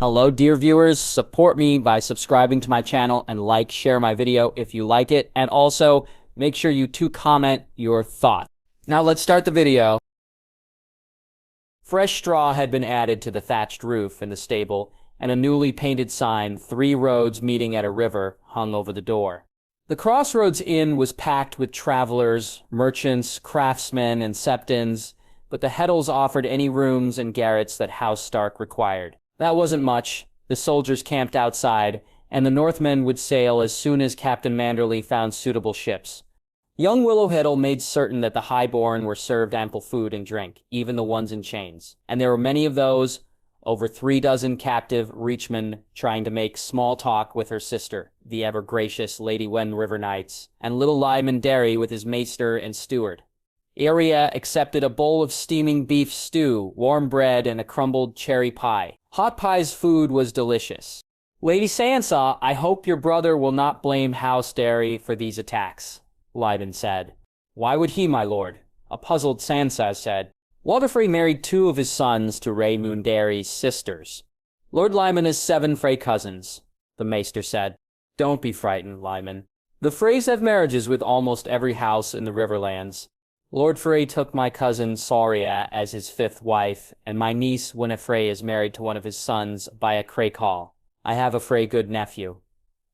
Hello, dear viewers. Support me by subscribing to my channel and share my video if you like it. And also, make sure you comment your thoughts. Now let's start the video. Fresh straw had been added to the thatched roof in the stable, and a newly painted sign, 3 roads meeting at a river, hung over the door. The Crossroads Inn was packed with travelers, merchants, craftsmen, and septons, but the Heddles offered any rooms and garrets that House Stark required. That wasn't much. The soldiers camped outside, and the Northmen would sail as soon as Captain Manderley found suitable ships. Young Willow Heddle made certain that the highborn were served ample food and drink, even the ones in chains. And there were many of those, over 36 captive reachmen trying to make small talk with her sister, the ever-gracious Lady Wen River Knights, and little Lyman Derry with his maester and steward. Arya accepted a bowl of steaming beef stew, warm bread, and a crumbled cherry pie. Hot Pie's food was delicious. Lady Sansa, I hope your brother will not blame House Derry for these attacks, Lyman said. Why would he, my lord? A puzzled Sansa said. Walder Frey married 2 of his sons to Reimagined Derry's sisters. Lord Lyman has 7 Frey cousins, the maester said. Don't be frightened, Lyman. The Freys have marriages with almost every house in the Riverlands. Lord Frey took my cousin Saria as his 5th wife, and my niece Winifred is married to one of his sons by a Crakehall. I have a Frey good nephew.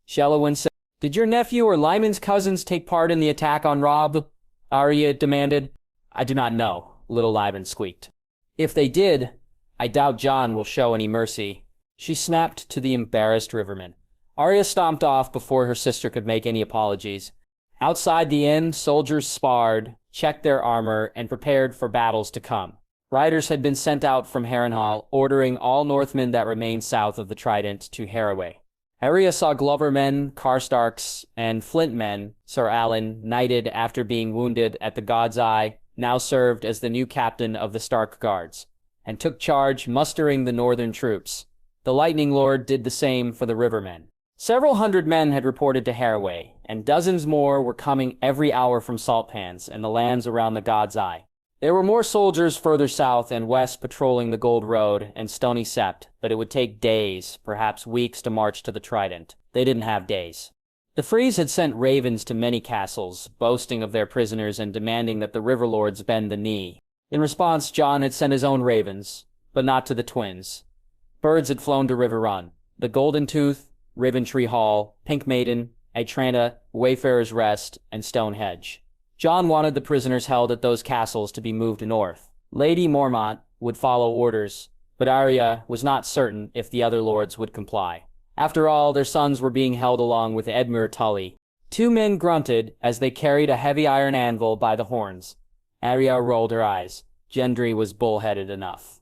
Shelowin said, Did your nephew or Lyman's cousins take part in the attack on Robb? Arya demanded. I do not know, little Lyman squeaked. If they did, I doubt Jon will show any mercy. She snapped to the embarrassed riverman. Arya stomped off before her sister could make any apologies. Outside the inn, soldiers sparred, checked their armor, and prepared for battles to come. Riders had been sent out from Harrenhal, ordering all Northmen that remained south of the Trident to Harroway. Arya saw Glover men, Karstarks, and Flint men, Sir Alan, knighted after being wounded at the God's Eye, now served as the new captain of the Stark Guards, and took charge mustering the northern troops. The Lightning Lord did the same for the Rivermen. Several hundred men had reported to Harroway, and dozens more were coming every hour from Saltpans and the lands around the God's Eye. There were more soldiers further south and west patrolling the Gold Road and Stony Sept, but it would take days, perhaps weeks, to march to the Trident. They didn't have days. The Freys had sent ravens to many castles, boasting of their prisoners and demanding that the Riverlords bend the knee. In response, Jon had sent his own ravens, but not to the twins. Birds had flown to River Run. The Golden Tooth, Riventree Hall, Pink Maiden, Atranta, Wayfarer's Rest, and Stonehenge. Jon wanted the prisoners held at those castles to be moved north. Lady Mormont would follow orders, but Arya was not certain if the other lords would comply. After all, their sons were being held along with Edmure Tully. 2 men grunted as they carried a heavy iron anvil by the horns. Arya rolled her eyes. Gendry was bullheaded enough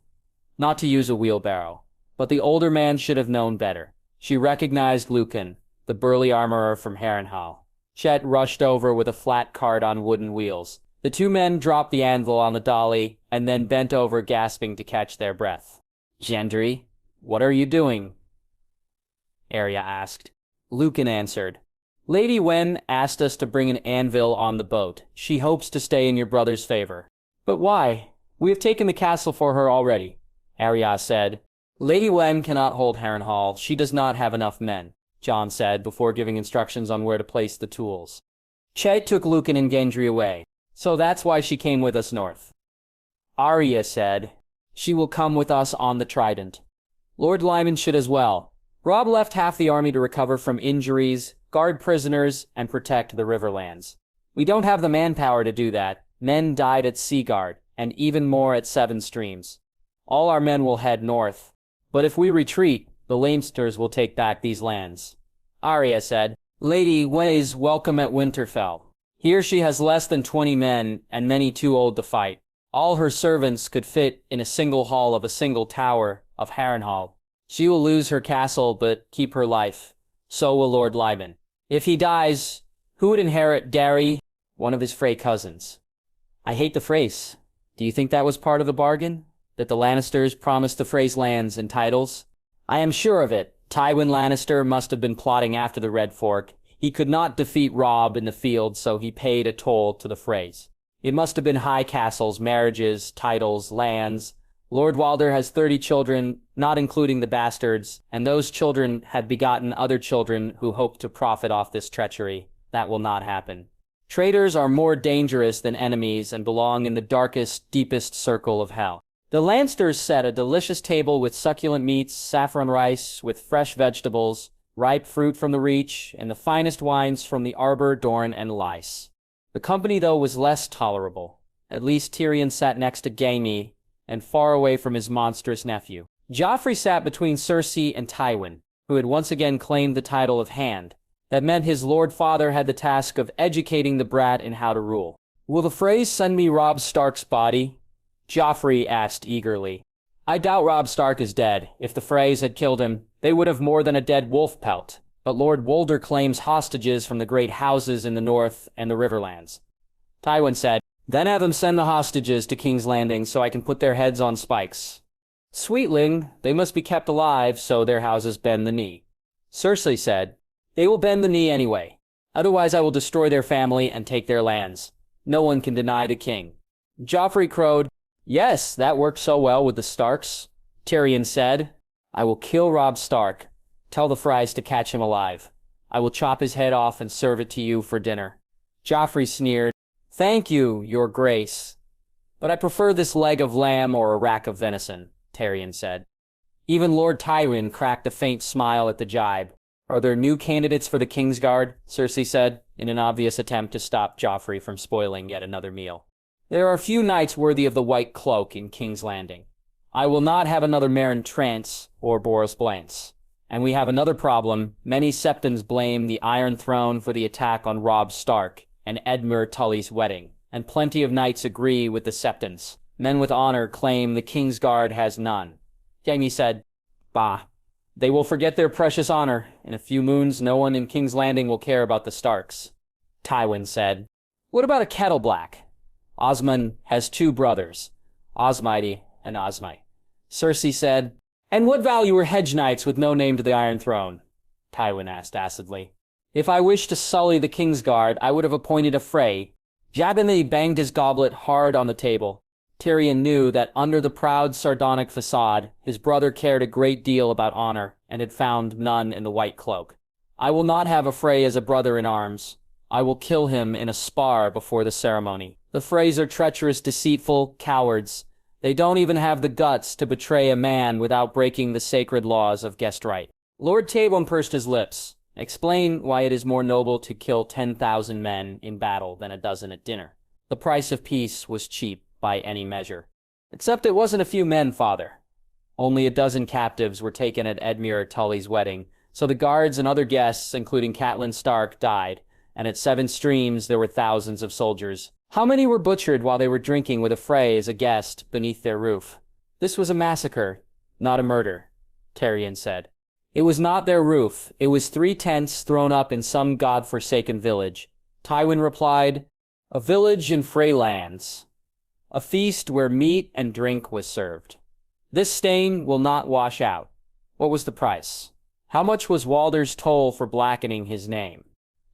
not to use a wheelbarrow, but the older man should have known better. She recognized Lucan, the burly armorer from Harrenhal. Chet rushed over with a flat cart on wooden wheels. The 2 men dropped the anvil on the dolly and then bent over gasping to catch their breath. Gendry, what are you doing? Arya asked. Lucan answered. Lady Wen asked us to bring an anvil on the boat. She hopes to stay in your brother's favor. But why? We have taken the castle for her already, Arya said. Lady Wen cannot hold Harrenhal. She does not have enough men, Jon said before giving instructions on where to place the tools. Chet took Lucan and Gendry away, so that's why she came with us north. Arya said, she will come with us on the Trident. Lord Lyman should as well. Robb left half the army to recover from injuries, guard prisoners, and protect the Riverlands. We don't have the manpower to do that. Men died at Seaguard, and even more at Seven Streams. All our men will head north. But if we retreat, the Lamesters will take back these lands. Arya said, Lady Wen is welcome at Winterfell. Here she has less than 20 men, and many too old to fight. All her servants could fit in a single hall of a single tower of Harrenhal. She will lose her castle, but keep her life. So will Lord Lyman. If he dies, who would inherit Derry? One of his Frey cousins. I hate the Freys. Do you think that was part of the bargain? That the Lannisters promised the Freys lands and titles? I am sure of it. Tywin Lannister must have been plotting after the Red Fork. He could not defeat Robb in the field, so he paid a toll to the Freys. It must have been high castles, marriages, titles, lands, Lord Walder has 30 children, not including the bastards, and those children had begotten other children who hope to profit off this treachery. That will not happen. Traitors are more dangerous than enemies and belong in the darkest, deepest circle of hell. The Lannisters set a delicious table with succulent meats, saffron rice, with fresh vegetables, ripe fruit from the reach, and the finest wines from the arbor, dorn, and lice. The company, though, was less tolerable. At least Tyrion sat next to Jaime, and far away from his monstrous nephew. Joffrey sat between Cersei and Tywin, who had once again claimed the title of Hand. That meant his Lord Father had the task of educating the brat in how to rule. "Will the Freys send me Robb Stark's body?" Joffrey asked eagerly. "I doubt Robb Stark is dead. If the Freys had killed him, they would have more than a dead wolf pelt. But Lord Walder claims hostages from the great houses in the north and the Riverlands." Tywin said, "Then have them send the hostages to King's Landing so I can put their heads on spikes." "Sweetling, they must be kept alive so their houses bend the knee." Cersei said, "They will bend the knee anyway. Otherwise I will destroy their family and take their lands. No one can deny the king." Joffrey crowed, "Yes, that worked so well with the Starks." Tyrion said, "I will kill Robb Stark. Tell the Freys to catch him alive. I will chop his head off and serve it to you for dinner." Joffrey sneered, "Thank you, your grace. But I prefer this leg of lamb or a rack of venison," Tyrion said. Even Lord Tywin cracked a faint smile at the jibe. "Are there new candidates for the Kingsguard?" Cersei said, in an obvious attempt to stop Joffrey from spoiling yet another meal. "There are few knights worthy of the White Cloak in King's Landing. I will not have another Meryn Trant or Boros Blance. And we have another problem. Many Septons blame the Iron Throne for the attack on Robb Stark and Edmure Tully's wedding, and plenty of knights agree with the Septons. Men with honor claim the Kingsguard has none." Jaime said, "Bah. They will forget their precious honor. In a few moons, no one in King's Landing will care about the Starks." Tywin said, "What about a Kettle Black? Osmond has 2 brothers, Osmighty and Osmite." Cersei said, "And what value are hedge knights with no name to the Iron Throne?" Tywin asked acidly. "If I wished to sully the Kingsguard, I would have appointed a Frey." Jabini banged his goblet hard on the table. Tyrion knew that under the proud, sardonic facade, his brother cared a great deal about honor, and had found none in the White Cloak. "I will not have a Frey as a brother in arms. I will kill him in a spar before the ceremony. The Freys are treacherous, deceitful cowards. They don't even have the guts to betray a man without breaking the sacred laws of guest right." Lord Tywin pursed his lips. "Explain why it is more noble to kill 10,000 men in battle than a dozen at dinner." The price of peace was cheap by any measure. "Except it wasn't a few men, father. Only a dozen captives were taken at Edmure Tully's wedding, so the guards and other guests, including Catelyn Stark, died, and at 7 Streams there were thousands of soldiers. How many were butchered while they were drinking with a Frey as a guest beneath their roof?" "This was a massacre, not a murder," Tyrion said. "It was not their roof. It was 3 tents thrown up in some god-forsaken village." Tywin replied, "A village in Frey lands. A feast where meat and drink was served. This stain will not wash out. What was the price? How much was Walder's toll for blackening his name?"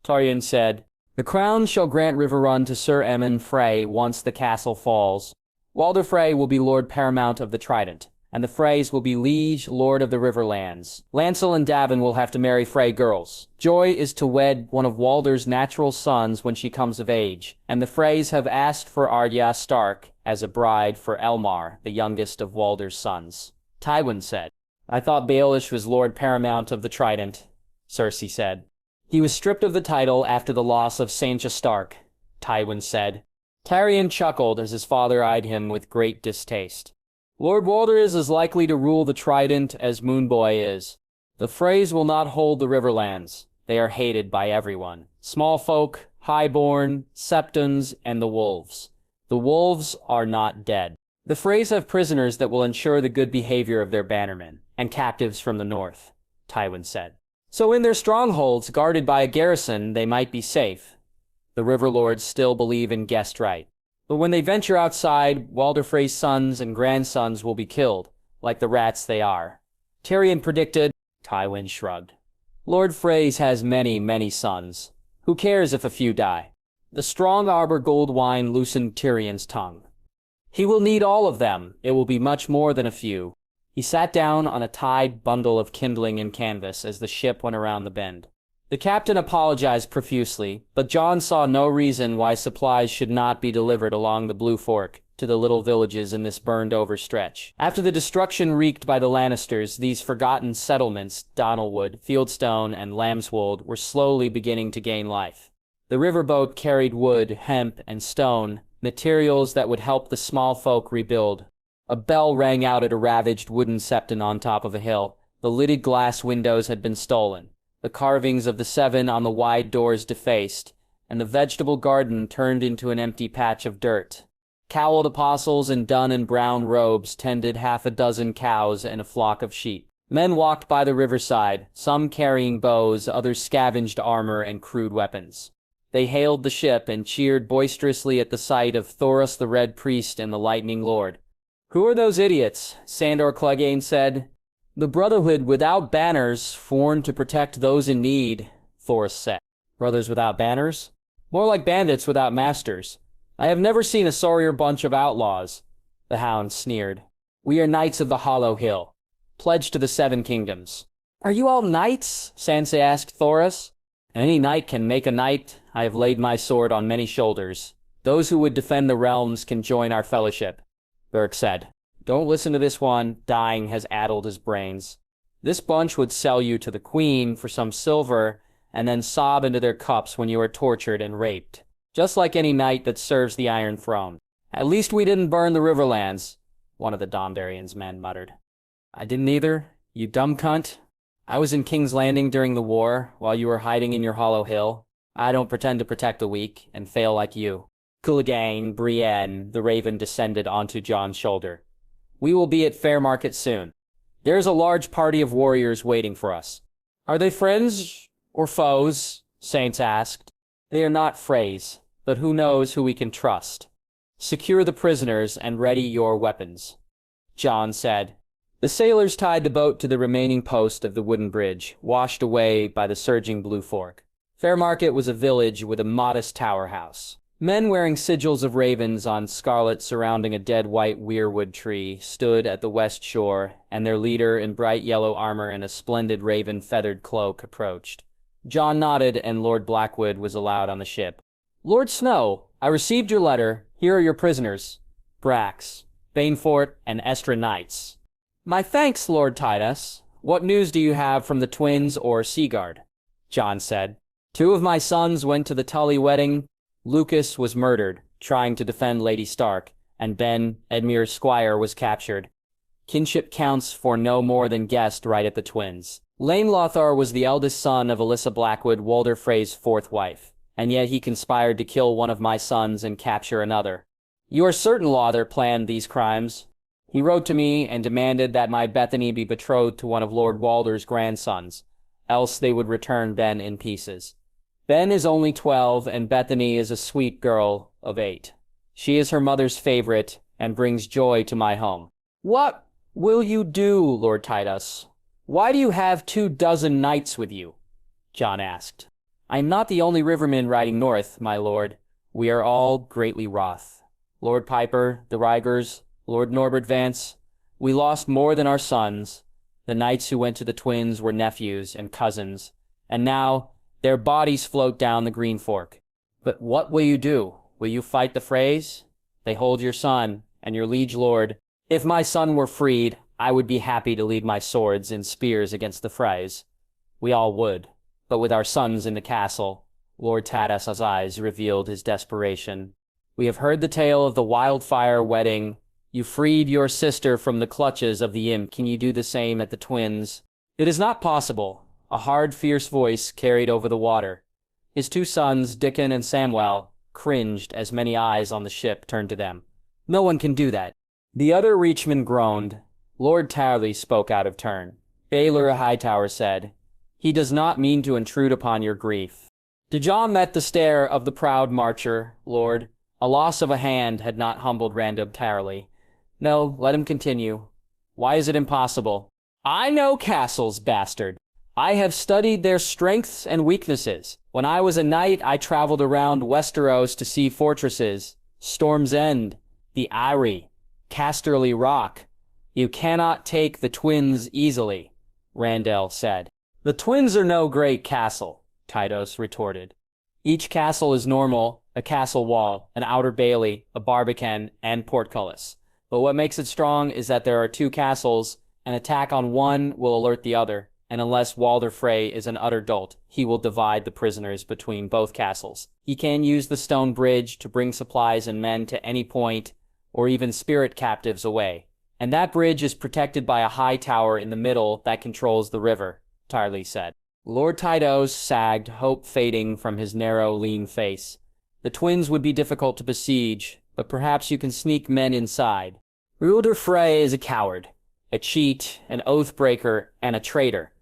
Tyrion said, "The crown shall grant Riverrun to Sir Aemon Frey once the castle falls. Walder Frey will be Lord Paramount of the Trident, and the Freys will be Liege Lord of the Riverlands. Lancel and Davin will have to marry Frey girls. Joy is to wed one of Walder's natural sons when she comes of age, and the Freys have asked for Arya Stark as a bride for Elmar, the youngest of Walder's sons." Tywin said, "I thought Baelish was Lord Paramount of the Trident," Cersei said. "He was stripped of the title after the loss of Sansa Stark," Tywin said. Tyrion chuckled as his father eyed him with great distaste. "Lord Walder is as likely to rule the Trident as Moonboy is. The Freys will not hold the Riverlands. They are hated by everyone. Small folk, highborn, Septons, and the wolves. The wolves are not dead. The Freys have prisoners that will ensure the good behavior of their bannermen, and captives from the north," Tywin said. "So in their strongholds, guarded by a garrison, they might be safe. The River Lords still believe in guest right. But when they venture outside, Walder Frey's sons and grandsons will be killed, like the rats they are." Tyrion predicted. Tywin shrugged. "Lord Freys has many, many sons. Who cares if a few die?" The strong arbor gold wine loosened Tyrion's tongue. He will need all of them. It will be much more than a few. He sat down on a tied bundle of kindling and canvas as the ship went around the bend. The captain apologized profusely, but Jon saw no reason why supplies should not be delivered along the Blue Fork to the little villages in this burned-over stretch. After the destruction wreaked by the Lannisters, these forgotten settlements, Donalwood, Fieldstone, and Lambswold, were slowly beginning to gain life. The riverboat carried wood, hemp, and stone, materials that would help the small folk rebuild. A bell rang out at a ravaged wooden septon on top of a hill. The lidded glass windows had been stolen, the carvings of the seven on the wide doors defaced, and the vegetable garden turned into an empty patch of dirt. Cowled apostles in dun and brown robes tended half a dozen cows and a flock of sheep. Men walked by the riverside, some carrying bows, others scavenged armor and crude weapons. They hailed the ship and cheered boisterously at the sight of Thoros the Red Priest and the Lightning Lord. "Who are those idiots?" Sandor Clegane said. "The Brotherhood without banners, sworn to protect those in need," Thoros said. "Brothers without banners? More like bandits without masters. I have never seen a sorrier bunch of outlaws," the Hound sneered. "We are knights of the Hollow Hill, pledged to the Seven Kingdoms." "Are you all knights?" Sansa asked Thoros. "Any knight can make a knight. I have laid my sword on many shoulders. Those who would defend the realms can join our fellowship," Beric said. "Don't listen to this one. Dying has addled his brains. This bunch would sell you to the Queen for some silver and then sob into their cups when you are tortured and raped. Just like any knight that serves the Iron Throne. At least we didn't burn the Riverlands," one of the Dondarrion's men muttered. "I didn't either, you dumb cunt. I was in King's Landing during the war, while you were hiding in your Hollow Hill. I don't pretend to protect the weak, and fail like you." Clegane, Brienne, the Raven descended onto Jon's shoulder. "We will be at Fairmarket soon. There is a large party of warriors waiting for us." "Are they friends or foes?" Saints asked. "They are not Freys, but who knows who we can trust. Secure the prisoners and ready your weapons," Jon said. The sailors tied the boat to the remaining post of the wooden bridge, washed away by the surging Blue Fork. Fairmarket was a village with a modest tower house. Men wearing sigils of ravens on scarlet surrounding a dead white weirwood tree stood at the west shore, and their leader in bright yellow armor and a splendid raven-feathered cloak approached. Jon nodded, and Lord Blackwood was allowed on the ship. "Lord Snow, I received your letter. Here are your prisoners. Brax, Banefort, and Estra knights." "My thanks, Lord Titus. What news do you have from the twins or Seaguard?" Jon said. "Two of my sons went to the Tully wedding. Lucas was murdered, trying to defend Lady Stark, and Ben, Edmure's squire, was captured. Kinship counts for no more than guessed right at the twins. Lane Lothar was the eldest son of Alyssa Blackwood, Walder Frey's fourth wife, and yet he conspired to kill one of my sons and capture another. You are certain Lothar planned these crimes. He wrote to me and demanded that my Bethany be betrothed to one of Lord Walder's grandsons, else they would return Ben in pieces. Ben is only 12, and Bethany is a sweet girl of 8. She is her mother's favorite and brings joy to my home." "What will you do, Lord Titus? Why do you have 24 knights with you?" Jon asked. "I am not the only riverman riding north, my lord. We are all greatly wroth. Lord Piper, the Rygers, Lord Norbert Vance. We lost more than our sons. The knights who went to the twins were nephews and cousins, and now their bodies float down the Green Fork. But what will you do? Will you fight the Freys? They hold your son, and your liege lord. If my son were freed, I would be happy to lead my swords and spears against the Freys. We all would. But with our sons in the castle," Lord Tadas' eyes revealed his desperation. "We have heard the tale of the wildfire wedding. You freed your sister from the clutches of the imp. Can you do the same at the twins?" "It is not possible." A hard, fierce voice carried over the water. His two sons, Dickon and Samwell, cringed as many eyes on the ship turned to them. "No one can do that." The other Reachman groaned. Lord Tarley spoke out of turn. Baylor Hightower said, "He does not mean to intrude upon your grief." De Jon met the stare of the proud marcher, Lord. A loss of a hand had not humbled Random Tarley. "No, let him continue. Why is it impossible?" "I know castles, bastard. I have studied their strengths and weaknesses. When I was a knight, I traveled around Westeros to see fortresses, Storm's End, The Eyrie, Casterly Rock. You cannot take the twins easily, Randall said. The twins are no great castle, Tytos retorted. Each castle is normal, a castle wall, an outer bailey, a barbican, and portcullis. But what makes it strong is that there are two castles. An attack on one will alert the other, and unless Walder Frey is an utter dolt, he will divide the prisoners between both castles. He can use the stone bridge to bring supplies and men to any point, or even spirit captives away. And that bridge is protected by a high tower in the middle that controls the river, Tarly said. Lord Tytos sagged, hope fading from his narrow, lean face. The twins would be difficult to besiege, but perhaps you can sneak men inside. Walder Frey is a coward, a cheat, an oath-breaker, and a traitor.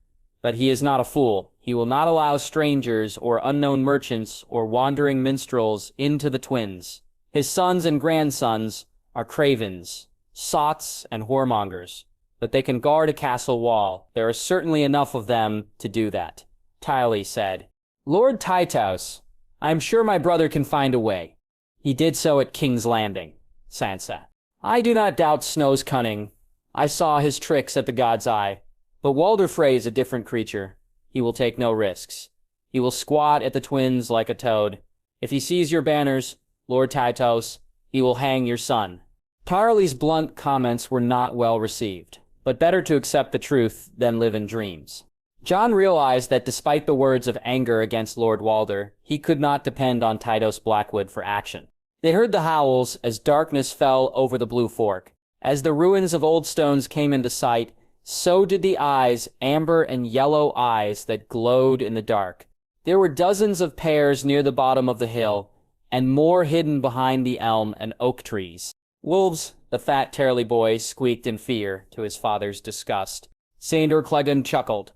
But he is not a fool. He will not allow strangers or unknown merchants or wandering minstrels into the twins. His sons and grandsons are cravens, sots, and whoremongers. But they can guard a castle wall. There are certainly enough of them to do that, Tylee said. Lord Tytos, I am sure my brother can find a way. He did so at King's Landing, Sansa. I do not doubt Snow's cunning. I saw his tricks at the God's Eye. But Walder Frey is a different creature. He will take no risks. He will squat at the twins like a toad. If he sees your banners, Lord Tytos, he will hang your son. Tarly's blunt comments were not well received, but better to accept the truth than live in dreams. Jon realized that despite the words of anger against Lord Walder, he could not depend on Tytos Blackwood for action. They heard the howls as darkness fell over the Blue Fork. As the ruins of Old Stones came into sight, so did the eyes, amber and yellow eyes that glowed in the dark. There were dozens of pairs near the bottom of the hill, and more hidden behind the elm and oak trees. Wolves, the fat Tarly boy squeaked in fear, to his father's disgust. Sandor Cleggan chuckled.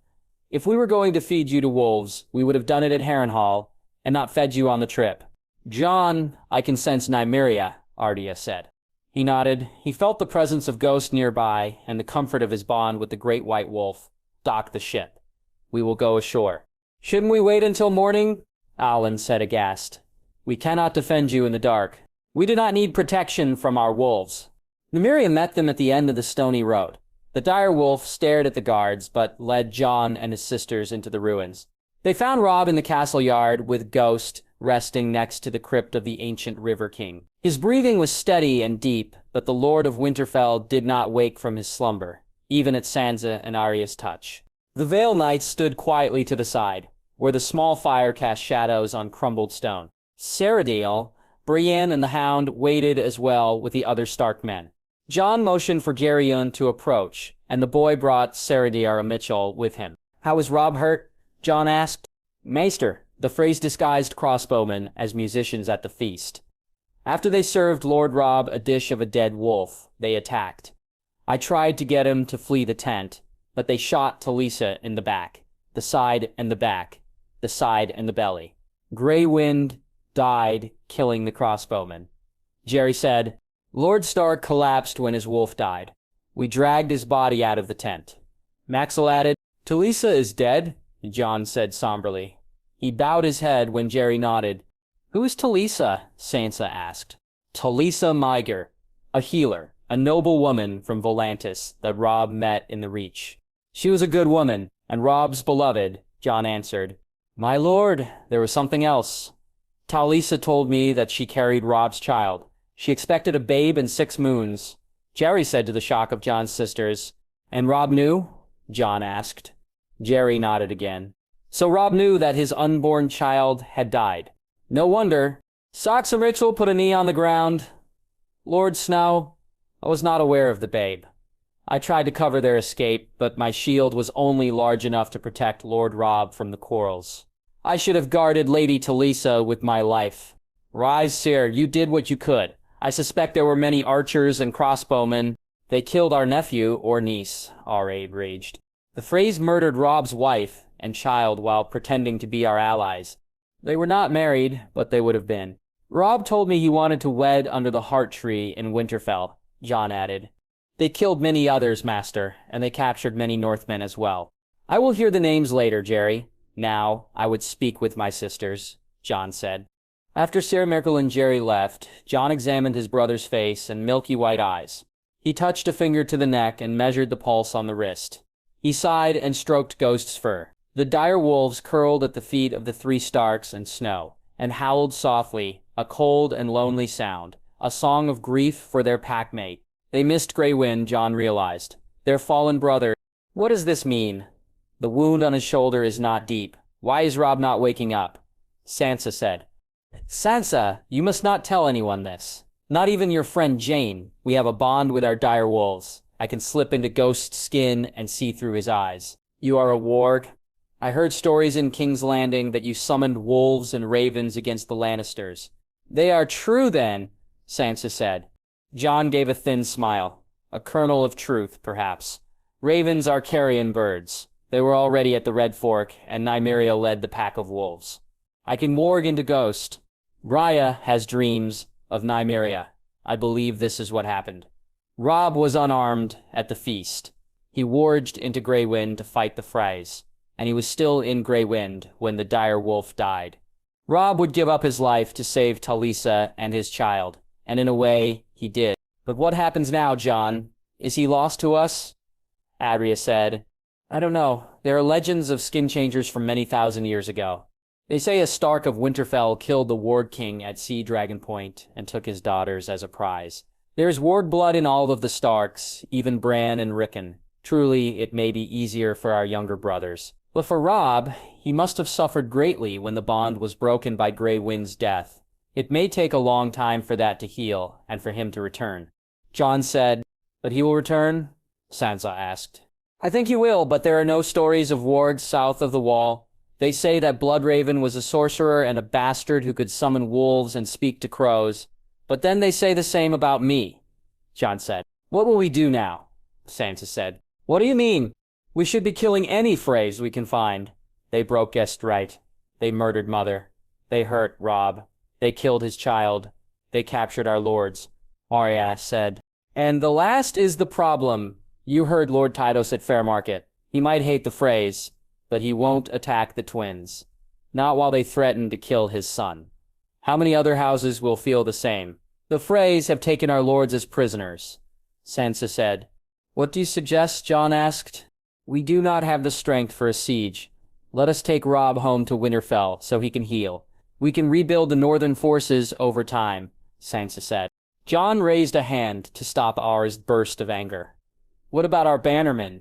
If we were going to feed you to wolves, we would have done it at Harrenhal, and not fed you on the trip. Jon, I can sense Nymeria, Ardia said. He nodded. He felt the presence of Ghost nearby, and the comfort of his bond with the great white wolf. Dock the ship. We will go ashore. Shouldn't we wait until morning? Alyn said aghast. We cannot defend you in the dark. We do not need protection from our wolves. Nymeria met them at the end of the stony road. The dire wolf stared at the guards, but led Jon and his sisters into the ruins. They found Robb in the castle yard, with Ghost resting next to the crypt of the ancient River King. His breathing was steady and deep, but the Lord of Winterfell did not wake from his slumber, even at Sansa and Arya's touch. The Vale Knights stood quietly to the side, where the small fire cast shadows on crumbled stone. Saradil, Brienne, and the Hound waited as well with the other Stark men. Jon motioned for Geryon to approach, and the boy brought Saradil Mitchell with him. How is Robb hurt? Jon asked. Maester, the Freys disguised crossbowmen as musicians at the feast. After they served Lord Robb a dish of a dead wolf, they attacked. I tried to get him to flee the tent, but they shot Talisa in the back, the side and the back, the side and the belly. Grey Wind died, killing the crossbowman. Jerry said, Lord Stark collapsed when his wolf died. We dragged his body out of the tent. Maxwell added, Talisa is dead, Jon said somberly. He bowed his head when Jerry nodded. Who is Talisa? Sansa asked. Talisa Myger, a healer, a noble woman from Volantis that Robb met in the Reach. She was a good woman, and Robb's beloved, Jon answered. My lord, there was something else. Talisa told me that she carried Robb's child. She expected a babe in 6 moons. Jerry said to the shock of Jon's sisters. And Robb knew? Jon asked. Jerry nodded again. So Robb knew that his unborn child had died. No wonder. Saxa Mitchell put a knee on the ground. Lord Snow, I was not aware of the babe. I tried to cover their escape, but my shield was only large enough to protect Lord Robb from the quarrels. I should have guarded Lady Talisa with my life. Rise, sir, you did what you could. I suspect there were many archers and crossbowmen. They killed our nephew or niece, R.A. raged. The Freys murdered Robb's wife and child while pretending to be our allies. They were not married, but they would have been. Robb told me he wanted to wed under the heart tree in Winterfell, Jon added. They killed many others, Master, and they captured many Northmen as well. I will hear the names later, Jerry. Now, I would speak with my sisters, Jon said. After Sarah Merkel and Jerry left, Jon examined his brother's face and milky white eyes. He touched a finger to the neck and measured the pulse on the wrist. He sighed and stroked Ghost's fur. The dire wolves curled at the feet of the 3 Starks and Snow, and howled softly, a cold and lonely sound, a song of grief for their packmate. They missed Grey Wind, Jon realized. Their fallen brother. What does this mean? The wound on his shoulder is not deep. Why is Robb not waking up? Sansa said. Sansa, you must not tell anyone this. Not even your friend Jane. We have a bond with our dire wolves. I can slip into Ghost's skin and see through his eyes. You are a warg. I heard stories in King's Landing that you summoned wolves and ravens against the Lannisters. They are true then, Sansa said. Jon gave a thin smile. A kernel of truth, perhaps. Ravens are carrion birds. They were already at the Red Fork, and Nymeria led the pack of wolves. I can warg into Ghost. Raya has dreams of Nymeria. I believe this is what happened. Robb was unarmed at the feast. He warged into Grey Wind to fight the Freys, and he was still in Grey Wind when the dire wolf died. Robb would give up his life to save Talisa and his child, and in a way, he did. But what happens now, Jon? Is he lost to us? Adria said. I don't know. There are legends of skin changers from many thousand years ago. They say a Stark of Winterfell killed the Warg King at Sea Dragon Point and took his daughters as a prize. There is Warg blood in all of the Starks, even Bran and Rickon. Truly, it may be easier for our younger brothers. But for Robb, he must have suffered greatly when the bond was broken by Grey Wind's death. It may take a long time for that to heal, and for him to return. Jon said, But he will return? Sansa asked. I think he will, but there are no stories of wargs south of the Wall. They say that Bloodraven was a sorcerer and a bastard who could summon wolves and speak to crows. But then they say the same about me, Jon said. What will we do now? Sansa said. What do you mean? We should be killing any Freys we can find. They broke Guest right. They murdered Mother. They hurt Robb. They killed his child. They captured our lords, Arya said. And the last is the problem. You heard Lord Tydos at Fairmarket. He might hate the Freys, but he won't attack the twins. Not while they threaten to kill his son. How many other houses will feel the same? The Freys have taken our lords as prisoners, Sansa said. What do you suggest? Jon asked. We do not have the strength for a siege. Let us take Robb home to Winterfell so he can heal. We can rebuild the northern forces over time, Sansa said. Jon raised a hand to stop Arya's burst of anger. What about our bannermen?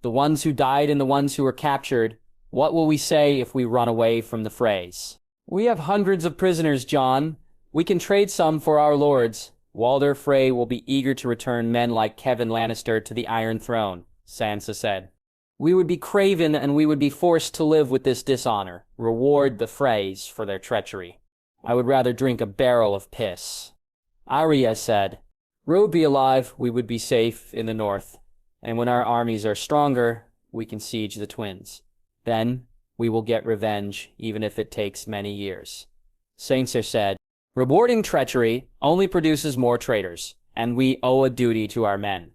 The ones who died and the ones who were captured? What will we say if we run away from the Freys? We have hundreds of prisoners, Jon. We can trade some for our lords. Walder Frey will be eager to return men like Kevan Lannister to the Iron Throne, Sansa said. We would be craven and we would be forced to live with this dishonor, reward the Freys for their treachery. I would rather drink a barrel of piss. Arya said, Robb be alive, we would be safe in the north. And when our armies are stronger, we can siege the twins. Then, we will get revenge, even if it takes many years. Sansa said, Rewarding treachery only produces more traitors, and we owe a duty to our men.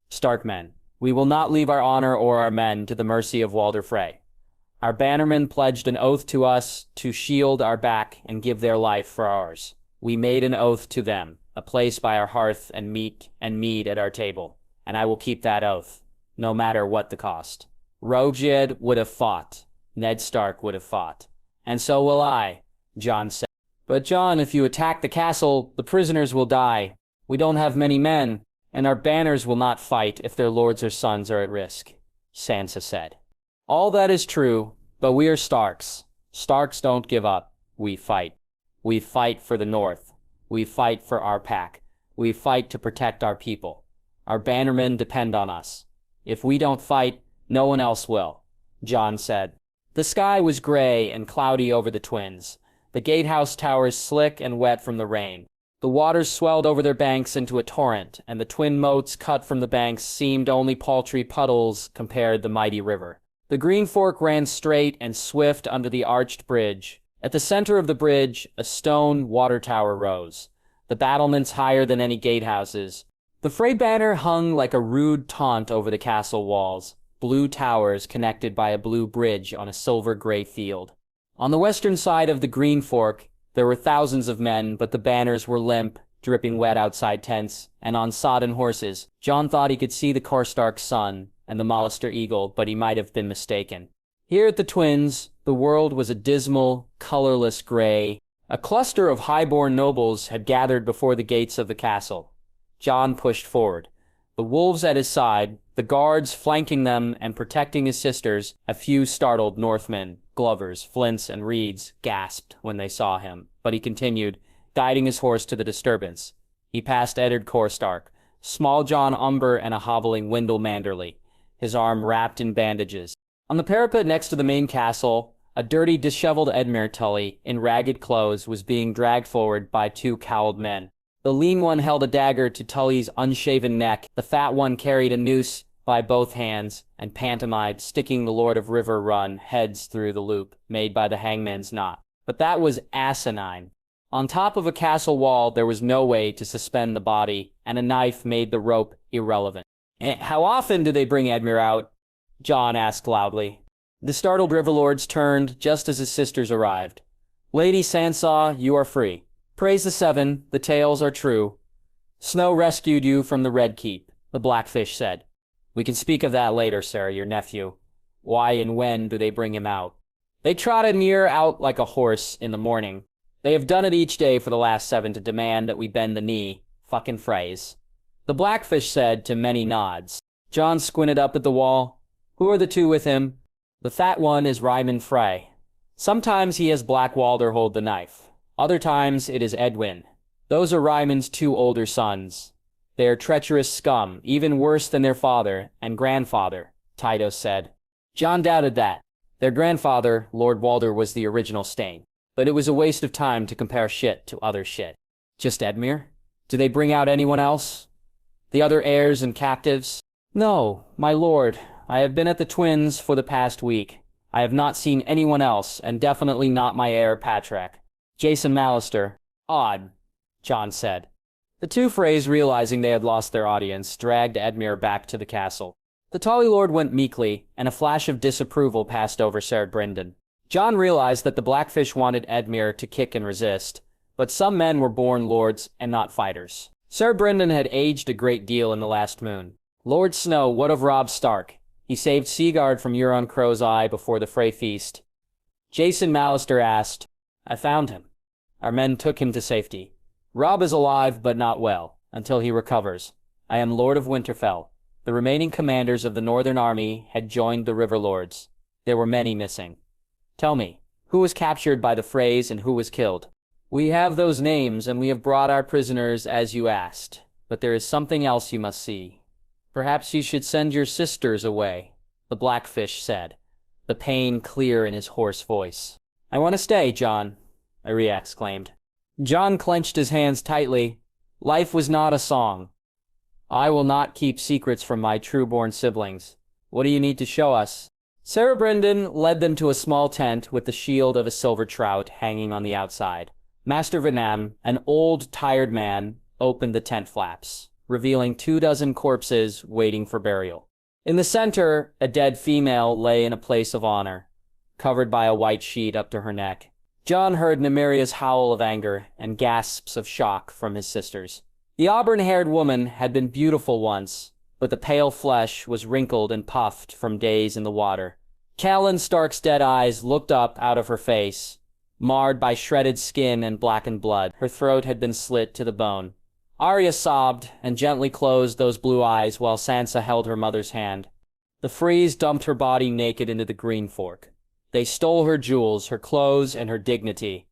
Stark men, we will not leave our honor or our men to the mercy of Walder Frey. Our bannermen pledged an oath to us to shield our back and give their life for ours. We made an oath to them, a place by our hearth and meat and mead at our table, and I will keep that oath, no matter what the cost. Rogied would have fought. Ned Stark would have fought. And so will I, Jon said. But Jon, if you attack the castle, the prisoners will die. We don't have many men, and our banners will not fight if their lords or sons are at risk, Sansa said. All that is true, but we are Starks. Starks don't give up. We fight. We fight for the North. We fight for our pack. We fight to protect our people. Our bannermen depend on us. If we don't fight, no one else will, Jon said. The sky was gray and cloudy over the twins, the gatehouse towers slick and wet from the rain. The waters swelled over their banks into a torrent, and the twin moats cut from the banks seemed only paltry puddles compared to the mighty river. The Green Fork ran straight and swift under the arched bridge. At the center of the bridge, a stone water tower rose, the battlements higher than any gatehouses. The Frey banner hung like a rude taunt over the castle walls, blue towers connected by a blue bridge on a silver-gray field. On the western side of the Green Fork, There were thousands of men, but the banners were limp, dripping wet outside tents, and on sodden horses. Jon thought he could see the Karstark's sun and the Mollister eagle, but he might have been mistaken. Here at the Twins, the world was a dismal, colorless gray. A cluster of high-born nobles had gathered before the gates of the castle. Jon pushed forward. The wolves at his side, the guards flanking them and protecting his sisters, a few startled Northmen, Glovers, Flints, and Reeds, gasped when they saw him, but he continued, guiding his horse to the disturbance. He passed Eddard Karstark, small Jon Umber, and a hobbling Wendell Manderly, his arm wrapped in bandages. On the parapet next to the main castle, a dirty, disheveled Edmure Tully, in ragged clothes, was being dragged forward by two cowled men. The lean one held a dagger to Tully's unshaven neck. The fat one carried a noose by both hands and pantomimed, sticking the Lord of River Run heads through the loop made by the hangman's knot. But that was asinine. On top of a castle wall, there was no way to suspend the body, and a knife made the rope irrelevant. How often do they bring Edmure out? Jon asked loudly. The startled Riverlords turned just as his sisters arrived. Lady Sansa, you are free. Praise the Seven, the tales are true. Snow rescued you from the Red Keep, the Blackfish said. We can speak of that later, sir, your nephew. Why and when do they bring him out? They trot Edmure out like a horse in the morning. They have done it each day for the last 7 to demand that we bend the knee. Fucking phrase. The Blackfish said to many nods. Jon squinted up at the wall. Who are the two with him? The fat one is Ryman Frey. Sometimes he has Black Walder hold the knife. Other times it is Edwin. Those are Ryman's 2 older sons. They are treacherous scum, even worse than their father and grandfather, Tydos said. Jon doubted that. Their grandfather, Lord Walder, was the original stain. But it was a waste of time to compare shit to other shit. Just Edmure? Do they bring out anyone else? The other heirs and captives? No, my lord. I have been at the Twins for the past week. I have not seen anyone else, and definitely not my heir Patrick. Jason Mallister. Odd, Jon said. The two Freys, realizing they had lost their audience, dragged Edmure back to the castle. The Tully Lord went meekly, and a flash of disapproval passed over Ser Brynden. Jon realized that the Blackfish wanted Edmure to kick and resist, but some men were born lords and not fighters. Ser Brynden had aged a great deal in the last moon. Lord Snow, what of Robb Stark? He saved Seaguard from Euron Crow's Eye before the Frey feast. Jason Mallister asked. I found him. Our men took him to safety. Robb is alive, but not well, until he recovers. I am Lord of Winterfell. The remaining commanders of the Northern Army had joined the Riverlords. There were many missing. Tell me, who was captured by the Freys and who was killed? We have those names, and we have brought our prisoners as you asked. But there is something else you must see. Perhaps you should send your sisters away, the Blackfish said, the pain clear in his hoarse voice. I want to stay, Jon, Arya exclaimed. Jon clenched his hands tightly. Life was not a song. I will not keep secrets from my true-born siblings. What do you need to show us? Ser Brynden led them to a small tent with the shield of a silver trout hanging on the outside. Master Vanam, an old, tired man, opened the tent flaps, revealing 24 corpses waiting for burial. In the center, a dead female lay in a place of honor, covered by a white sheet up to her neck. Jon heard Nymeria's howl of anger and gasps of shock from his sisters. The auburn-haired woman had been beautiful once, but the pale flesh was wrinkled and puffed from days in the water. Catelyn Stark's dead eyes looked up out of her face, marred by shredded skin and blackened blood. Her throat had been slit to the bone. Arya sobbed and gently closed those blue eyes while Sansa held her mother's hand. The Freys dumped her body naked into the Green Fork. They stole her jewels, her clothes, and her dignity.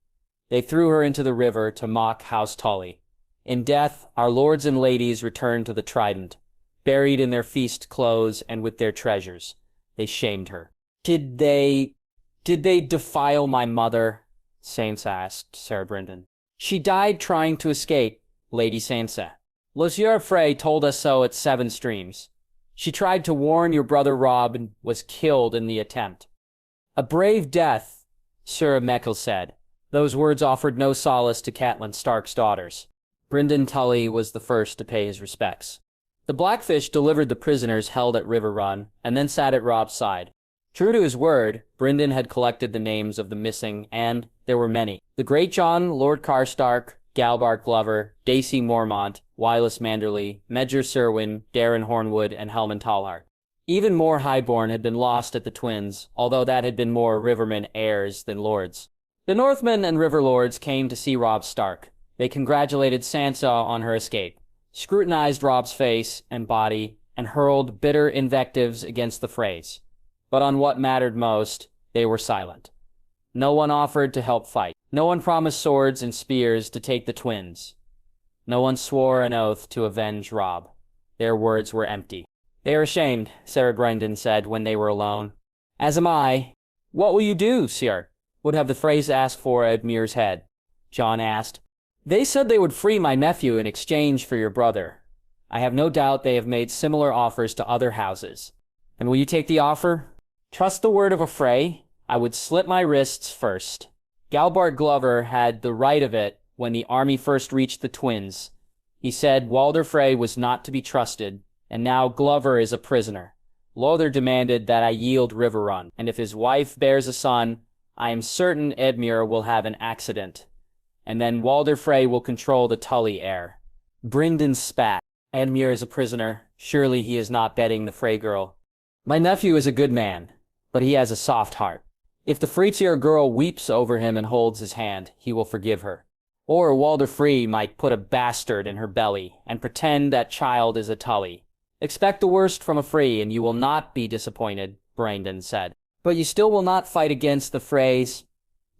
They threw her into the river to mock House Tully. In death, our lords and ladies returned to the Trident, buried in their feast clothes and with their treasures. They shamed her. Did they defile my mother? Sansa asked Ser Brynden. She died trying to escape, Lady Sansa. Losier Frey told us so at Seven Streams. She tried to warn your brother Robb and was killed in the attempt. A brave death, Sir Meckle said. Those words offered no solace to Catelyn Stark's daughters. Brynden Tully was the first to pay his respects. The Blackfish delivered the prisoners held at River Run, and then sat at Robb's side. True to his word, Brynden had collected the names of the missing, and there were many. The Great John, Lord Karstark, Galbart Glover, Dacy Mormont, Wylis Manderly, Medgar Serwyn, Darren Hornwood, and Helman Tallhart. Even more highborn had been lost at the Twins, although that had been more Rivermen heirs than lords. The Northmen and River Lords came to see Robb Stark. They congratulated Sansa on her escape, scrutinized Robb's face and body, and hurled bitter invectives against the Freys. But on what mattered most, they were silent. No one offered to help fight. No one promised swords and spears to take the Twins. No one swore an oath to avenge Robb. Their words were empty. "They are ashamed," Sarah Brynden said when they were alone. "As am I." "What will you do, Sir?" would have the Freys asked for Edmure's head. Jon asked. "They said they would free my nephew in exchange for your brother. I have no doubt they have made similar offers to other houses. And will you take the offer?" "Trust the word of a Frey? I would slit my wrists first." Galbart Glover had the right of it when the army first reached the Twins. He said Walder Frey was not to be trusted, and now Glover is a prisoner. Lother demanded that I yield Riverrun, and if his wife bears a son, I am certain Edmure will have an accident. And then Walder Frey will control the Tully heir. Brynden spat. Edmure is a prisoner. Surely he is not betting the Frey girl. "My nephew is a good man, but he has a soft heart. If the Freyr girl weeps over him and holds his hand, he will forgive her. Or Walder Frey might put a bastard in her belly and pretend that child is a Tully. Expect the worst from a Frey and you will not be disappointed," Brynden said. "But you still will not fight against the Freys?"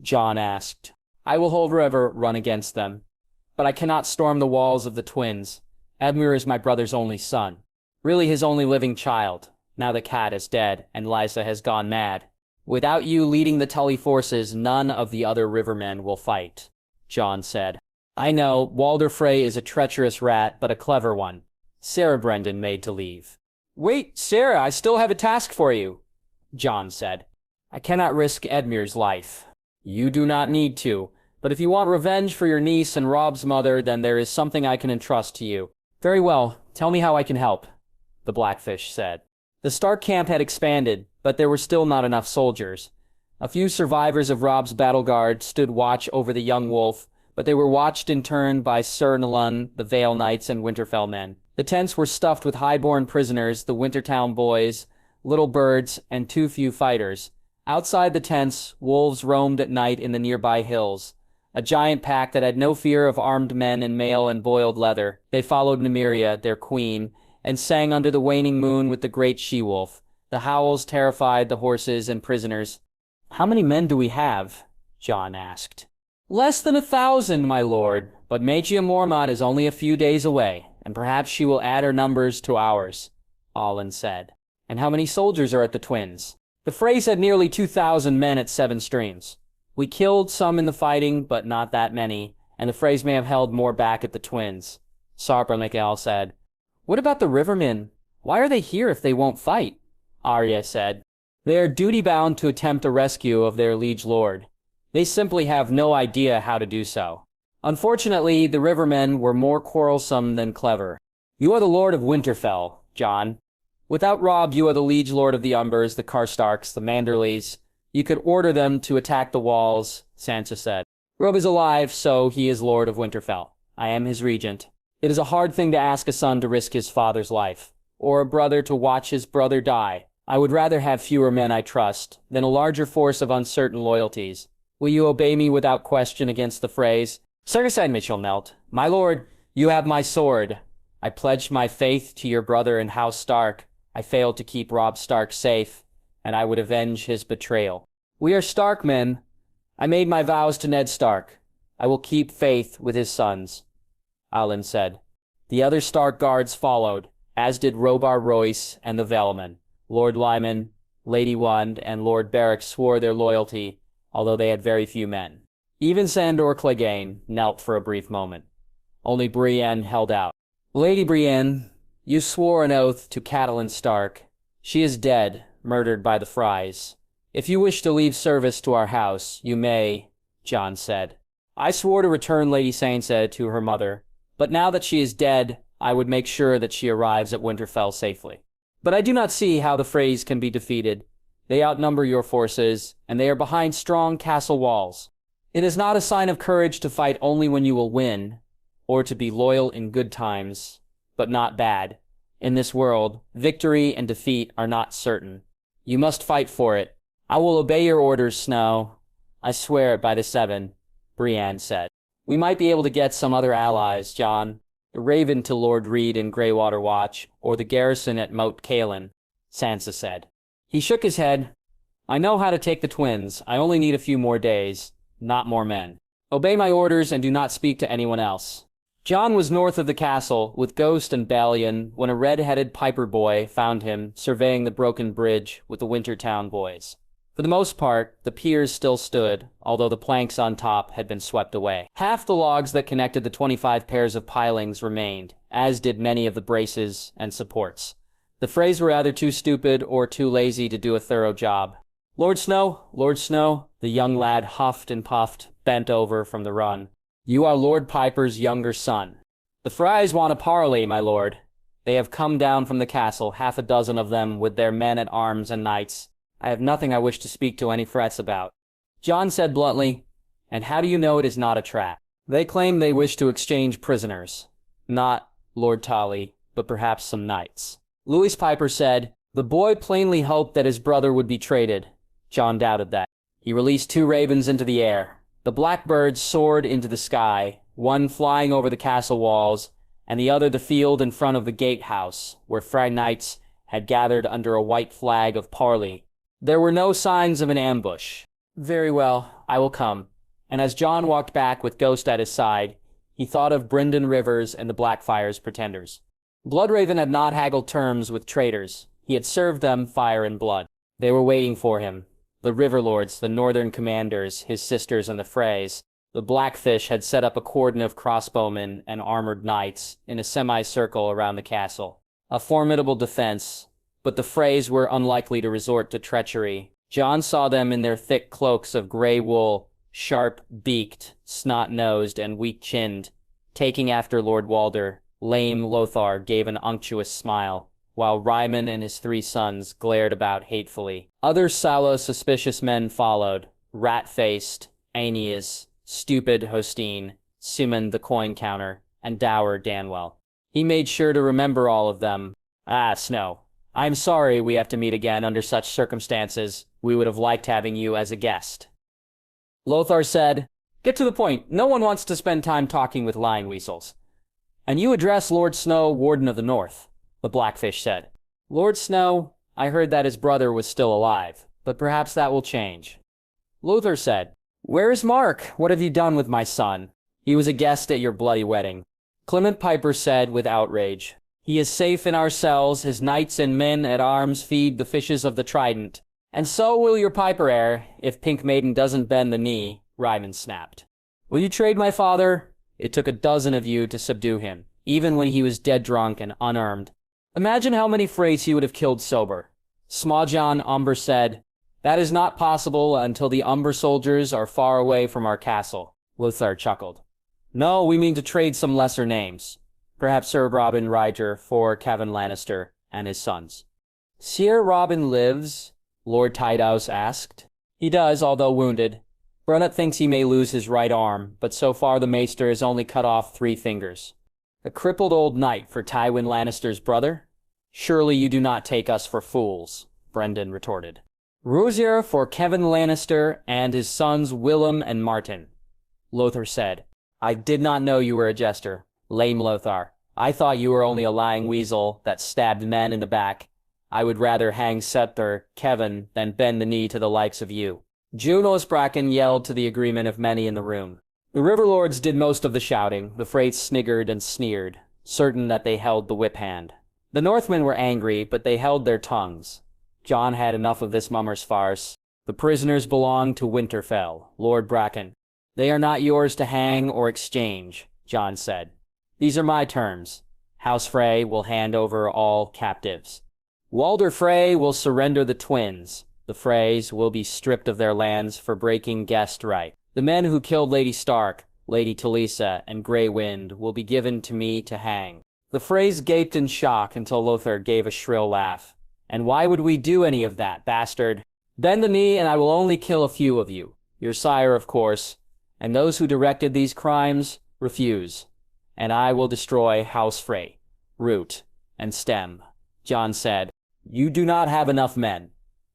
Jon asked. "I will hold Riverrun against them. But I cannot storm the walls of the Twins. Edmure is my brother's only son. Really his only living child, now the cat is dead and Lysa has gone mad. Without you leading the Tully forces, none of the other Rivermen will fight," Jon said. "I know, Walder Frey is a treacherous rat, but a clever one." Sarah Brynden made to leave. "Wait, Sarah, I still have a task for you," Jon said. "I cannot risk Edmure's life." "You do not need to, but if you want revenge for your niece and Robb's mother, then there is something I can entrust to you." "Very well, tell me how I can help," the Blackfish said. The Stark camp had expanded, but there were still not enough soldiers. A few survivors of Robb's battle guard stood watch over the young wolf, but they were watched in turn by Ser Nulun, the Vale Knights, and Winterfell men. The tents were stuffed with highborn prisoners, the Wintertown boys, little birds, and too few fighters. Outside the tents, wolves roamed at night in the nearby hills. A giant pack that had no fear of armed men in mail and boiled leather. They followed Nymeria, their queen, and sang under the waning moon with the great she-wolf. The howls terrified the horses and prisoners. "How many men do we have?" Jon asked. "Less than 1,000, my lord, but Magia Mormont is only a few days away, and perhaps she will add her numbers to ours," Alyn said. "And how many soldiers are at the Twins?" "The Freys had nearly 2,000 men at Seven Streams. We killed some in the fighting, but not that many, and the Freys may have held more back at the Twins," Sarper Mikhael said. "What about the Rivermen? Why are they here if they won't fight?" Arya said. "They are duty-bound to attempt a rescue of their liege lord. They simply have no idea how to do so. Unfortunately, the Rivermen were more quarrelsome than clever. You are the Lord of Winterfell, Jon. Without Robb, you are the liege lord of the Umbers, the Karstarks, the Manderleys. You could order them to attack the walls," Sansa said. "Robb is alive, so he is Lord of Winterfell. I am his regent. It is a hard thing to ask a son to risk his father's life, or a brother to watch his brother die. I would rather have fewer men I trust, than a larger force of uncertain loyalties. Will you obey me without question against the Freys?" Cersei Mitchell knelt. "My lord, you have my sword. I pledged my faith to your brother and House Stark. I failed to keep Robb Stark safe, and I would avenge his betrayal. We are Stark men. I made my vows to Ned Stark. I will keep faith with his sons," Alyn said. The other Stark guards followed, as did Robar Royce and the Valemen. Lord Lyman, Lady Wand, and Lord Beric swore their loyalty, although they had very few men. Even Sandor Clegane knelt for a brief moment. Only Brienne held out. "Lady Brienne, you swore an oath to Catelyn Stark. She is dead, murdered by the Frys. If you wish to leave service to our house, you may," Jon said. "I swore to return Lady Sansa to her mother, but now that she is dead, I would make sure that she arrives at Winterfell safely. But I do not see how the Freys can be defeated. They outnumber your forces, and they are behind strong castle walls. It is not a sign of courage to fight only when you will win, or to be loyal in good times, but not bad. In this world, victory and defeat are not certain. You must fight for it. I will obey your orders, Snow. I swear it by the Seven, Brienne said. We might be able to get some other allies, Jon. The Raven to Lord Reed in Greywater Watch, or the garrison at Moat Cailin, Sansa said. He shook his head. I know how to take the twins. I only need a few more days, not more men. Obey my orders and do not speak to anyone else. Jon was north of the castle, with Ghost and Ballion, when a red-headed piper boy found him surveying the broken bridge with the Wintertown boys. For the most part, the piers still stood, although the planks on top had been swept away. Half the logs that connected the 25 pairs of pilings remained, as did many of the braces and supports. The Freys were either too stupid or too lazy to do a thorough job. Lord Snow, the young lad huffed and puffed, bent over from the run. You are Lord Piper's younger son. The Freys want a parley, my lord. They have come down from the castle, half a dozen of them, with their men at arms and knights. I have nothing I wish to speak to any Frets about. Jon said bluntly, and how do you know it is not a trap? They claim they wish to exchange prisoners. Not Lord Tully, but perhaps some knights. Louis Piper said, the boy plainly hoped that his brother would be traded. Jon doubted that. He released 2 ravens into the air. The black birds soared into the sky, one flying over the castle walls, and the other the field in front of the gatehouse, where Frey knights had gathered under a white flag of parley. There were no signs of an ambush. Very well, I will come. And as Jon walked back with Ghost at his side, he thought of Brynden Rivers and the Blackfyre's pretenders. Bloodraven had not haggled terms with traitors. He had served them fire and blood. They were waiting for him. The Riverlords, the northern commanders, his sisters and the Freys. The Blackfish had set up a cordon of crossbowmen and armored knights in a semicircle around the castle. A formidable defense, but the Freys were unlikely to resort to treachery. Jon saw them in their thick cloaks of grey wool, sharp-beaked, snot-nosed, and weak-chinned. Taking after Lord Walder, lame Lothar gave an unctuous smile, while Ryman and his 3 sons glared about hatefully. Other sallow, suspicious men followed, rat-faced, Aeneas, stupid Hostine, Simon the coin-counter, and dour Danwell. He made sure to remember all of them. Ah, Snow. I'm sorry we have to meet again under such circumstances. We would have liked having you as a guest. Lothar said, Get to the point. No one wants to spend time talking with lying weasels. And you address Lord Snow, Warden of the North, the Blackfish said. Lord Snow, I heard that his brother was still alive, but perhaps that will change. Lothar said, Where is Mark? What have you done with my son? He was a guest at your bloody wedding. Clement Piper said with outrage, He is safe in our cells, his knights and men at arms feed the fishes of the Trident. And so will your Piper heir, if Pink Maiden doesn't bend the knee, Ryman snapped. Will you trade my father? It took a dozen of you to subdue him, even when he was dead drunk and unarmed. Imagine how many Freys he would have killed sober. Smaugjon Umber said, That is not possible until the Umber soldiers are far away from our castle. Lothar chuckled. No, we mean to trade some lesser names. Perhaps Sir Robin Ryger for Kevin Lannister and his sons. Sir Robin lives? Lord Tidhouse asked. He does, although wounded. Brunnet thinks he may lose his right arm, but so far the maester has only cut off 3 fingers. A crippled old knight for Tywin Lannister's brother? Surely you do not take us for fools, Brendan retorted. Rosier for Kevin Lannister and his sons Willem and Martin. Lothar said, I did not know you were a jester. Lame Lothar. I thought you were only a lying weasel that stabbed men in the back. I would rather hang Sether, Kevin, than bend the knee to the likes of you. Junos Bracken yelled to the agreement of many in the room. The Riverlords did most of the shouting. The Freys sniggered and sneered, certain that they held the whip hand. The Northmen were angry, but they held their tongues. Jon had enough of this mummer's farce. The prisoners belong to Winterfell, Lord Bracken. They are not yours to hang or exchange, Jon said. These are my terms. House Frey will hand over all captives. Walder Frey will surrender the twins. The Freys will be stripped of their lands for breaking guest right. The men who killed Lady Stark, Lady Talisa, and Grey Wind will be given to me to hang. The Freys gaped in shock until Lothar gave a shrill laugh. And why would we do any of that, bastard? Bend the knee and I will only kill a few of you. Your sire, of course, and those who directed these crimes refuse. And I will destroy House Frey, root and stem. Jon said, You do not have enough men.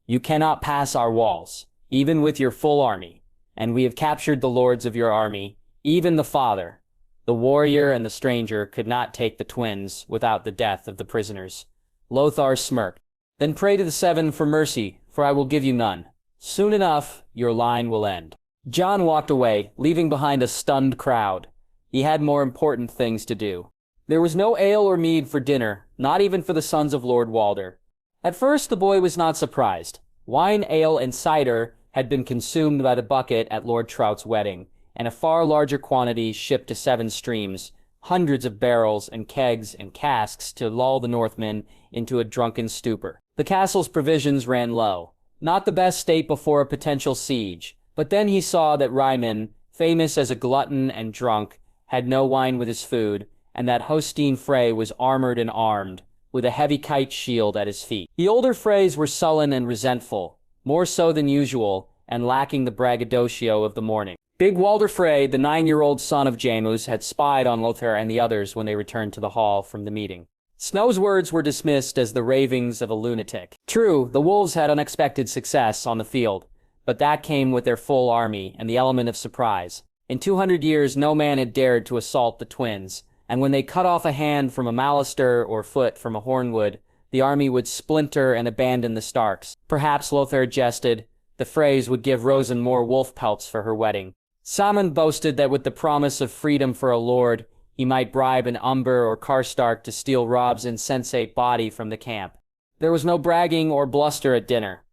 You cannot pass our walls, even with your full army. And we have captured the lords of your army, even the father. The warrior and the stranger could not take the twins without the death of the prisoners. Lothar smirked. Then pray to the seven for mercy, for I will give you none. Soon enough, your line will end. Jon walked away, leaving behind a stunned crowd. He had more important things to do. There was no ale or mead for dinner, not even for the sons of Lord Walder. At first, the boy was not surprised. Wine, ale, and cider had been consumed by the bucket at Lord Trout's wedding, and a far larger quantity shipped to Seven Streams, hundreds of barrels and kegs and casks to lull the Northmen into a drunken stupor. The castle's provisions ran low. Not the best state before a potential siege, but then he saw that Reimagined, famous as a glutton and drunk, had no wine with his food, and that Hostine Frey was armored and armed, with a heavy kite shield at his feet. The older Freys were sullen and resentful, more so than usual, and lacking the braggadocio of the morning. Big Walder Frey, the 9-year-old son of Jaehaerys, had spied on Lothar and the others when they returned to the hall from the meeting. Snow's words were dismissed as the ravings of a lunatic. True, the wolves had unexpected success on the field, but that came with their full army and the element of surprise. In 200 years, no man had dared to assault the twins, and when they cut off a hand from a Mallister or foot from a Hornwood, the army would splinter and abandon the Starks. Perhaps, Lothar jested, the Freys would give Rosen more wolf pelts for her wedding. Samund boasted that with the promise of freedom for a lord, he might bribe an Umber or Karstark to steal Robb's insensate body from the camp. There was no bragging or bluster at dinner.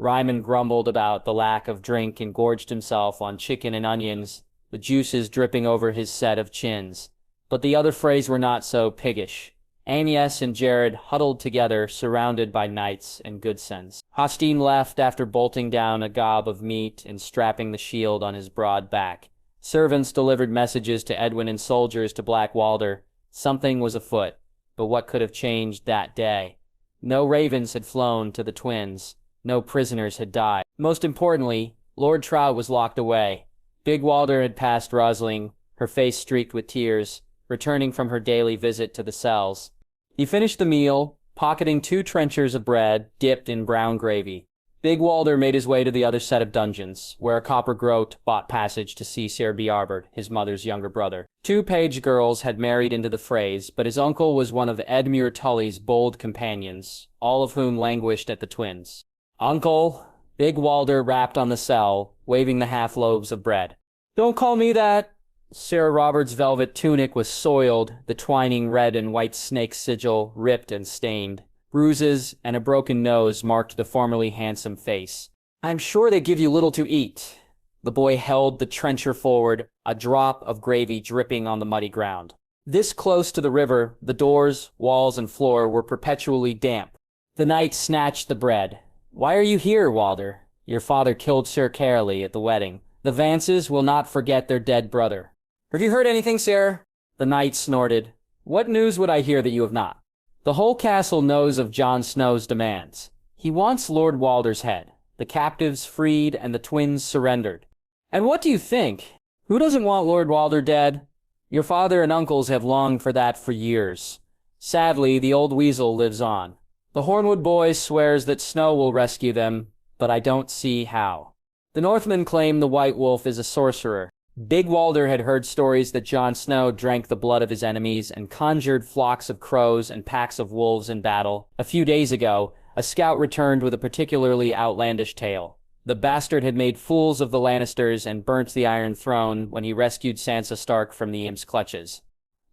Reimagined grumbled about the lack of drink and gorged himself on chicken and onions, the juices dripping over his set of chins. But the other Freys were not so piggish. Aenys and Jared huddled together, surrounded by knights and good sense. Hostine left after bolting down a gob of meat and strapping the shield on his broad back. Servants delivered messages to Edwin and soldiers to Black Walder. Something was afoot, but what could have changed that day? No ravens had flown to the twins. No prisoners had died. Most importantly, Lord Trout was locked away. Big Walder had passed Rosling, her face streaked with tears, returning from her daily visit to the cells. He finished the meal, pocketing 2 trenchers of bread dipped in brown gravy. Big Walder made his way to the other set of dungeons, where a copper groat bought passage to see Ser Biarbard, his mother's younger brother. 2 page girls had married into the Freys, but his uncle was one of Edmure Tully's bold companions, all of whom languished at the twins. Uncle, Big Walder rapped on the cell, waving the half-loaves of bread. Don't call me that. Ser Robert's velvet tunic was soiled, the twining red and white snake sigil ripped and stained. Bruises and a broken nose marked the formerly handsome face. I'm sure they give you little to eat. The boy held the trencher forward, a drop of gravy dripping on the muddy ground. This close to the river, the doors, walls, and floor were perpetually damp. The knight snatched the bread. Why are you here, Walder? Your father killed Sir Caerly at the wedding. The Vances will not forget their dead brother. Have you heard anything, sir? The knight snorted. What news would I hear that you have not? The whole castle knows of Jon Snow's demands. He wants Lord Walder's head, the captives freed, and the twins surrendered. And what do you think? Who doesn't want Lord Walder dead? Your father and uncles have longed for that for years. Sadly, the old weasel lives on. The Hornwood boy swears that Snow will rescue them, but I don't see how. The Northmen claim the White Wolf is a sorcerer. Big Walder had heard stories that Jon Snow drank the blood of his enemies and conjured flocks of crows and packs of wolves in battle. A few days ago, a scout returned with a particularly outlandish tale. The bastard had made fools of the Lannisters and burnt the Iron Throne when he rescued Sansa Stark from the imp's clutches.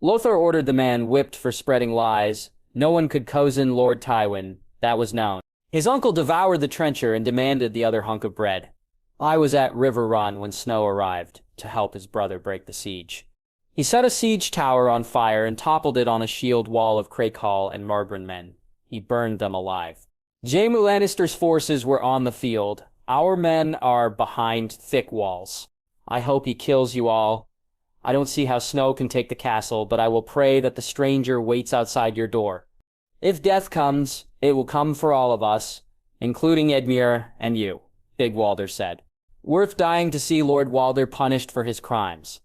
Lothar ordered the man whipped for spreading lies. No one could cozen Lord Tywin, that was known. His uncle devoured the trencher and demanded the other hunk of bread. I was at River Run when Snow arrived to help his brother break the siege. He set a siege tower on fire and toppled it on a shield wall of Crakehall and Margren men. He burned them alive. Jaime Lannister's forces were on the field. Our men are behind thick walls. I hope he kills you all. I don't see how Snow can take the castle, but I will pray that the stranger waits outside your door. If death comes, it will come for all of us. including Edmure and you, Big Walder said. Worth dying to see Lord Walder punished for his crimes.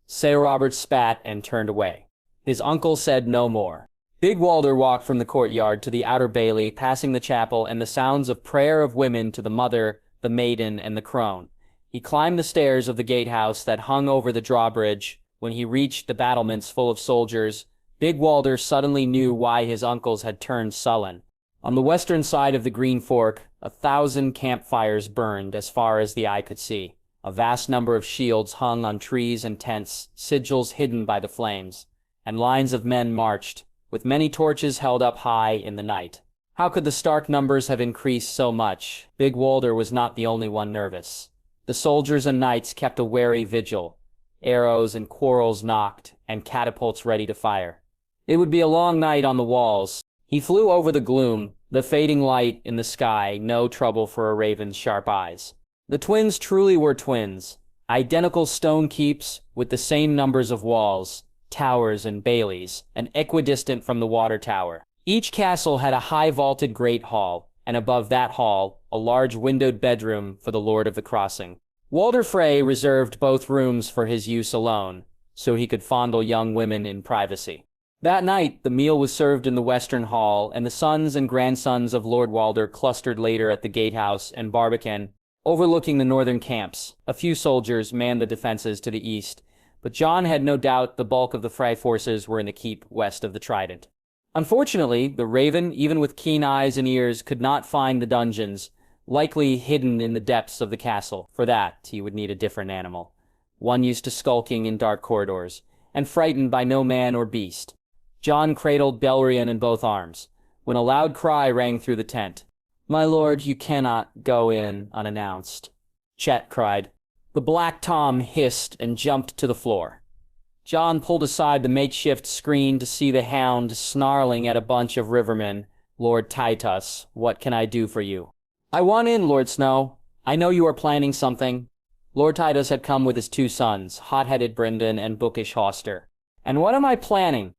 Sir Robert spat and turned away. His uncle said no more. Big Walder walked from the courtyard to the outer bailey, passing the chapel and the sounds of prayer of women to the mother, the maiden, and the crone. He climbed the stairs of the gatehouse that hung over the drawbridge. When he reached the battlements full of soldiers, Big Walder suddenly knew why his uncles had turned sullen. On the western side of the Green Fork, 1,000 campfires burned as far as the eye could see. A vast number of shields hung on trees and tents, sigils hidden by the flames, and lines of men marched, with many torches held up high in the night. How could the Stark numbers have increased so much? Big Walder was not the only one nervous. The soldiers and knights kept a wary vigil, arrows and quarrels knocked, and catapults ready to fire. It would be a long night on the walls. He flew over the gloom, the fading light in the sky, no trouble for a raven's sharp eyes. The twins truly were twins, identical stone keeps with the same numbers of walls, towers and baileys, and equidistant from the water tower. Each castle had a high vaulted great hall, and above that hall, a large windowed bedroom for the Lord of the Crossing. Walder Frey reserved both rooms for his use alone, so he could fondle young women in privacy. That night, the meal was served in the western hall, and the sons and grandsons of Lord Walder clustered later at the gatehouse and barbican, overlooking the northern camps. A few soldiers manned the defenses to the east, but Jon had no doubt the bulk of the Frey forces were in the keep west of the Trident. Unfortunately, the Raven, even with keen eyes and ears, could not find the dungeons, likely hidden in the depths of the castle. For that, he would need a different animal, one used to skulking in dark corridors, and frightened by no man or beast. Jon cradled Belrion in both arms, when a loud cry rang through the tent. "My lord, you cannot go in unannounced," Chet cried. The Black Tom hissed and jumped to the floor. Jon pulled aside the makeshift screen to see the hound snarling at a bunch of rivermen. "Lord Titus, what can I do for you?" "I want in, Lord Snow. I know you are planning something." Lord Titus had come with his 2 sons, hot-headed Brynden and bookish Hoster. "And what am I planning?"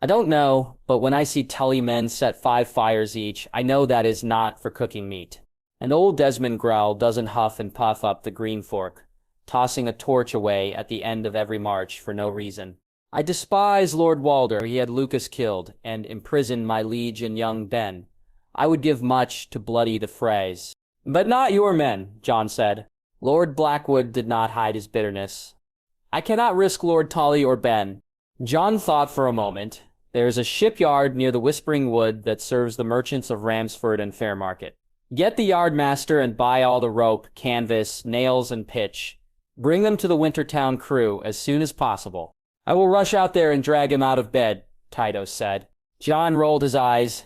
"I don't know, but when I see Tully men set 5 fires each, I know that is not for cooking meat." And old Desmond Grell doesn't huff and puff up the Green Fork, tossing a torch away at the end of every march for no reason. "I despise Lord Walder. He had Lucas killed, and imprisoned my liege and young Ben. I would give much to bloody the Freys." "But not your men," Jon said. Lord Blackwood did not hide his bitterness. "I cannot risk Lord Tully or Ben." Jon thought for a moment. There is a shipyard near the Whispering Wood that serves the merchants of Ramsford and Fairmarket. Get the yardmaster and buy all the rope, canvas, nails, and pitch. Bring them to the Wintertown crew as soon as possible. "I will rush out there and drag him out of bed," Tytos said. Jon rolled his eyes.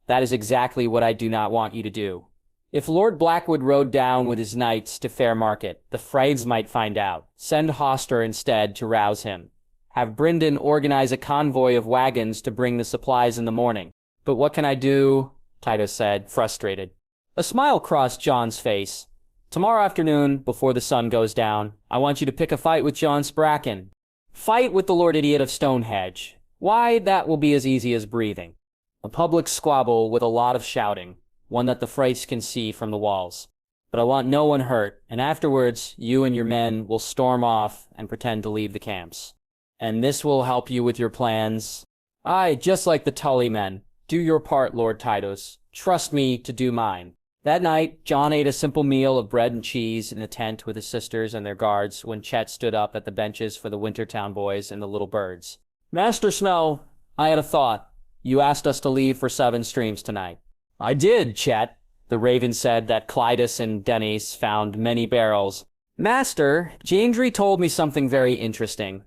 "That is exactly what I do not want you to do." If Lord Blackwood rode down with his knights to Fairmarket, the Freys might find out. Send Hoster instead to rouse him. Have Brynden organize a convoy of wagons to bring the supplies in the morning. "But what can I do?" Tytos said, frustrated. A smile crossed Jon's face. "Tomorrow afternoon, before the sun goes down, I want you to pick a fight with Jon Spracken. Fight with the Lord Idiot of Stonehenge. Why, that will be as easy as breathing. A public squabble with a lot of shouting, one that the Freys can see from the walls. But I want no one hurt, and afterwards, you and your men will storm off and pretend to leave the camps. And this will help you with your plans." "Aye, just like the Tully men. Do your part, Lord Tytos. Trust me to do mine." That night, Jon ate a simple meal of bread and cheese in the tent with his sisters and their guards when Chet stood up at the benches for the Wintertown boys and the little birds. "Master Snow, I had a thought. You asked us to leave for Seven Streams tonight." "I did, Chet." The Raven said that Clytus and Denys found many barrels. "Master, Gendry told me something very interesting."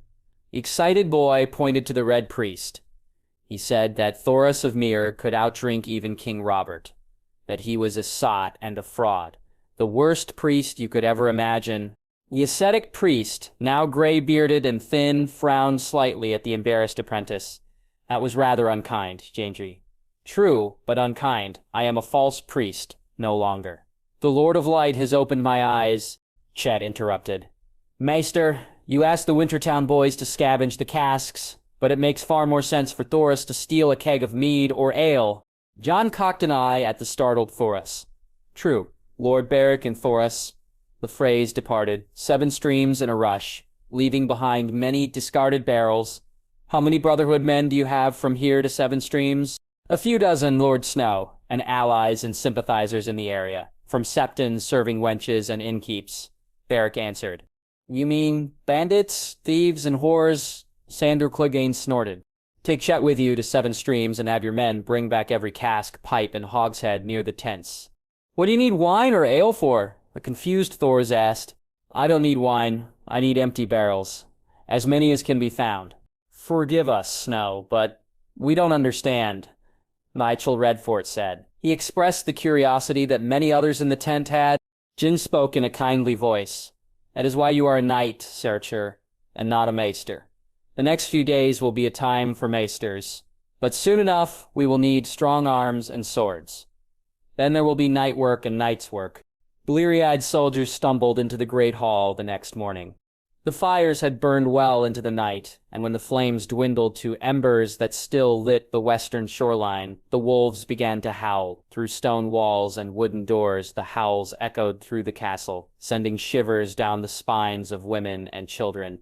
The excited boy pointed to the Red Priest. He said that Thoros of Myr could outdrink even King Robert, that he was a sot and a fraud, the worst priest you could ever imagine. The ascetic priest, now gray-bearded and thin, frowned slightly at the embarrassed apprentice. "That was rather unkind, Gendry." "True, but unkind. I am a false priest, no longer." "The Lord of Light has opened my eyes," Chet interrupted. "Maester, you asked the Wintertown boys to scavenge the casks, but it makes far more sense for Thoros to steal a keg of mead or ale." Jon cocked an eye at the startled Thoros. True. Lord Beric and Thoros. The phrase departed, 7 streams in a rush, leaving behind many discarded barrels. How many Brotherhood men do you have from here to 7 streams? A few dozen, Lord Snow, and allies and sympathizers in the area, from septons, serving wenches, and innkeeps, Beric answered. You mean bandits, thieves, and whores? Sandor Clegane snorted. Take Chet with you to 7 streams and have your men bring back every cask, pipe, and hogshead near the tents. What do you need wine or ale for? The confused Thors asked. I don't need wine. I need empty barrels. As many as can be found. Forgive us, Snow, but we don't understand, Michael Redfort said. He expressed the curiosity that many others in the tent had. Jin spoke in a kindly voice. That is why you are a knight, Searcher, and not a maester. The next few days will be a time for maesters, but soon enough we will need strong arms and swords. Then there will be night work and night's work. Bleary-eyed soldiers stumbled into the great hall the next morning. The fires had burned well into the night, and when the flames dwindled to embers that still lit the western shoreline, the wolves began to howl. Through stone walls and wooden doors, the howls echoed through the castle, sending shivers down the spines of women and children.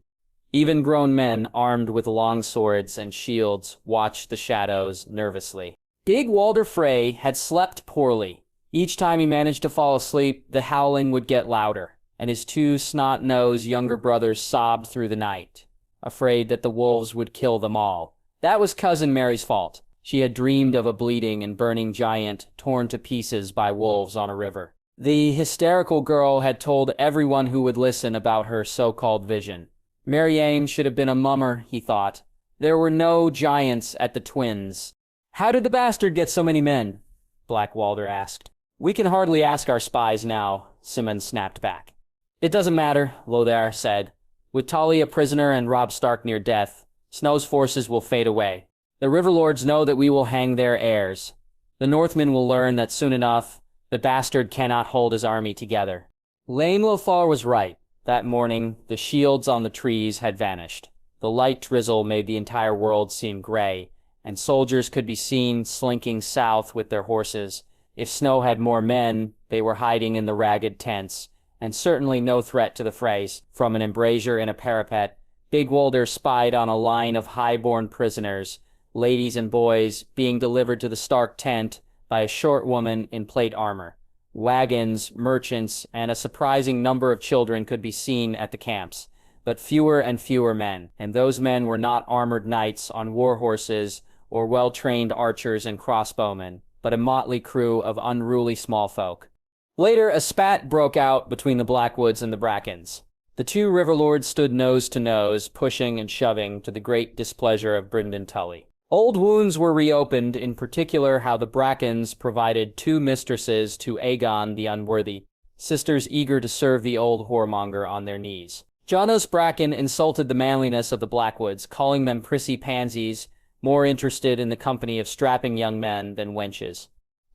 Even grown men, armed with long swords and shields, watched the shadows nervously. Big Walder Frey had slept poorly. Each time he managed to fall asleep, the howling would get louder, and his 2 snot-nosed younger brothers sobbed through the night, afraid that the wolves would kill them all. That was Cousin Mary's fault. She had dreamed of a bleeding and burning giant torn to pieces by wolves on a river. The hysterical girl had told everyone who would listen about her so-called vision. Marianne should have been a mummer, he thought. There were no giants at the Twins. How did the bastard get so many men? Black Walder asked. We can hardly ask our spies now, Simmons snapped back. It doesn't matter, Lothair said. With Tully a prisoner and Robb Stark near death, Snow's forces will fade away. The Riverlords know that we will hang their heirs. The Northmen will learn that soon enough, the bastard cannot hold his army together. Lane Lothar was right. That morning, the shields on the trees had vanished. The light drizzle made the entire world seem gray, and soldiers could be seen slinking south with their horses. If Snow had more men, they were hiding in the ragged tents, and certainly no threat to the Freys. From an embrasure in a parapet, Big Walder spied on a line of high-born prisoners, ladies and boys, being delivered to the Stark tent by a short woman in plate armor. Wagons, merchants, and a surprising number of children could be seen at the camps, but fewer and fewer men, and those men were not armored knights on war horses or well-trained archers and crossbowmen, but a motley crew of unruly small folk. Later, a spat broke out between the Blackwoods and the Brackens. The 2 Riverlords stood nose to nose, pushing and shoving to the great displeasure of Brynden Tully. Old wounds were reopened, in particular how the Brackens provided 2 mistresses to Aegon the Unworthy, sisters eager to serve the old whoremonger on their knees. Janos Bracken insulted the manliness of the Blackwoods, calling them prissy pansies, more interested in the company of strapping young men than wenches.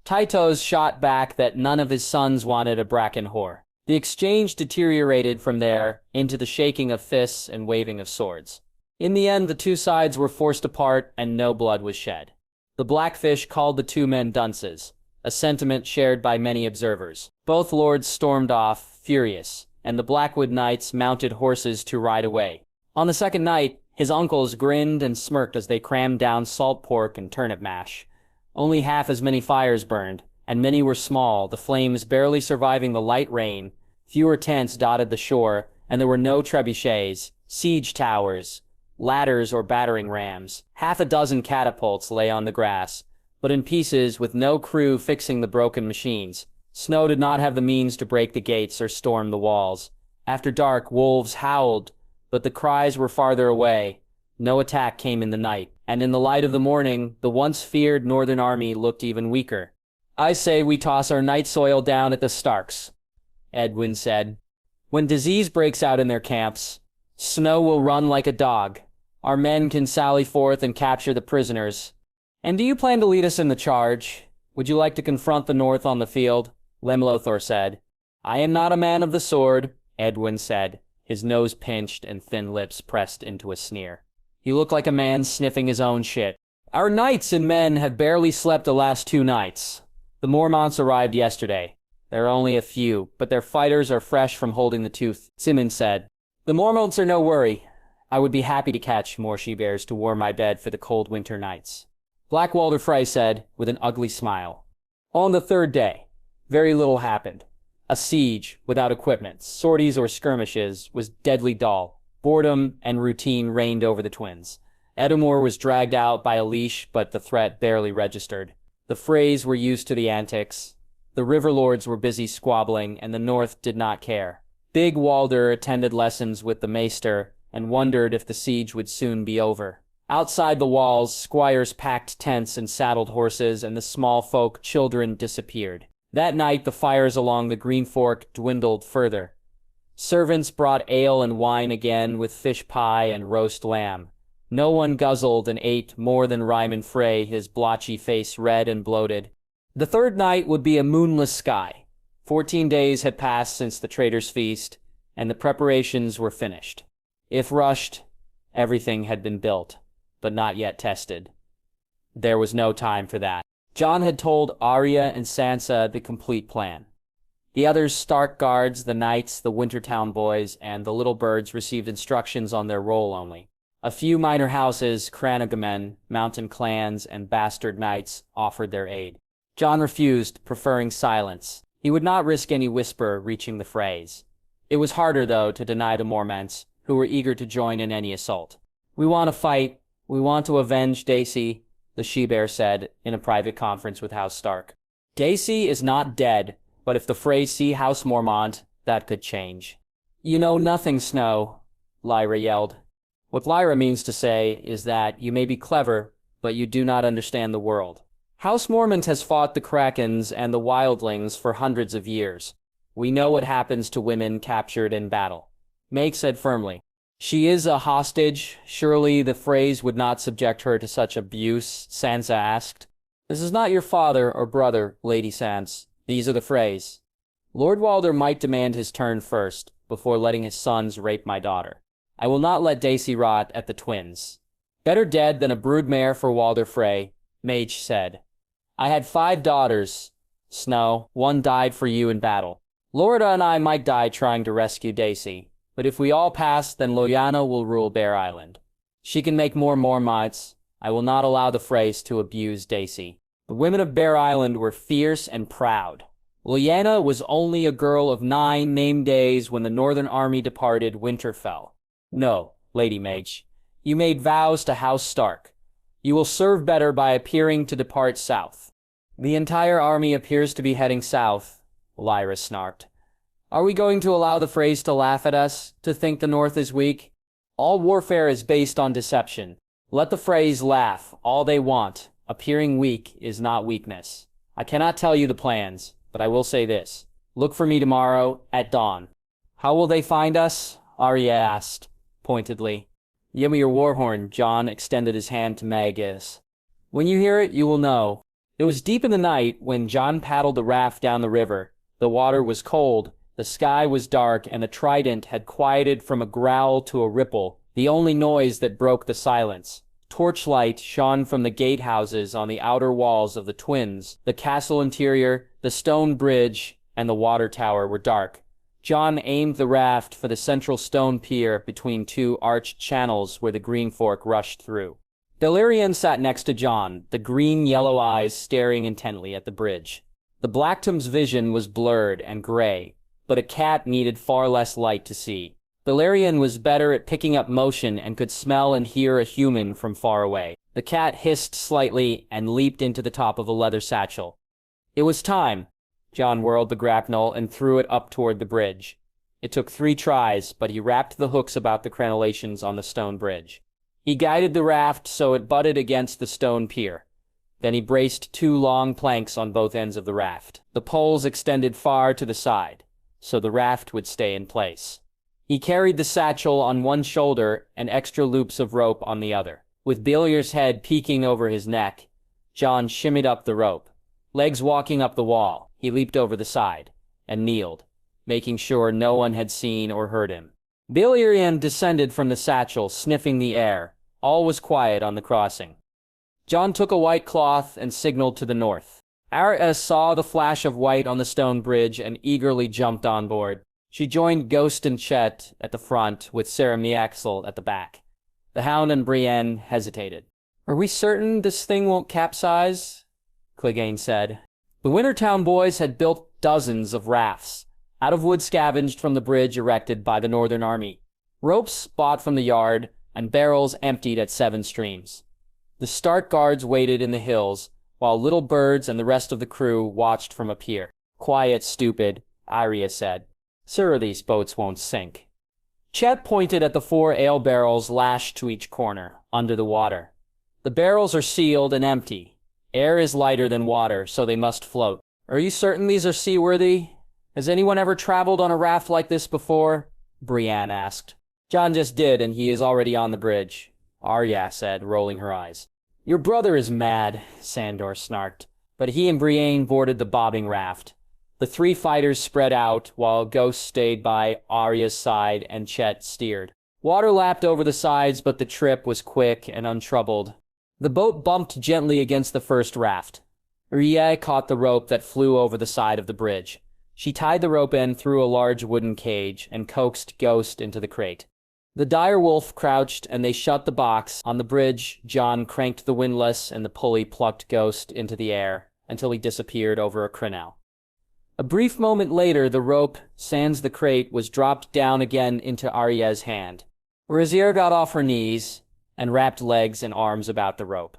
Tytos shot back that none of his sons wanted a Bracken whore. The exchange deteriorated from there into the shaking of fists and waving of swords. In the end, the 2 sides were forced apart and no blood was shed. The Blackfish called the 2 men dunces, a sentiment shared by many observers. Both lords stormed off, furious, and the Blackwood knights mounted horses to ride away. On the second night, his uncles grinned and smirked as they crammed down salt pork and turnip mash. Only half as many fires burned, and many were small, the flames barely surviving the light rain. Fewer tents dotted the shore, and there were no trebuchets, siege towers, ladders or battering rams. Half a dozen catapults lay on the grass, but in pieces with no crew fixing the broken machines. Snow did not have the means to break the gates or storm the walls. After dark, wolves howled, but the cries were farther away. No attack came in the night, and in the light of the morning, the once feared northern army looked even weaker. I say we toss our night soil down at the Starks, Edwin said. When disease breaks out in their camps, Snow will run like a dog. Our men can sally forth and capture the prisoners. And do you plan to lead us in the charge? Would you like to confront the North on the field? Lemlothor said. I am not a man of the sword, Edwin said, his nose pinched and thin lips pressed into a sneer. He looked like a man sniffing his own shit. Our knights and men have barely slept the last 2 nights. The Mormonts arrived yesterday. There are only a few, but their fighters are fresh from holding the tooth, Simon said. The Mormonts are no worry. I would be happy to catch more she-bears to warm my bed for the cold winter nights. Black Walder Frey said, with an ugly smile. On the third day, very little happened. A siege, without equipment, sorties or skirmishes, was deadly dull. Boredom and routine reigned over the twins. Edamure was dragged out by a leash, but the threat barely registered. The Freys were used to the antics. The Riverlords were busy squabbling, and the North did not care. Big Walder attended lessons with the Maester and wondered if the siege would soon be over. Outside the walls, squires packed tents and saddled horses, and the small folk children disappeared. That night, the fires along the Green Fork dwindled further. Servants brought ale and wine again, with fish pie and roast lamb. No one guzzled and ate more than Ryman Frey, his blotchy face red and bloated. The third night would be a moonless sky. 14 days had passed since the Traitors' Feast, and the preparations were finished. If rushed, everything had been built, but not yet tested. There was no time for that. Jon had told Arya and Sansa the complete plan. The others, Stark guards, the knights, the Wintertown boys, and the little birds received instructions on their role only. A few minor houses, Cranagemen, mountain clans, and bastard knights offered their aid. Jon refused, preferring silence. He would not risk any whisper reaching the Freys. It was harder, though, to deny the Mormonts, who were eager to join in any assault. We want to fight. We want to avenge Daisy, the she-bear said in a private conference with House Stark. Daisy is not dead, but if the Freys see House Mormont, that could change. You know nothing, Snow, Lyra yelled. What Lyra means to say is that you may be clever, but you do not understand the world. House Mormont has fought the Krakens and the Wildlings for hundreds of years. We know what happens to women captured in battle. Meg said firmly. She is a hostage. Surely the Freys would not subject her to such abuse, Sansa asked. This is not your father or brother, Lady Sans. These are the Freys. Lord Walder might demand his turn first, before letting his sons rape my daughter. I will not let Daisy rot at the twins. Better dead than a broodmare for Walder Frey, Mage said. I had 5 daughters, Snow. 1 died for you in battle. Lorda and I might die trying to rescue Daisy, but if we all pass, then Lyanna will rule Bear Island. She can make more Mormonts. I will not allow the Freys to abuse Daisy. The women of Bear Island were fierce and proud. Lyanna was only a girl of 9 named days when the Northern Army departed Winterfell. No, Lady Mage, you made vows to House Stark. You will serve better by appearing to depart south. The entire army appears to be heading south, Lyra snarked. Are we going to allow the Freys to laugh at us, to think the North is weak? All warfare is based on deception. Let the Freys laugh all they want. Appearing weak is not weakness. I cannot tell you the plans, but I will say this. Look for me tomorrow at dawn. How will they find us? Arya asked, pointedly. Give me your war horn, Jon extended his hand to Magus. When you hear it, you will know. It was deep in the night when Jon paddled the raft down the river. The water was cold, the sky was dark, and the trident had quieted from a growl to a ripple, the only noise that broke the silence. Torchlight shone from the gatehouses on the outer walls of the twins. The castle interior, the stone bridge, and the water tower were dark. Jon aimed the raft for the central stone pier between 2 arched channels where the Green Fork rushed through. Delirian sat next to Jon, the green-yellow eyes staring intently at the bridge. The Blacktom's vision was blurred and gray, but a cat needed far less light to see. Delirian was better at picking up motion and could smell and hear a human from far away. The cat hissed slightly and leaped into the top of a leather satchel. It was time. Jon whirled the grapnel and threw it up toward the bridge. It took 3 tries, but he wrapped the hooks about the crenellations on the stone bridge. He guided the raft so it butted against the stone pier. Then he braced 2 long planks on both ends of the raft. The poles extended far to the side, so the raft would stay in place. He carried the satchel on one shoulder and extra loops of rope on the other. With Bilier's head peeking over his neck, Jon shimmied up the rope. Legs walking up the wall, he leaped over the side and kneeled, making sure no one had seen or heard him. Bilerian descended from the satchel, sniffing the air. All was quiet on the crossing. Jon took a white cloth and signaled to the north. Arya saw the flash of white on the stone bridge and eagerly jumped on board. She joined Ghost and Chet at the front, with Sarah Miaxel at the back. The Hound and Brienne hesitated. "Are we certain this thing won't capsize?" Clegane said. The Wintertown boys had built dozens of rafts, out of wood scavenged from the bridge erected by the Northern Army, ropes bought from the yard, and barrels emptied at 7 streams. The Stark guards waited in the hills, while little birds and the rest of the crew watched from a pier. "Quiet, stupid," Arya said. "Sir, these boats won't sink." Chet pointed at the 4 ale barrels lashed to each corner, under the water. "The barrels are sealed and empty. Air is lighter than water, so they must float." "Are you certain these are seaworthy? Has anyone ever traveled on a raft like this before?" Brienne asked. "Jon just did, and he is already on the bridge," Arya said, rolling her eyes. "Your brother is mad," Sandor snarked, but he and Brienne boarded the bobbing raft. The 3 fighters spread out, while Ghost stayed by Arya's side and Chet steered. Water lapped over the sides, but the trip was quick and untroubled. The boat bumped gently against the first raft. Arya caught the rope that flew over the side of the bridge. She tied the rope end through a large wooden cage and coaxed Ghost into the crate. The dire wolf crouched, and they shut the box. On the bridge, Jon cranked the windlass, and the pulley plucked Ghost into the air until he disappeared over a crenel. A brief moment later, the rope, sans the crate, was dropped down again into Arya's hand. Brazier got off her knees and wrapped legs and arms about the rope.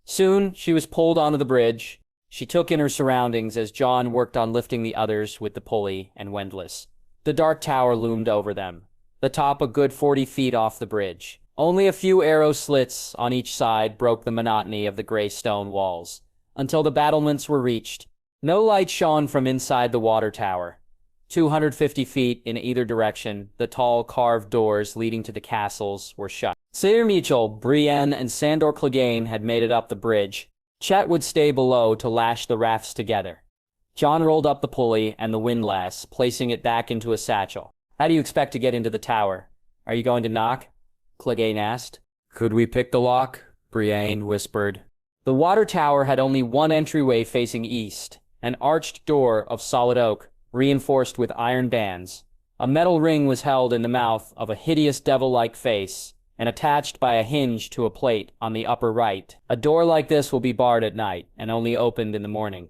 Soon, she was pulled onto the bridge. She took in her surroundings as Jon worked on lifting the others with the pulley and windlass. The dark tower loomed over them, the top a good 40 feet off the bridge. Only a few arrow slits on each side broke the monotony of the gray stone walls, until the battlements were reached. No light shone from inside the water tower. 250 feet in either direction, the tall carved doors leading to the castles were shut. Sir Mitchell, Brienne, and Sandor Clegane had made it up the bridge. Chet would stay below to lash the rafts together. Jon rolled up the pulley and the windlass, placing it back into a satchel. "How do you expect to get into the tower? Are you going to knock?" Clegane asked. "Could we pick the lock?" Brienne whispered. The water tower had only one entryway facing east, an arched door of solid oak, reinforced with iron bands. A metal ring was held in the mouth of a hideous devil-like face, and attached by a hinge to a plate on the upper right. "A door like this will be barred at night, and only opened in the morning,"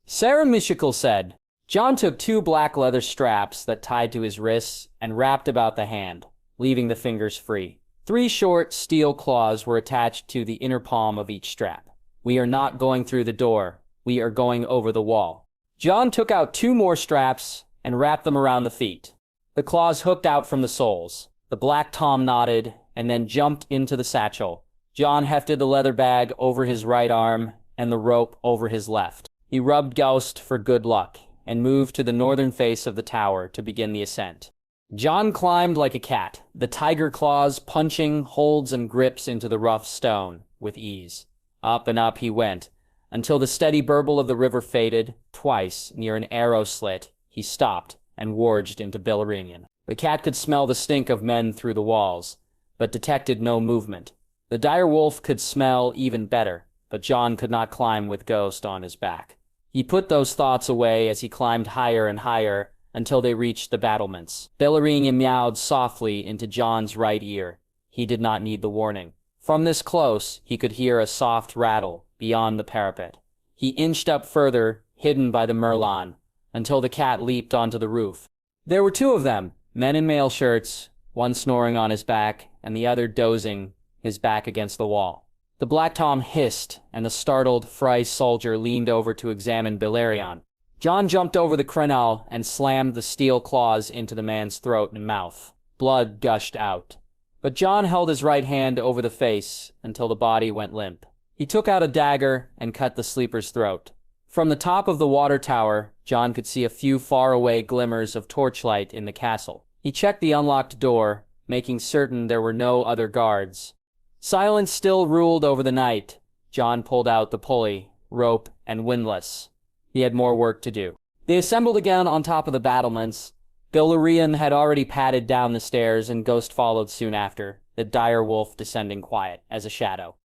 Sarah Michael said. Jon took 2 black leather straps that tied to his wrists and wrapped about the hand, leaving the fingers free. 3 short steel claws were attached to the inner palm of each strap. "We are not going through the door. We are going over the wall." Jon took out 2 more straps and wrapped them around the feet. The claws hooked out from the soles. The black Tom nodded and then jumped into the satchel. Jon hefted the leather bag over his right arm and the rope over his left. He rubbed Ghost for good luck and moved to the northern face of the tower to begin the ascent. Jon climbed like a cat, the tiger claws punching holds and grips into the rough stone with ease. Up and up he went, until the steady burble of the river faded. Twice, near an arrow slit, he stopped and warged into Beleriand. The cat could smell the stink of men through the walls, but detected no movement. The dire wolf could smell even better, but Jon could not climb with Ghost on his back. He put those thoughts away as he climbed higher and higher until they reached the battlements. Beleriand meowed softly into Jon's right ear. He did not need the warning. From this close, he could hear a soft rattle beyond the parapet. He inched up further, hidden by the merlon, until the cat leaped onto the roof. There were 2 of them, men in mail shirts, one snoring on his back and the other dozing, his back against the wall. The black Tom hissed, and the startled Frey soldier leaned over to examine Beleriand. Jon jumped over the crenel and slammed the steel claws into the man's throat and mouth. Blood gushed out. But Jon held his right hand over the face until the body went limp. He took out a dagger and cut the sleeper's throat. From the top of the water tower, Jon could see a few faraway glimmers of torchlight in the castle. He checked the unlocked door, making certain there were no other guards. Silence still ruled over the night. Jon pulled out the pulley, rope, and windlass. He had more work to do. They assembled again on top of the battlements. Beleriand had already padded down the stairs, and Ghost followed soon after, the dire wolf descending quiet as a shadow.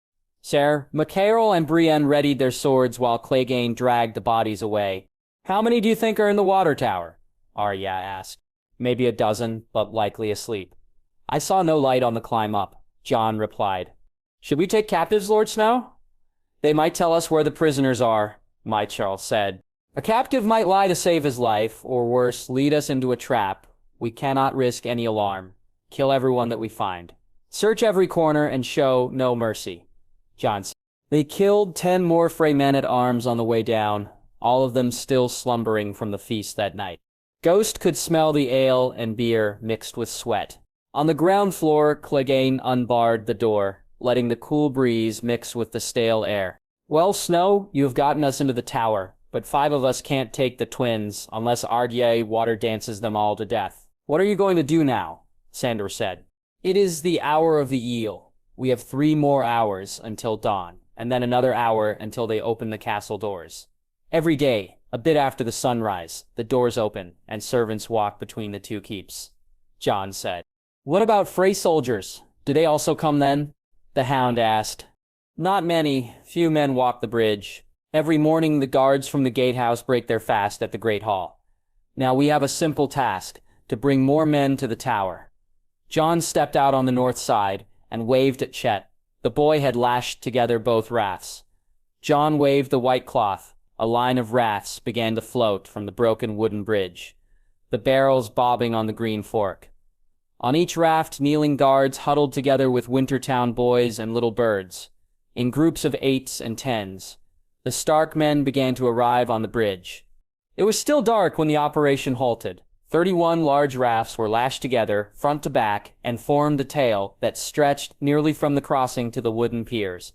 Sir, Macarel and Brienne readied their swords while Clegane dragged the bodies away. How many do you think are in the water tower? Arya asked. Maybe a dozen, but likely asleep. I saw no light on the climb up, Jon replied. Should we take captives, Lord Snow? They might tell us where the prisoners are, Mychal said. A captive might lie to save his life, or worse, lead us into a trap. We cannot risk any alarm. Kill everyone that we find. Search every corner and show no mercy, Jon said. They killed 10 more Frey men-at-arms on the way down, all of them still slumbering from the feast that night. Ghost could smell the ale and beer mixed with sweat. On the ground floor, Clegane unbarred the door, letting the cool breeze mix with the stale air. Well, Snow, you have gotten us into the tower, but 5 of us can't take the twins unless Ardye water dances them all to death. What are you going to do now? Sandor said. It is the hour of the eel. We have 3 more hours until dawn, and then another hour until they open the castle doors. Every day, a bit after the sunrise, the doors open, and servants walk between the 2 keeps. Jon said. What about Frey soldiers? Do they also come then? The Hound asked. Not many. Few men walk the bridge. Every morning the guards from the gatehouse break their fast at the Great Hall. Now we have a simple task, to bring more men to the tower. Jon stepped out on the north side and waved at Chet. The boy had lashed together both rafts. Jon waved the white cloth. A line of rafts began to float from the broken wooden bridge, the barrels bobbing on the green fork. On each raft, kneeling guards huddled together with Wintertown boys and little birds, in groups of 8s and 10s. The Stark men began to arrive on the bridge. It was still dark when the operation halted. 31 large rafts were lashed together, front to back, and formed a tail that stretched nearly from the crossing to the wooden piers.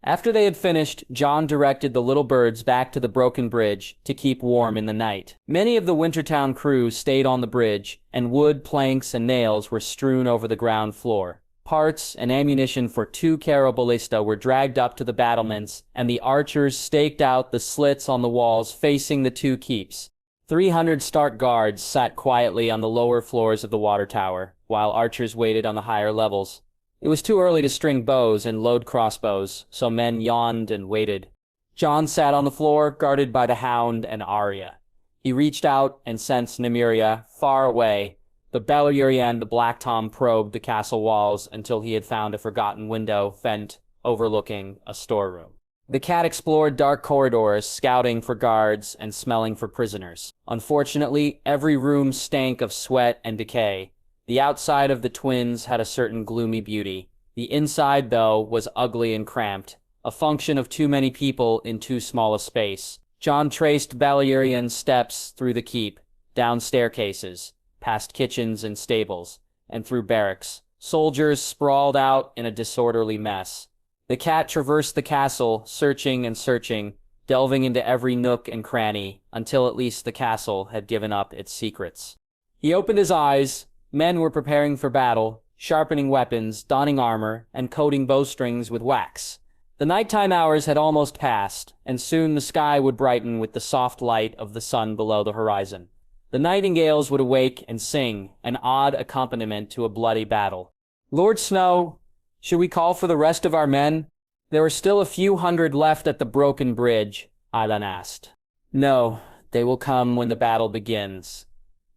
After they had finished, Jon directed the little birds back to the broken bridge to keep warm in the night. Many of the Wintertown crew stayed on the bridge, and wood, planks, and nails were strewn over the ground floor. Parts and ammunition for 2 carro ballista were dragged up to the battlements, and the archers staked out the slits on the walls facing the 2 keeps. 300 Stark guards sat quietly on the lower floors of the water tower, while archers waited on the higher levels. It was too early to string bows and load crossbows, so men yawned and waited. Jon sat on the floor, guarded by the Hound and Arya. He reached out and sensed Nymeria far away. The Balerion, the Black Tom, probed the castle walls until he had found a forgotten window vent overlooking a storeroom. The cat explored dark corridors, scouting for guards and smelling for prisoners. Unfortunately, every room stank of sweat and decay. The outside of the twins had a certain gloomy beauty. The inside, though, was ugly and cramped, a function of too many people in too small a space. Jon traced Balerion's steps through the keep, down staircases, past kitchens and stables, and through barracks. Soldiers sprawled out in a disorderly mess. The cat traversed the castle, searching and searching, delving into every nook and cranny, until at least the castle had given up its secrets. He opened his eyes. Men were preparing for battle, sharpening weapons, donning armor, and coating bowstrings with wax. The nighttime hours had almost passed, and soon the sky would brighten with the soft light of the sun below the horizon. The nightingales would awake and sing, an odd accompaniment to a bloody battle. Lord Snow, should we call for the rest of our men? There are still a few hundred left at the broken bridge, Ailan asked. No, they will come when the battle begins.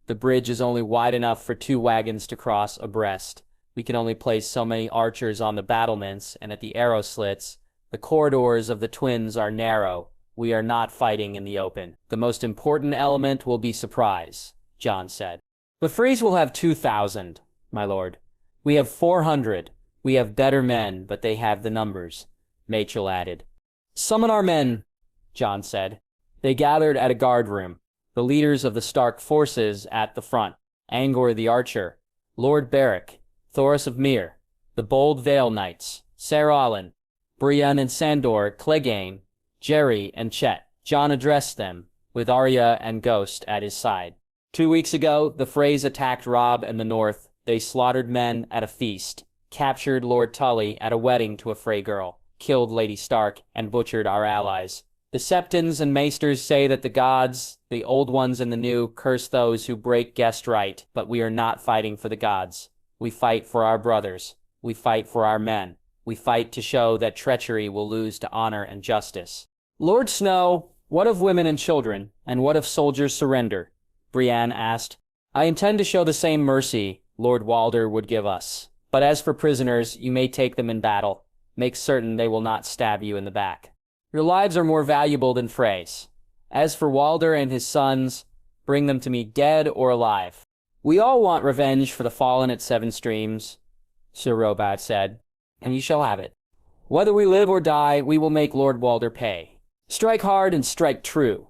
The bridge is only wide enough for 2 wagons to cross abreast. We can only place so many archers on the battlements and at the arrow slits. The corridors of the twins are narrow. We are not fighting in the open. The most important element will be surprise, Jon said. The Freys will have 2,000, my lord. We have 400. We have better men, but they have the numbers, Mychal added. Summon our men, Jon said. They gathered at a guard room. The leaders of the Stark forces at the front, Angor the Archer, Lord Beric, Thoros of Myr, the bold Vale Knights, Ser Alyn, Brienne and Sandor, Clegane, Jerry and Chet. Jon addressed them, with Arya and Ghost at his side. 2 weeks ago, the Freys attacked Robb and the North. They slaughtered men at a feast, captured Lord Tully at a wedding to a Frey girl, killed Lady Stark, and butchered our allies. The Septons and Maesters say that the gods, the old ones and the new, curse those who break guest right, but we are not fighting for the gods. We fight for our brothers. We fight for our men. We fight to show that treachery will lose to honor and justice. Lord Snow, what of women and children, and what if soldiers surrender? Brienne asked. I intend to show the same mercy Lord Walder would give us. But as for prisoners, you may take them in battle. Make certain they will not stab you in the back. Your lives are more valuable than Frey's. As for Walder and his sons, bring them to me dead or alive. We all want revenge for the fallen at Seven Streams, Sir Robat said, and you shall have it. Whether we live or die, we will make Lord Walder pay. Strike hard and strike true,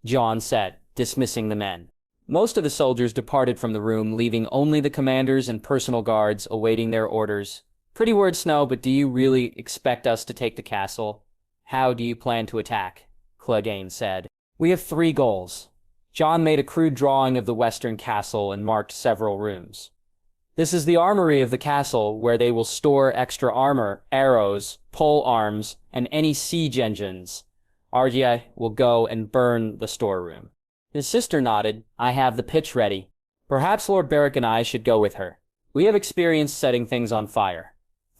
Jon said, dismissing the men. Most of the soldiers departed from the room, leaving only the commanders and personal guards awaiting their orders. Pretty word, Snow, but do you really expect us to take the castle? How do you plan to attack? Clegane said. We have 3 goals. Jon made a crude drawing of the western castle and marked several rooms. This is the armory of the castle, where they will store extra armor, arrows, pole arms, and any siege engines. Arya will go and burn the storeroom. His sister nodded. I have the pitch ready. Perhaps Lord Beric and I should go with her. We have experience setting things on fire.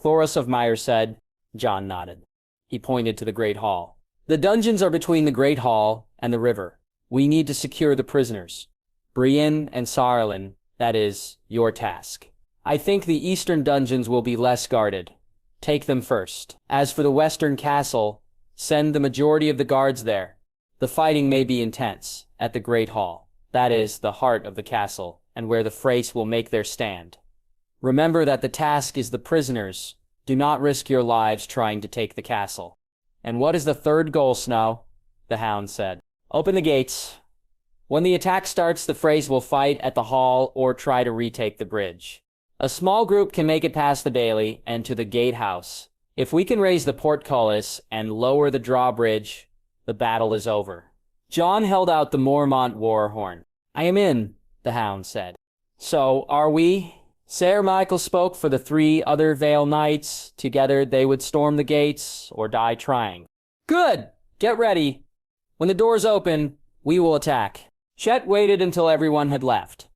Thoros of Myre said. Jon nodded. He pointed to the Great Hall. The dungeons are between the Great Hall and the river. We need to secure the prisoners. Brienne and Sarlin, that is, your task. I think the eastern dungeons will be less guarded. Take them first. As for the western castle, send the majority of the guards there. The fighting may be intense, at the Great Hall. That is, the heart of the castle, and where the Freys will make their stand. Remember that the task is the prisoners. Do not risk your lives trying to take the castle. And what is the 3rd goal, Snow? The Hound said. Open the gates. When the attack starts, the Freys will fight at the hall or try to retake the bridge. A small group can make it past the bailey and to the gatehouse. If we can raise the portcullis and lower the drawbridge, the battle is over. Jon held out the Mormont war horn. I am in, the Hound said. So, are we? Ser Michael spoke for the 3 other Vale Knights. Together they would storm the gates or die trying. Good! Get ready. When the doors open, we will attack. Chet waited until everyone had left.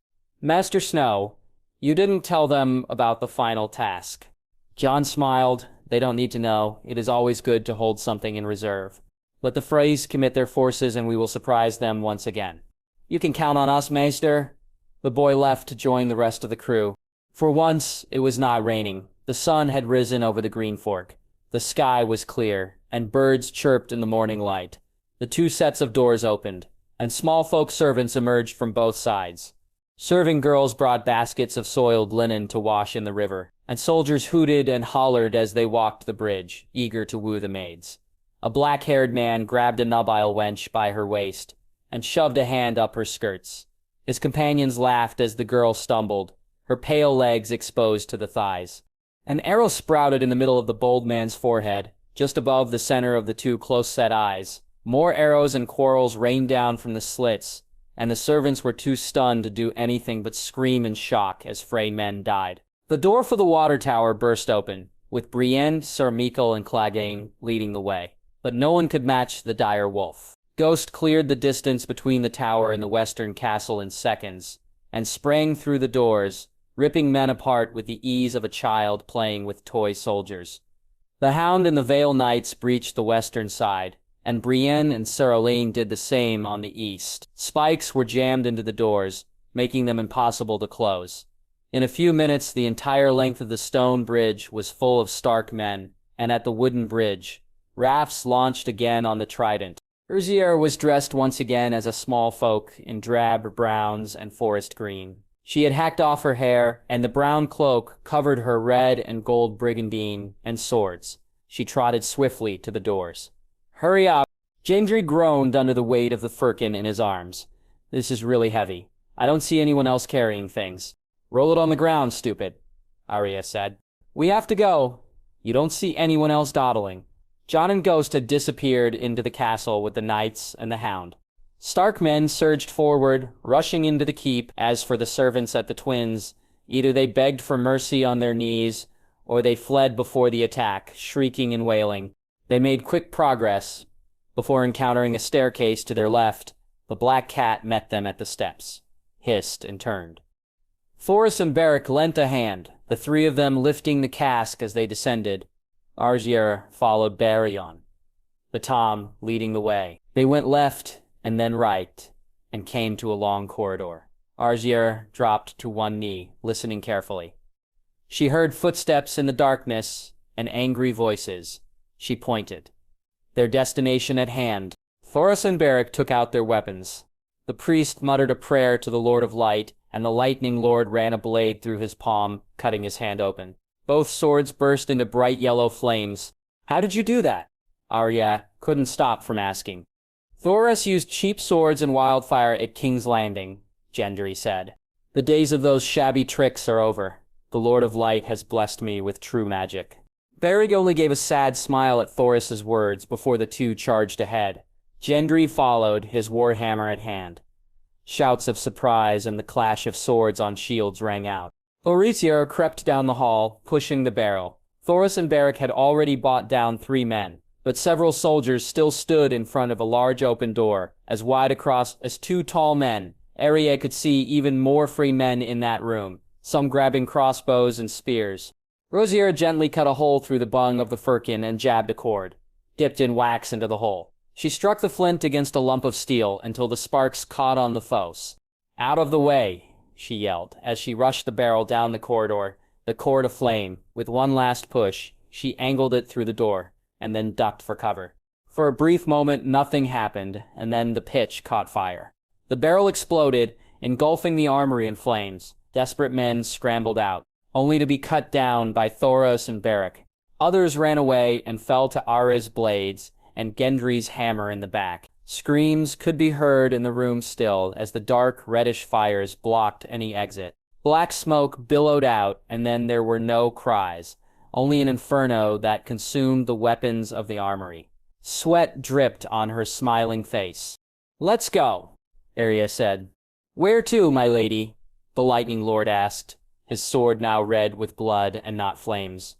Master Snow, you didn't tell them about the final task. Jon smiled. They don't need to know. It is always good to hold something in reserve. Let the Freys commit their forces and we will surprise them once again. You can count on us, Maester. The boy left to join the rest of the crew. For once, it was not raining. The sun had risen over the Green Fork. The sky was clear, and birds chirped in the morning light. The 2 sets of doors opened, and small folk servants emerged from both sides. Serving girls brought baskets of soiled linen to wash in the river, and soldiers hooted and hollered as they walked the bridge, eager to woo the maids. A black-haired man grabbed a nubile wench by her waist and shoved a hand up her skirts. His companions laughed as the girl stumbled, her pale legs exposed to the thighs. An arrow sprouted in the middle of the bold man's forehead, just above the center of the 2 close-set eyes. More arrows and quarrels rained down from the slits, and the servants were too stunned to do anything but scream in shock as Frey men died. The door for the water tower burst open, with Brienne, Sir Michael, and Clegane leading the way. But no one could match the dire wolf. Ghost cleared the distance between the tower and the western castle in seconds, and sprang through the doors, ripping men apart with the ease of a child playing with toy soldiers. The Hound and the Vale Knights breached the western side, and Brienne and Cereline did the same on the east. Spikes were jammed into the doors, making them impossible to close. In a few minutes, the entire length of the stone bridge was full of Stark men, and at the wooden bridge, rafts launched again on the Trident. Urzier was dressed once again as a small folk in drab browns and forest green. She had hacked off her hair, and the brown cloak covered her red and gold brigandine and swords. She trotted swiftly to the doors. Hurry up! Gendry groaned under the weight of the firkin in his arms. This is really heavy. I don't see anyone else carrying things. Roll it on the ground, stupid, Arya said. We have to go. You don't see anyone else dawdling. Jon and Ghost had disappeared into the castle with the knights and the Hound. Stark men surged forward, rushing into the keep. As for the servants at the Twins, either they begged for mercy on their knees, or they fled before the attack, shrieking and wailing. They made quick progress. Before encountering a staircase to their left, the Black Cat met them at the steps, hissed and turned. Thoros and Beric lent a hand, the 3 of them lifting the cask as they descended. Argier followed Baryon, the Tom leading the way. They went left and then right and came to a long corridor. Argier dropped to one knee, listening carefully. She heard footsteps in the darkness and angry voices. She pointed. Their destination at hand. Thoros and Beric took out their weapons. The priest muttered a prayer to the Lord of Light, and the Lightning Lord ran a blade through his palm, cutting his hand open. Both swords burst into bright yellow flames. "How did you do that?" Arya couldn't stop from asking. "Thoros used cheap swords and wildfire at King's Landing," Gendry said. "The days of those shabby tricks are over. The Lord of Light has blessed me with true magic." Beric only gave a sad smile at Thoris's words before the two charged ahead. Gendry followed, his warhammer at hand. Shouts of surprise and the clash of swords on shields rang out. Orisier crept down the hall, pushing the barrel. Thoros and Beric had already brought down 3 men, but several soldiers still stood in front of a large open door, as wide across as 2 tall men. Arya could see even more free men in that room, some grabbing crossbows and spears. Rosier gently cut a hole through the bung of the firkin and jabbed a cord, dipped in wax into the hole. She struck the flint against a lump of steel until the sparks caught on the foes. "Out of the way," she yelled, as she rushed the barrel down the corridor, the cord aflame. With one last push, she angled it through the door, and then ducked for cover. For a brief moment, nothing happened, and then the pitch caught fire. The barrel exploded, engulfing the armory in flames. Desperate men scrambled out, only to be cut down by Thoros and Beric. Others ran away and fell to Arya's blades and Gendry's hammer in the back. Screams could be heard in the room still as the dark, reddish fires blocked any exit. Black smoke billowed out, and then there were no cries, only an inferno that consumed the weapons of the armory. Sweat dripped on her smiling face. "Let's go," Arya said. "Where to, my lady?" the Lightning Lord asked, his sword now red with blood and not flames.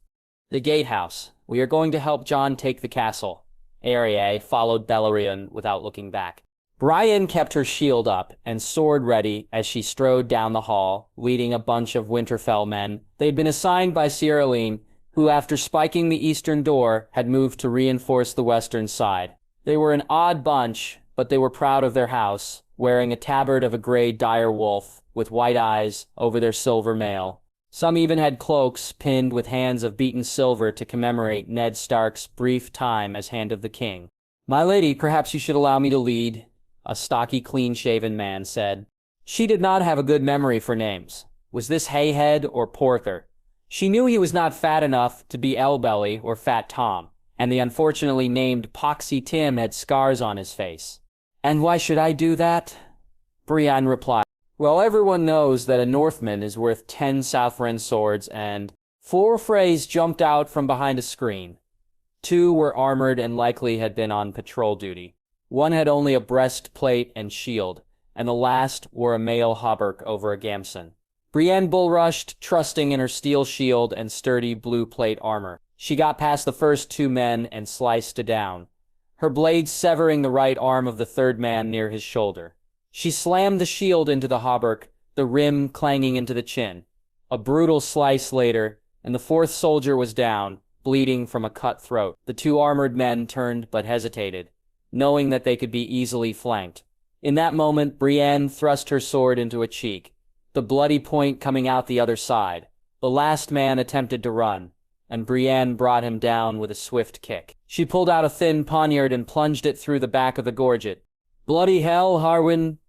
"The gatehouse. We are going to help Jon take the castle." Arya followed Balerion without looking back. Brienne kept her shield up and sword ready as she strode down the hall, leading a bunch of Winterfell men. They had been assigned by Cyrillene, who, after spiking the eastern door, had moved to reinforce the western side. They were an odd bunch, but they were proud of their house, wearing a tabard of a gray dire wolf, with white eyes over their silver mail. Some even had cloaks pinned with hands of beaten silver to commemorate Ned Stark's brief time as Hand of the King. "My lady, perhaps you should allow me to lead," a stocky, clean-shaven man said. She did not have a good memory for names. Was this Hayhead or Porther? She knew he was not fat enough to be Elbelly or Fat Tom, and the unfortunately named Poxy Tim had scars on his face. "And why should I do that?" Brienne replied. "Well, everyone knows that a Northman is worth 10 Southron swords, and..." 4 Freys jumped out from behind a screen. 2 were armored and likely had been on patrol duty. 1 had only a breastplate and shield, and the last wore a mail hauberk over a gamson. Brienne bull-rushed, trusting in her steel shield and sturdy blue plate armor. She got past the first 2 men and sliced down, her blade severing the right arm of the 3rd man near his shoulder. She slammed the shield into the hauberk, the rim clanging into the chin. A brutal slice later, and the 4th soldier was down, bleeding from a cut throat. The 2 armored men turned but hesitated, knowing that they could be easily flanked. In that moment, Brienne thrust her sword into a cheek, the bloody point coming out the other side. The last man attempted to run, and Brienne brought him down with a swift kick. She pulled out a thin poniard and plunged it through the back of the gorget. "Bloody hell, Harwin.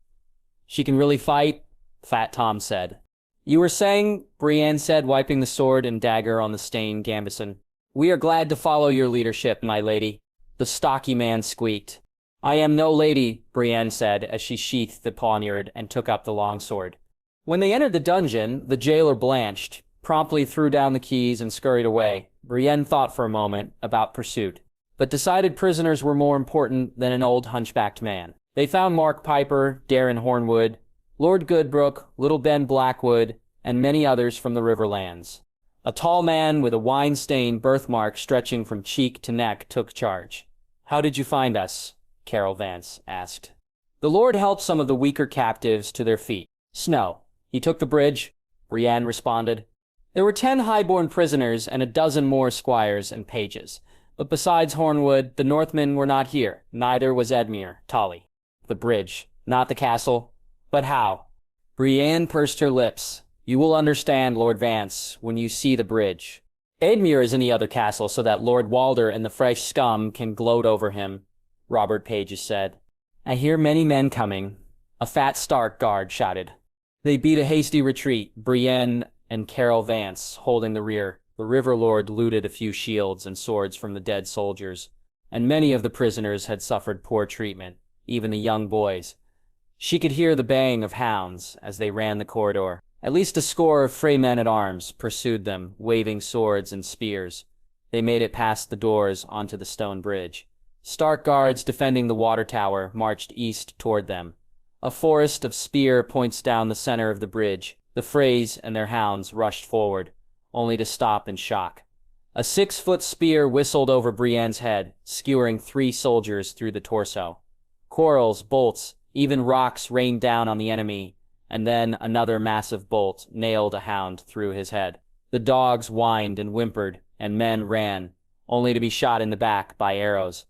She can really fight," Fat Tom said. "You were saying," Brienne said, wiping the sword and dagger on the stained gambeson. "We are glad to follow your leadership, my lady," the stocky man squeaked. "I am no lady," Brienne said as she sheathed the poniard and took up the longsword. When they entered the dungeon, the jailer blanched, promptly threw down the keys and scurried away. Brienne thought for a moment about pursuit, but decided prisoners were more important than an old hunchbacked man. They found Mark Piper, Darren Hornwood, Lord Goodbrook, Little Ben Blackwood, and many others from the Riverlands. A tall man with a wine-stained birthmark stretching from cheek to neck took charge. "How did you find us?" Carol Vance asked. "The Lord helped some of the weaker captives to their feet. Snow. He took the bridge," Brienne responded. There were 10 highborn prisoners and a dozen more squires and pages. But besides Hornwood, the Northmen were not here. Neither was Edmure Tully. The bridge, not the castle. But how? Brienne pursed her lips. You will understand, Lord Vance, when you see the bridge. Edmure is in the other castle so that Lord Walder and the fresh scum can gloat over him, Robert Pages said. I hear many men coming. A fat Stark guard shouted. They beat a hasty retreat, Brienne and Carol Vance holding the rear. The River Lord looted a few shields and swords from the dead soldiers, and many of the prisoners had suffered poor treatment, even the young boys. She could hear the baying of hounds as they ran the corridor. At least a score of Frey men-at-arms pursued them, waving swords and spears. They made it past the doors onto the stone bridge. Stark guards defending the water tower marched east toward them. A forest of spear points down the center of the bridge. The Freys and their hounds rushed forward, only to stop in shock. A 6-foot spear whistled over Brienne's head, skewering 3 soldiers through the torso. Quarrels, bolts, even rocks rained down on the enemy, and then another massive bolt nailed a hound through his head. The dogs whined and whimpered, and men ran, only to be shot in the back by arrows.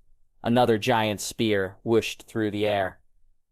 Another giant spear whooshed through the air.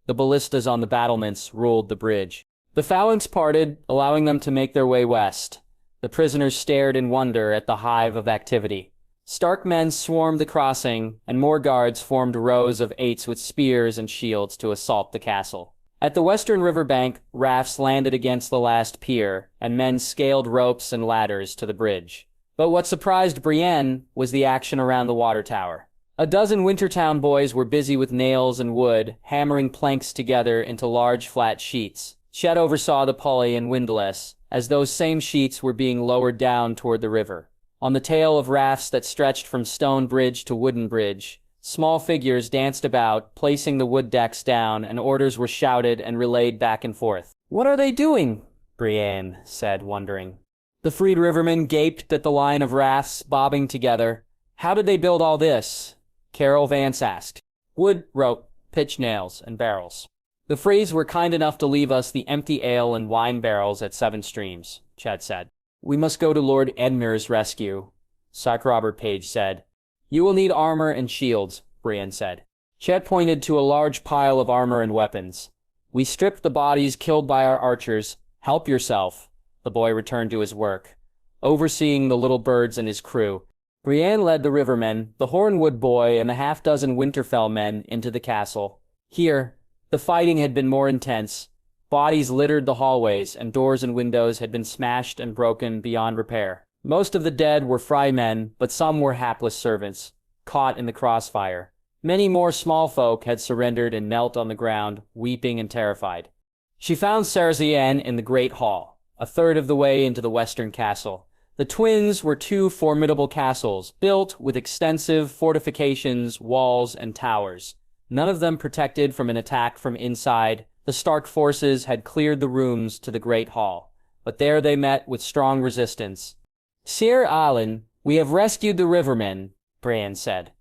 The ballistas on the battlements ruled the bridge. The phalanx parted, allowing them to make their way west. The prisoners stared in wonder at the hive of activity. Stark men swarmed the crossing, and more guards formed rows of 8s with spears and shields to assault the castle. At the western river bank, rafts landed against the last pier, and men scaled ropes and ladders to the bridge. But what surprised Brienne was the action around the water tower. A dozen Wintertown boys were busy with nails and wood, hammering planks together into large flat sheets. Chet oversaw the pulley and windlass, as those same sheets were being lowered down toward the river. On the tail of rafts that stretched from stone bridge to wooden bridge, small figures danced about, placing the wood decks down, and orders were shouted and relayed back and forth. What are they doing? Brienne said, wondering. The freed rivermen gaped at the line of rafts bobbing together. How did they build all this? Carol Vance asked. Wood, rope, pitch nails, and barrels. The Freys were kind enough to leave us the empty ale and wine barrels at 7 Streams, Chet said. We must go to Lord Edmure's rescue, Sir Robert Page said. You will need armor and shields, Brienne said. Chet pointed to a large pile of armor and weapons. We stripped the bodies killed by our archers. Help yourself. The boy returned to his work, overseeing the little birds and his crew. Brienne led the rivermen, the Hornwood boy, and the half-dozen Winterfell men into the castle. Here, the fighting had been more intense. Bodies littered the hallways, and doors and windows had been smashed and broken beyond repair. Most of the dead were Frey men, but some were hapless servants, caught in the crossfire. Many more small folk had surrendered and knelt on the ground, weeping and terrified. She found Cersei in the Great Hall, a third of the way into the western castle. The twins were 2 formidable castles, built with extensive fortifications, walls, and towers. None of them protected from an attack from inside. The Stark forces had cleared the rooms to the Great Hall, but there they met with strong resistance. Sir Alan, we have rescued the rivermen, Brienne said.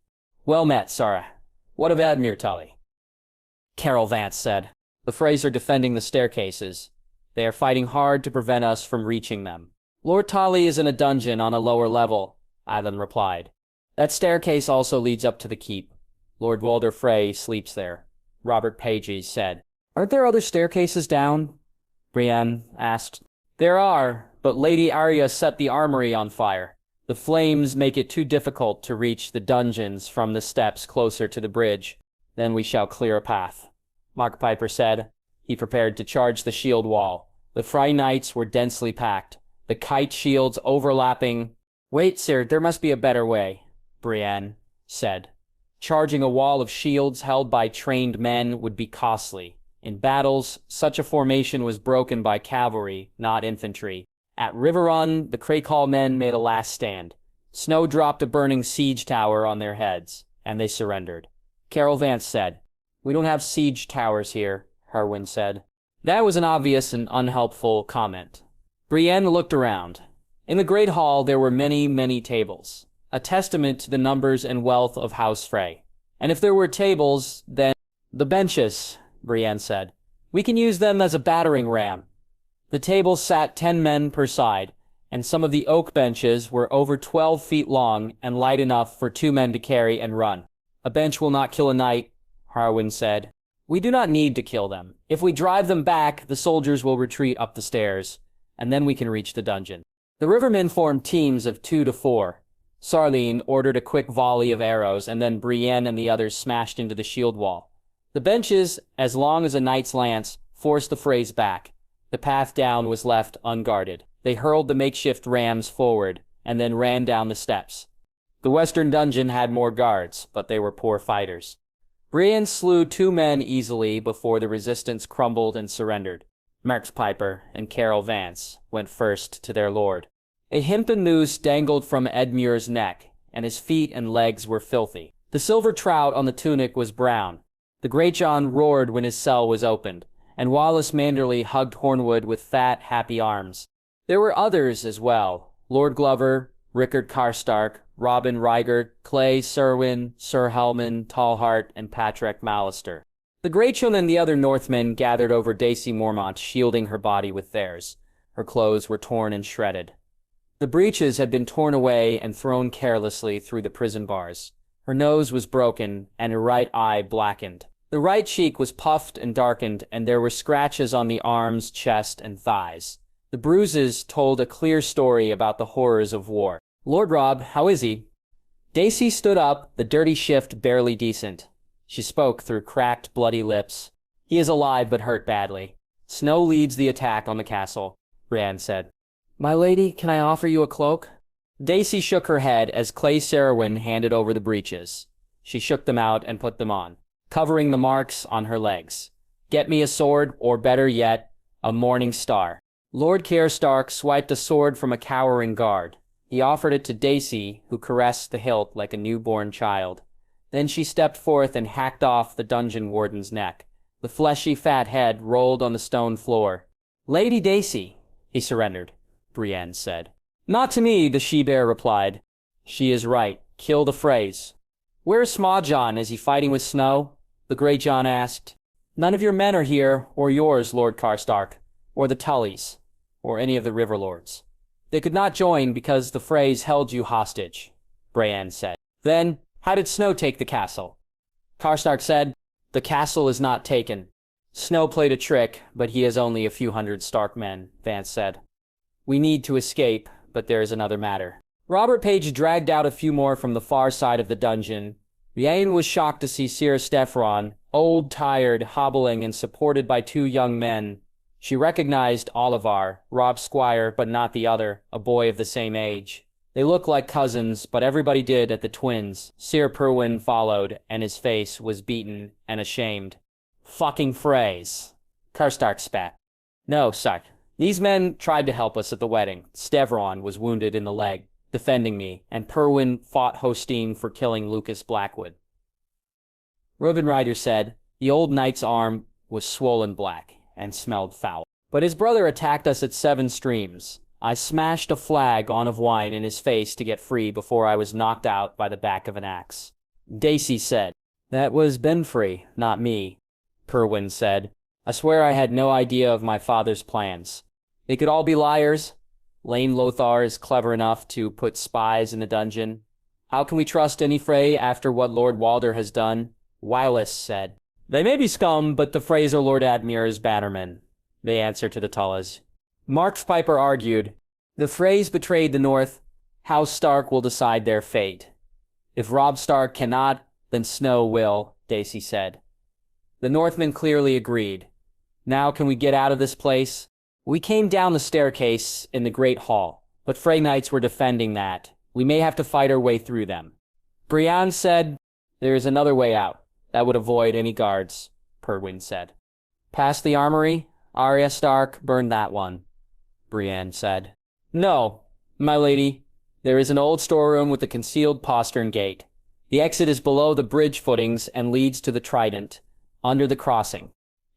Well met, Sarah. What of Edmure Tully? Carol Vance said. The Freys are defending the staircases. They are fighting hard to prevent us from reaching them. Lord Tully is in a dungeon on a lower level, Alan replied. That staircase also leads up to the keep. Lord Walder Frey sleeps there, Robert Pages said. Aren't there other staircases down? Brienne asked. There are, but Lady Arya set the armory on fire. The flames make it too difficult to reach the dungeons from the steps closer to the bridge. Then we shall clear a path, Mark Piper said. He prepared to charge the shield wall. The Frey knights were densely packed, the kite shields overlapping. Wait, sir, there must be a better way, Brienne said. Charging a wall of shields held by trained men would be costly. In battles, such a formation was broken by cavalry, not infantry. At Riverrun, the Crakehall men made a last stand. Snow dropped a burning siege tower on their heads, and they surrendered. Carol Vance said. We don't have siege towers here, Harwin said. That was an obvious and unhelpful comment. Brienne looked around. In the Great Hall there were many, many tables, a testament to the numbers and wealth of House Frey. And if there were tables, then the benches, Brienne said. We can use them as a battering ram. The tables sat 10 men per side, and some of the oak benches were over 12 feet long and light enough for 2 men to carry and run. "A bench will not kill a knight," Harwin said. "We do not need to kill them. If we drive them back, the soldiers will retreat up the stairs, and then we can reach the dungeon." The rivermen formed teams of 2 to 4. Sarline ordered a quick volley of arrows, and then Brienne and the others smashed into the shield wall. The benches, as long as a knight's lance, forced the Freys back. The path down was left unguarded. They hurled the makeshift rams forward, and then ran down the steps. The western dungeon had more guards, but they were poor fighters. Brienne slew 2 men easily before the resistance crumbled and surrendered. Marks Piper and Carol Vance went first to their lord. A hempen noose dangled from Edmure's neck, and his feet and legs were filthy. The silver trout on the tunic was brown. The Greatjon roared when his cell was opened, and Wallace Manderley hugged Hornwood with fat, happy arms. There were others as well: Lord Glover, Rickard Karstark, Robin Rygert, Clay Serwyn, Sir Helman, Tallheart, and Patrick Mallister. The Greatjon and the other Northmen gathered over Daisy Mormont, shielding her body with theirs. Her clothes were torn and shredded. The breeches had been torn away and thrown carelessly through the prison bars. Her nose was broken, and her right eye blackened. The right cheek was puffed and darkened, and there were scratches on the arms, chest, and thighs. The bruises told a clear story about the horrors of war. "Lord Robb, how is he?" Daisy stood up, the dirty shift barely decent. She spoke through cracked, bloody lips. "He is alive, but hurt badly. Snow leads the attack on the castle," Brienne said. "My lady, can I offer you a cloak?" Daisy shook her head as Clay Serwyn handed over the breeches. She shook them out and put them on, covering the marks on her legs. "Get me a sword, or better yet, a morning star." Lord Karstark swiped a sword from a cowering guard. He offered it to Daisy, who caressed the hilt like a newborn child. Then she stepped forth and hacked off the dungeon warden's neck. The fleshy fat head rolled on the stone floor. "Lady Daisy," he surrendered, Brienne said. "Not to me," the she-bear replied. "She is right. Kill the Freys." "Where's Smaug? Is he fighting with Snow?" the Greatjon asked. "None of your men are here, or yours, Lord Karstark, or the Tullys, or any of the river lords. They could not join because the Freys held you hostage," Brienne said. "Then, how did Snow take the castle?" Karstark said, "The castle is not taken. Snow played a trick, but he has only a few hundred Stark men," Vance said. "We need to escape, but there is another matter." Robert Page dragged out a few more from the far side of the dungeon. Riain was shocked to see Sir Steffron, old, tired, hobbling, and supported by 2 young men. She recognized Olivar, Rob's squire, but not the other, a boy of the same age. They looked like cousins, but everybody did at the twins. Sir Perwyn followed, and his face was beaten and ashamed. "Fucking Freys," Karstark spat. "No, Sark. These men tried to help us at the wedding. Stevron was wounded in the leg, defending me, and Perwyn fought Hostine for killing Lucas Blackwood." Reuben Ryder said, "The old knight's arm was swollen black and smelled foul. But his brother attacked us at 7 Streams. I smashed a flag on of wine in his face to get free before I was knocked out by the back of an axe." Daisy said, "That was Benfrey, not me." Perwyn said, "I swear I had no idea of my father's plans. They could all be liars. Lane Lothar is clever enough to put spies in the dungeon. How can we trust any Frey after what Lord Walder has done?" Wylus said, "They may be scum, but the Freys are Lord Admir's bannermen," they answered to the Tullahs. Marks Piper argued, "The Freys betrayed the North. House Stark will decide their fate." "If Robb Stark cannot, then Snow will," Daisy said. The Northmen clearly agreed. "Now can we get out of this place?" "We came down the staircase in the Great Hall, but Frey Knights were defending that. We may have to fight our way through them." Brienne said, "There is another way out. That would avoid any guards," Perwyn said. "Past the armory? Arya Stark burned that one," Brienne said. "No, my lady. There is an old storeroom with a concealed postern gate. The exit is below the bridge footings and leads to the Trident, under the crossing.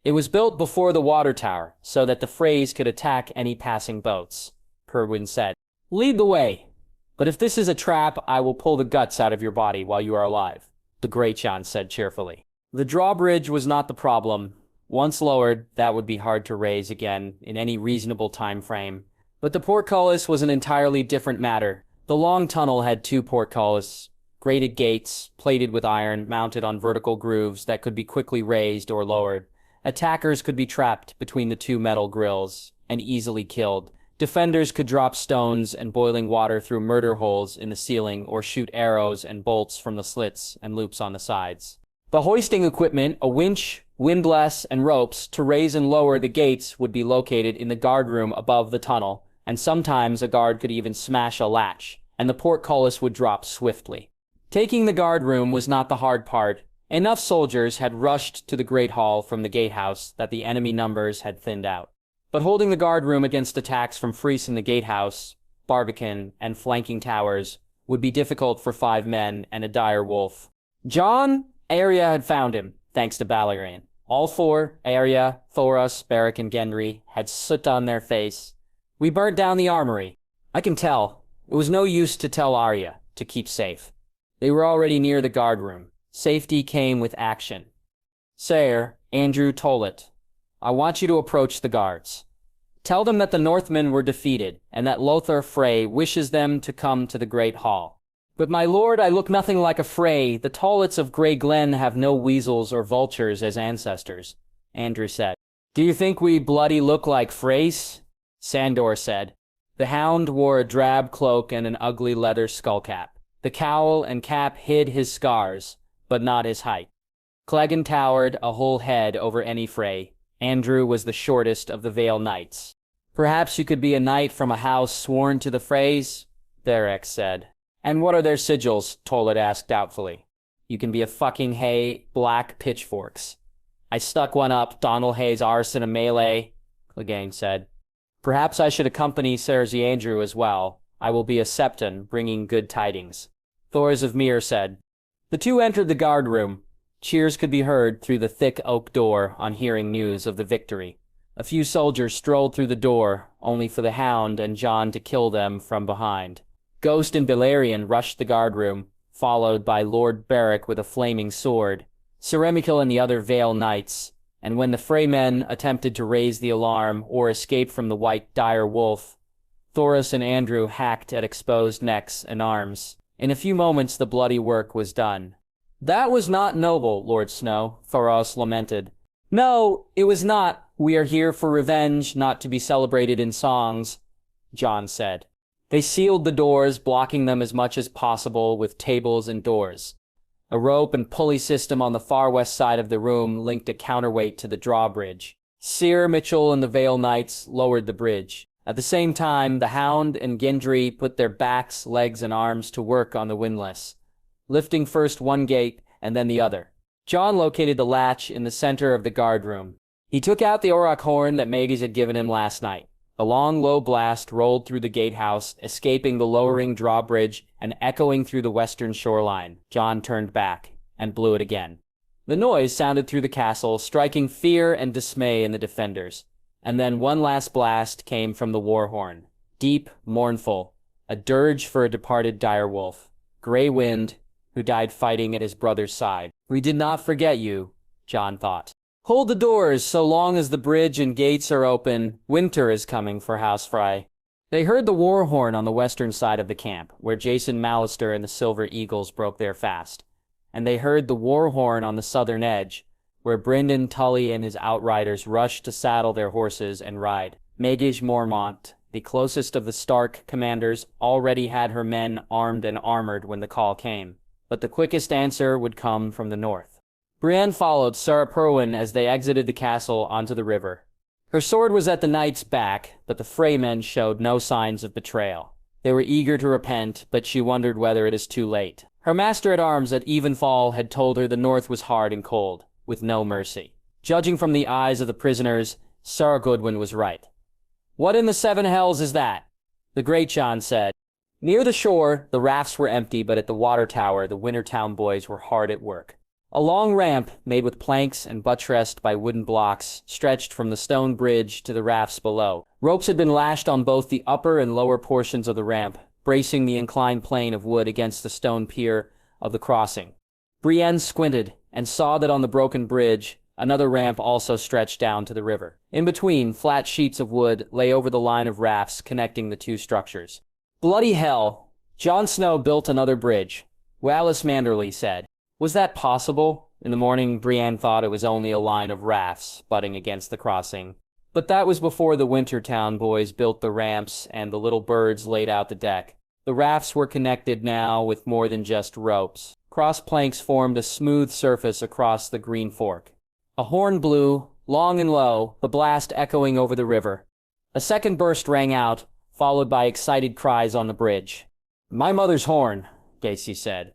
It was built before the water tower, so that the Freys could attack any passing boats," Perwyn said. "Lead the way. But if this is a trap, I will pull the guts out of your body while you are alive," the Greatjon said cheerfully. The drawbridge was not the problem. Once lowered, that would be hard to raise again in any reasonable time frame. But the portcullis was an entirely different matter. The long tunnel had two portcullis, grated gates, plated with iron, mounted on vertical grooves that could be quickly raised or lowered. Attackers could be trapped between the two metal grills and easily killed. Defenders could drop stones and boiling water through murder holes in the ceiling or shoot arrows and bolts from the slits and loops on the sides. The hoisting equipment, a winch, windlass, and ropes to raise and lower the gates would be located in the guardroom above the tunnel, and sometimes a guard could even smash a latch, and the portcullis would drop swiftly. Taking the guardroom was not the hard part. Enough soldiers had rushed to the Great Hall from the gatehouse that the enemy numbers had thinned out. But holding the guardroom against attacks from Freese in the gatehouse, Barbican, and flanking towers would be difficult for 5 men and a dire wolf. Jon, Arya had found him, thanks to Balerion. All 4, Arya, Thoros, Beric, and Gendry, had soot on their face. We burnt down the armory. I can tell. It was no use to tell Arya to keep safe. They were already near the guardroom. Safety came with action. Sire, Andrew Tollett, I want you to approach the guards. Tell them that the Northmen were defeated, and that Lothar Frey wishes them to come to the Great Hall. But my lord, I look nothing like a Frey. The Tolletts of Grey Glen have no weasels or vultures as ancestors, Andrew said. Do you think we bloody look like Freys? Sandor said. The hound wore a drab cloak and an ugly leather skullcap. The cowl and cap hid his scars, but not his height. Clegane towered a whole head over any Frey. Andrew was the shortest of the Vale Knights. Perhaps you could be a knight from a house sworn to the Freys, Theric said. And what are their sigils? Tollett asked doubtfully. You can be a fucking hay, black pitchforks. I stuck one up Donald Hay's arse in a melee, Clegane said. Perhaps I should accompany Cersei Andrew as well. I will be a Septon, bringing good tidings. Thors of Myr said. The two entered the guardroom. Cheers could be heard through the thick oak door on hearing news of the victory. A few soldiers strolled through the door, only for the Hound and Jon to kill them from behind. Ghost and Balerion rushed the guardroom, followed by Lord Beric with a flaming sword, Ceremical and the other Vale Knights, and when the Frey men attempted to raise the alarm or escape from the white dire wolf, Thoros and Andrew hacked at exposed necks and arms. In a few moments the bloody work was done. That was not noble, Lord Snow, Thoros lamented. No, it was not. We are here for revenge, not to be celebrated in songs, Jon said. They sealed the doors, blocking them as much as possible with tables and doors. A rope and pulley system on the far west side of the room linked a counterweight to the drawbridge. Seer, Mitchell, and the Vale Knights lowered the bridge. At the same time, the Hound and Gendry put their backs, legs, and arms to work on the windlass, lifting first one gate and then the other. Jon located the latch in the center of the guardroom. He took out the auroch horn that Maegis had given him last night. A long, low blast rolled through the gatehouse, escaping the lowering drawbridge and echoing through the western shoreline. Jon turned back and blew it again. The noise sounded through the castle, striking fear and dismay in the defenders. And then one last blast came from the war horn. Deep, mournful, a dirge for a departed direwolf. Grey Wind, who died fighting at his brother's side. We did not forget you, Jon thought. Hold the doors so long as the bridge and gates are open. Winter is coming for House Frey. They heard the war horn on the western side of the camp, where Jason Mallister and the Silver Eagles broke their fast. And they heard the war horn on the southern edge, where Brynden Tully and his outriders rushed to saddle their horses and ride. Maegis Mormont, the closest of the Stark commanders, already had her men armed and armored when the call came. But the quickest answer would come from the north. Brienne followed Sara Perwyn as they exited the castle onto the river. Her sword was at the knight's back, but the Frey men showed no signs of betrayal. They were eager to repent, but she wondered whether it is too late. Her master-at-arms at Evenfall had told her the north was hard and cold, with no mercy. Judging from the eyes of the prisoners, Sara Goodwin was right. What in the seven hells is that? The Great Jon said. Near the shore, the rafts were empty, but at the water tower, the Wintertown boys were hard at work. A long ramp, made with planks and buttressed by wooden blocks, stretched from the stone bridge to the rafts below. Ropes had been lashed on both the upper and lower portions of the ramp, bracing the inclined plane of wood against the stone pier of the crossing. Brienne squinted and saw that on the broken bridge, Another ramp also stretched down to the river. In between, flat sheets of wood lay over the line of rafts connecting the two structures. Bloody hell! Jon Snow built another bridge, Wallace Manderley said. Was that possible? In the morning, Brienne thought it was only a line of rafts butting against the crossing. But that was before the Wintertown boys built the ramps and the little birds laid out the deck. The rafts were connected now with more than just ropes. Cross planks formed a smooth surface across the Green Fork. A horn blew, long and low, the blast echoing over the river. A second burst rang out, followed by excited cries on the bridge. "My mother's horn," Gacy said.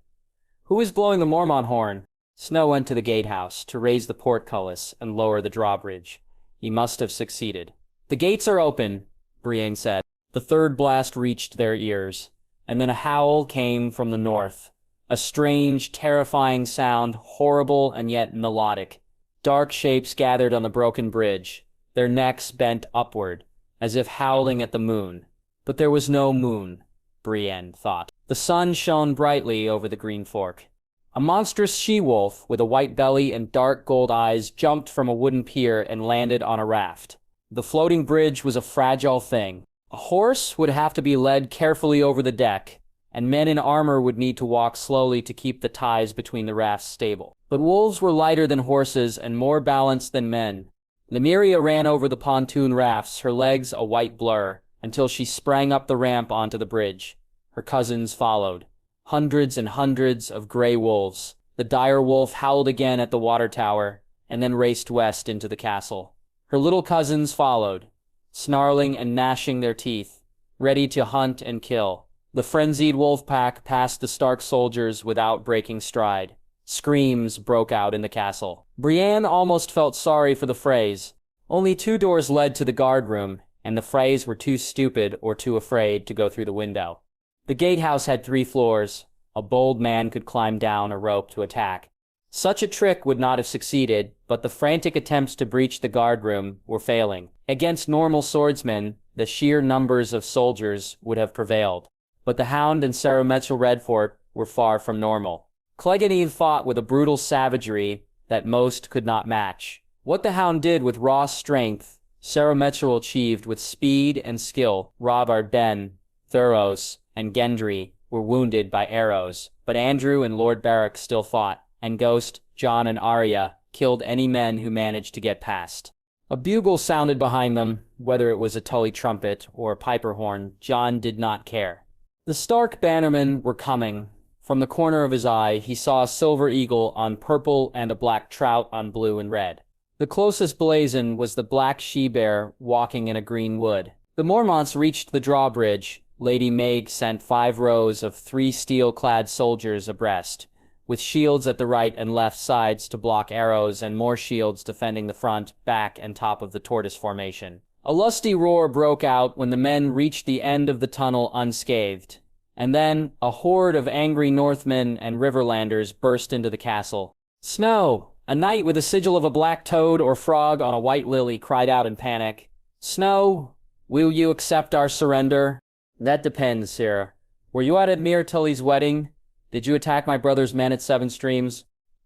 "Who is blowing the Mormont horn?" Snow went to the gatehouse to raise the portcullis and lower the drawbridge. He must have succeeded. "The gates are open," Brienne said. The third blast reached their ears, and then a howl came from the north. A strange, terrifying sound, horrible and yet melodic. Dark shapes gathered on the broken bridge, their necks bent upward, as if howling at the moon. But there was no moon, Brienne thought. The sun shone brightly over the Green Fork. A monstrous she-wolf with a white belly and dark gold eyes jumped from a wooden pier and landed on a raft. The floating bridge was a fragile thing. A horse would have to be led carefully over the deck, and men in armor would need to walk slowly to keep the ties between the rafts stable. But wolves were lighter than horses and more balanced than men. Nymeria ran over the pontoon rafts, her legs a white blur, until she sprang up the ramp onto the bridge. Her cousins followed. Hundreds and hundreds of gray wolves. The dire wolf howled again at the water tower, and then raced west into the castle. Her little cousins followed, snarling and gnashing their teeth, ready to hunt and kill. The frenzied wolf pack passed the Stark soldiers without breaking stride. Screams broke out in the castle. Brienne almost felt sorry for the Freys. Only 2 doors led to the guard room, and the Freys were too stupid or too afraid to go through the window. The gatehouse had 3 floors. A bold man could climb down a rope to attack. Such a trick would not have succeeded, but the frantic attempts to breach the guard room were failing. Against normal swordsmen, the sheer numbers of soldiers would have prevailed. But the Hound and Sarah Mitchell Redfort were far from normal. Clegane fought with a brutal savagery that most could not match. What the Hound did with raw strength, Sarah Mitchell achieved with speed and skill. Robert Ben, Thuros, and Gendry were wounded by arrows, but Andrew and Lord Beric still fought, and Ghost, Jon, and Arya killed any men who managed to get past. A bugle sounded behind them, whether it was a Tully trumpet or a piper horn, Jon did not care. The Stark bannermen were coming. From the corner of his eye, he saw a silver eagle on purple and a black trout on blue and red. The closest blazon was the black she-bear walking in a green wood. The Mormonts reached the drawbridge. Lady Maeg sent 5 rows of 3 steel-clad soldiers abreast, with shields at the right and left sides to block arrows and more shields defending the front, back, and top of the tortoise formation. A lusty roar broke out when the men reached the end of the tunnel unscathed, and then a horde of angry Northmen and Riverlanders burst into the castle. "Snow!" A knight with a sigil of a black toad or frog on a white lily cried out in panic. "Snow, will you accept our surrender?" "That depends, sir. Were you at Edmure Tully's wedding? Did you attack my brother's men at Seven Streams?"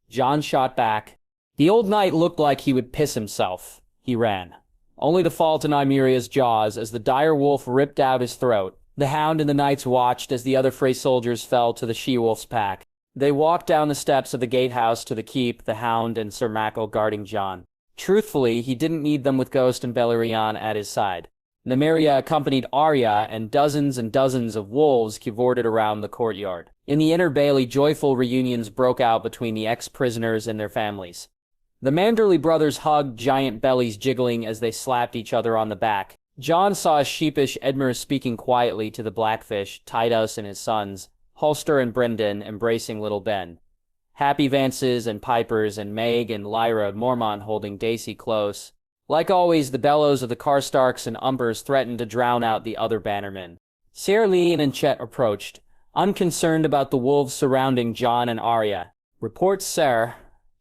Jon shot back. The old knight looked like he would piss himself. He ran, only to fall to Nymeria's jaws as the dire wolf ripped out his throat. The Hound and the knights watched as the other Frey soldiers fell to the she-wolf's pack. They walked down the steps of the gatehouse to the keep, the Hound and Sir Mackle guarding Jon. Truthfully, he didn't need them with Ghost and Beleriand at his side. Nymeria accompanied Arya, and dozens of wolves cavorted around the courtyard. In the inner bailey, joyful reunions broke out between the ex-prisoners and their families. The Manderley brothers hugged, giant bellies jiggling as they slapped each other on the back. Jon saw a sheepish Edmure speaking quietly to the Blackfish, Tydos and his sons, Holster and Brynden embracing little Ben. Happy Vances and Pipers and Maeg and Lyra Mormont holding Daisy close. Like always, the bellows of the Karstarks and Umbers threatened to drown out the other bannermen. Ser Lyanna and Chet approached, unconcerned about the wolves surrounding Jon and Arya. "Report, sir,"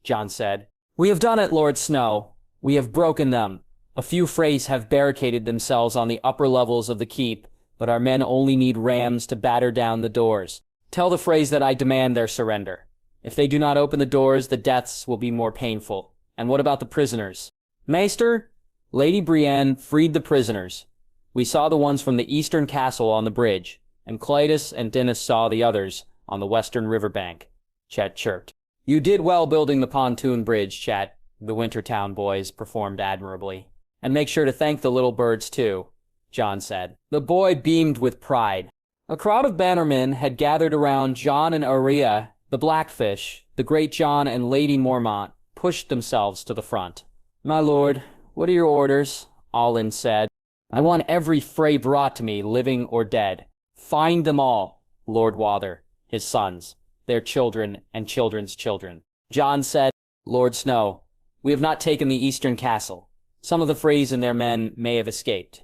Jon said. "We have done it, Lord Snow. We have broken them. A few Freys have barricaded themselves on the upper levels of the keep, but our men only need rams to batter down the doors. Tell the Freys that I demand their surrender. If they do not open the doors, the deaths will be more painful. And what about the prisoners? Maester, Lady Brienne freed the prisoners. We saw the ones from the eastern castle on the bridge, and Cletus and Dennis saw the others on the western riverbank, Chet chirped. You did well building the pontoon bridge, Chet. The Wintertown boys performed admirably. And make sure to thank the little birds, too, Jon said. The boy beamed with pride. A crowd of bannermen had gathered around Jon and Arya. The Blackfish, the great Jon and Lady Mormont, pushed themselves to the front. My lord, what are your orders? Alyn said. I want every Frey brought to me, living or dead. Find them all, Lord Wather, his sons, their children and children's children. Jon said, Lord Snow, we have not taken the eastern castle. Some of the Freys and their men may have escaped.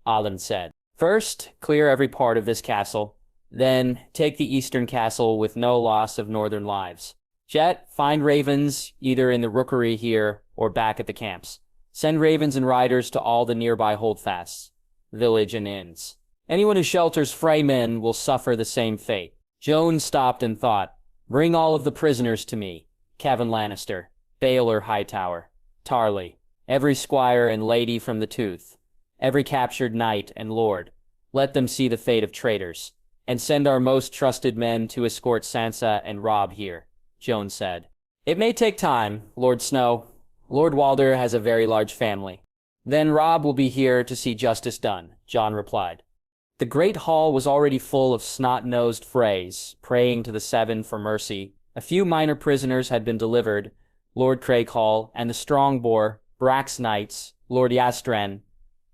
Alyn said, first, clear every part of this castle. Then, take the eastern castle with no loss of northern lives. Jet, find ravens either in the rookery here or back at the camps. Send ravens and riders to all the nearby holdfasts, village and inns. Anyone who shelters Frey men will suffer the same fate. Joan stopped and thought, bring all of the prisoners to me. Kevin Lannister, Baelor Hightower, Tarly, every squire and lady from the Tooth, every captured knight and lord. Let them see the fate of traitors. And send our most trusted men to escort Sansa and Robb here, Joan said. It may take time, Lord Snow. Lord Walder has a very large family. Then Robb will be here to see justice done, Jon replied. The great hall was already full of snot-nosed Freys, praying to the Seven for mercy. A few minor prisoners had been delivered, Lord Craighall and the Strongboar, Brax Knights, Lord Yastren,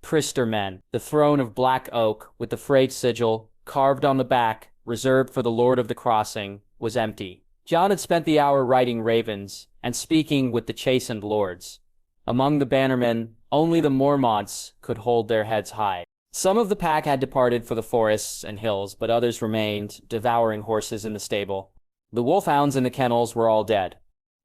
Prister men. The throne of black oak, with the Frey sigil, carved on the back, reserved for the Lord of the Crossing, was empty. Jon had spent the hour writing ravens and speaking with the chastened lords. Among the bannermen, only the Mormonts could hold their heads high. Some of the pack had departed for the forests and hills, but others remained, devouring horses in the stable. The wolfhounds in the kennels were all dead.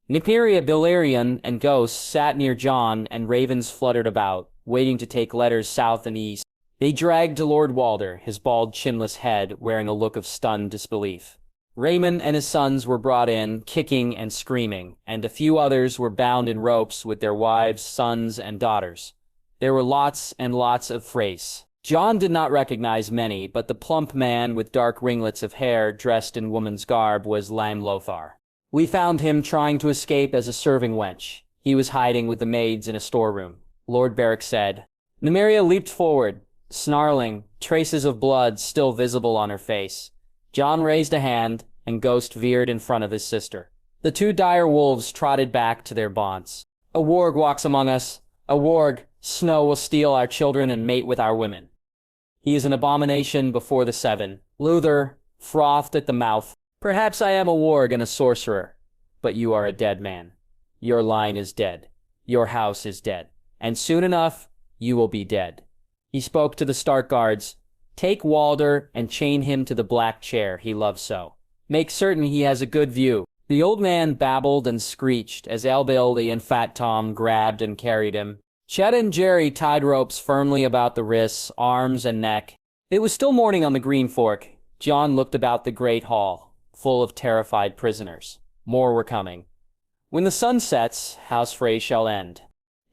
Nymeria, Balerion, and ghosts sat near Jon, and ravens fluttered about, waiting to take letters south and east. They dragged to Lord Walder, his bald, chinless head wearing a look of stunned disbelief. Raymond and his sons were brought in, kicking and screaming, and a few others were bound in ropes with their wives, sons, and daughters. There were lots and lots of Freys. Jon did not recognize many, but the plump man with dark ringlets of hair dressed in woman's garb was Lam Lothar. We found him trying to escape as a serving wench. He was hiding with the maids in a storeroom, Lord Beric said. Nymeria leaped forward, snarling, traces of blood still visible on her face. Jon raised a hand, and Ghost veered in front of his sister. The two dire wolves trotted back to their bonds. A warg walks among us. A warg. Snow will steal our children and mate with our women. He is an abomination before the Seven. Luther frothed at the mouth. Perhaps I am a warg and a sorcerer, but you are a dead man. Your line is dead. Your house is dead. And soon enough, you will be dead. He spoke to the Stark guards. Take Walder and chain him to the black chair he loves so. Make certain he has a good view. The old man babbled and screeched as Elbilly and Fat Tom grabbed and carried him. Chet and Jerry tied ropes firmly about the wrists, arms, and neck. It was still morning on the Green Fork. Jon looked about the great hall, full of terrified prisoners. More were coming. When the sun sets, House Frey shall end.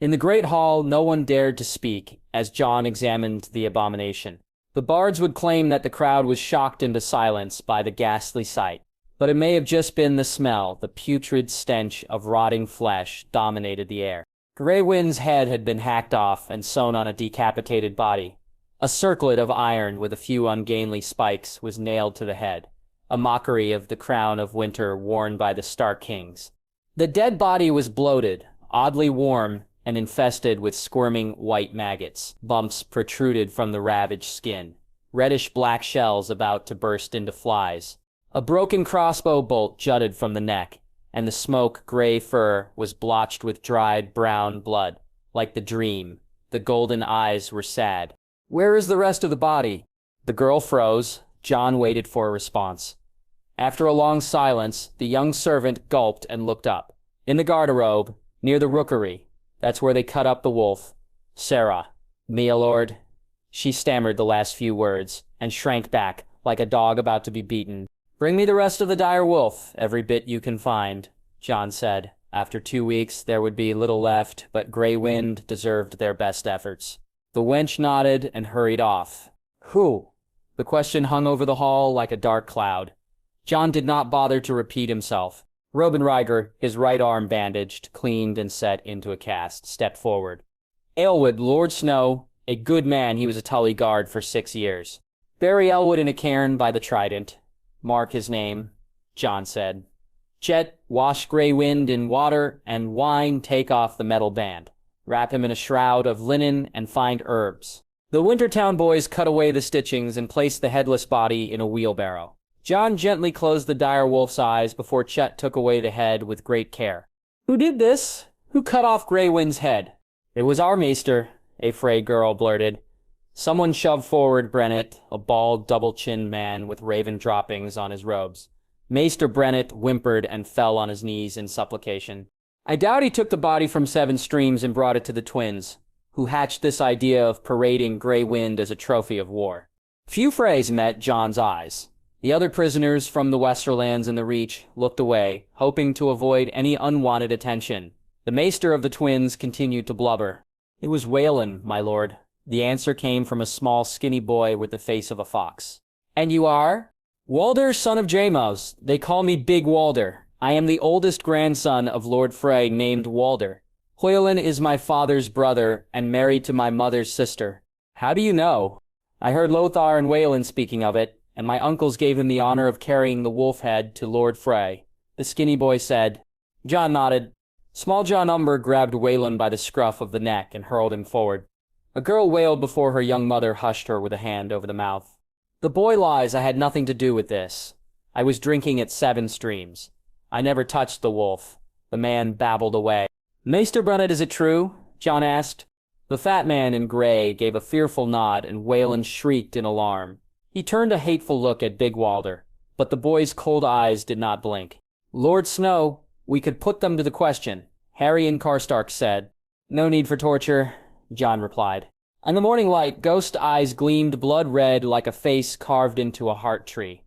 In the great hall, no one dared to speak as Jon examined the abomination. The bards would claim that the crowd was shocked into silence by the ghastly sight, but it may have just been the smell. The putrid stench of rotting flesh dominated the air. Grey Wind's head had been hacked off and sewn on a decapitated body. A circlet of iron with a few ungainly spikes was nailed to the head, a mockery of the crown of winter worn by the Stark kings. The dead body was bloated, oddly warm, and infested with squirming white maggots. Bumps protruded from the ravaged skin, reddish-black shells about to burst into flies. A broken crossbow bolt jutted from the neck, and the smoke-gray fur was blotched with dried brown blood, like the dream. The golden eyes were sad. "Where is the rest of the body?" The girl froze. Jon waited for a response. After a long silence, the young servant gulped and looked up. In the garderobe, near the rookery. That's where they cut up the wolf. Sarah. "Me, lord." She stammered the last few words, and shrank back, like a dog about to be beaten. "Bring me the rest of the dire wolf, every bit you can find," Jon said. After 2 weeks, there would be little left, but Grey Wind deserved their best efforts. The wench nodded and hurried off. Who? The question hung over the hall like a dark cloud. Jon did not bother to repeat himself. Robin Ryger, his right arm bandaged, cleaned, and set into a cast, stepped forward. Aelwood, Lord Snow, a good man, he was a Tully guard for 6 years. Bury Aelwood in a cairn by the Trident. Mark his name, Jon said. Chet, wash Grey Wind in water and wine, take off the metal band. Wrap him in a shroud of linen and find herbs. The Wintertown boys cut away the stitchings and placed the headless body in a wheelbarrow. Jon gently closed the dire wolf's eyes before Chet took away the head with great care. Who did this? Who cut off Grey Wind's head? It was our maester, a Frey girl blurted. Someone shoved forward Brennet, a bald, double-chinned man with raven droppings on his robes. Maester Brennet whimpered and fell on his knees in supplication. I doubt he took the body from Seven Streams and brought it to the twins, who hatched this idea of parading Grey Wind as a trophy of war. Few Freys met Jon's eyes. The other prisoners from the Westerlands and the Reach looked away, hoping to avoid any unwanted attention. The maester of the twins continued to blubber. It was Wayland, my lord. The answer came from a small, skinny boy with the face of a fox. And you are? Walder, son of Jamos. They call me Big Walder. I am the oldest grandson of Lord Frey named Walder. Hoyland is my father's brother and married to my mother's sister. How do you know? I heard Lothar and Wayland speaking of it, and my uncles gave him the honor of carrying the wolf head to Lord Frey. The skinny boy said. Jon nodded. Small John Umber grabbed Wayland by the scruff of the neck and hurled him forward. A girl wailed before her young mother hushed her with a hand over the mouth. The boy lies. I had nothing to do with this. I was drinking at Seven Streams. I never touched the wolf. The man babbled away. Maester Brennet, is it true? Jon asked. The fat man in gray gave a fearful nod, and Wayland shrieked in alarm. He turned a hateful look at Big Walder, but the boy's cold eyes did not blink. Lord Snow, we could put them to the question, Harry and Karstark said. No need for torture, Jon replied. In the morning light, ghost eyes gleamed blood red like a face carved into a heart tree.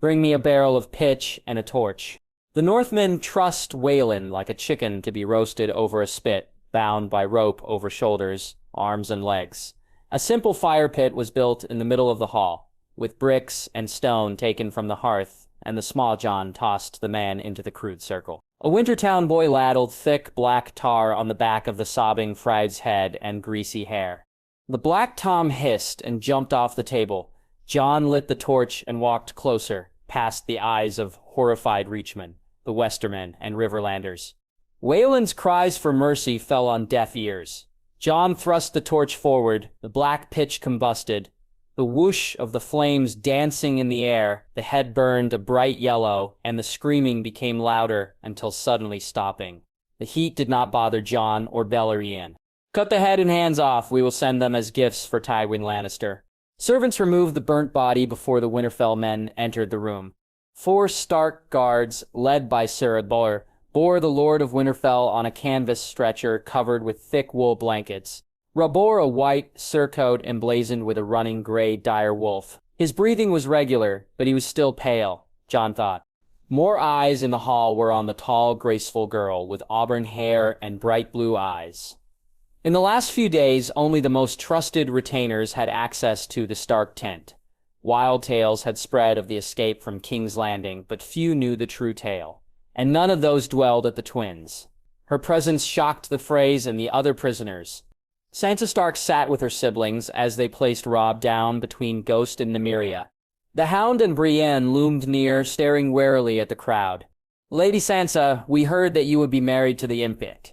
Bring me a barrel of pitch and a torch. The Northmen trussed Wayland like a chicken to be roasted over a spit, bound by rope over shoulders, arms, and legs. A simple fire pit was built in the middle of the hall, with bricks and stone taken from the hearth, and the small John tossed the man into the crude circle. A Wintertown boy ladled thick black tar on the back of the sobbing Fried's head and greasy hair. The black Tom hissed and jumped off the table. Jon lit the torch and walked closer, past the eyes of horrified Reachmen, the Westermen, and Riverlanders. Wayland's cries for mercy fell on deaf ears. Jon thrust the torch forward, the black pitch combusted, the whoosh of the flames dancing in the air, the head burned a bright yellow, and the screaming became louder until suddenly stopping. The heat did not bother Jon or Beleriand. Cut the head and hands off, we will send them as gifts for Tywin Lannister. Servants removed the burnt body before the Winterfell men entered the room. 4 Stark guards, led by Cerebor, bore the Lord of Winterfell on a canvas stretcher covered with thick wool blankets. Rabor, a white surcoat emblazoned with a running gray dire wolf. His breathing was regular, but he was still pale, Jon thought. More eyes in the hall were on the tall, graceful girl with auburn hair and bright blue eyes. In the last few days, only the most trusted retainers had access to the Stark tent. Wild tales had spread of the escape from King's Landing, but few knew the true tale, and none of those dwelled at the twins. Her presence shocked the Freys and the other prisoners. Sansa Stark sat with her siblings as they placed Robb down between Ghost and Nymeria. The Hound and Brienne loomed near, staring warily at the crowd. Lady Sansa, we heard that you would be married to the Impet,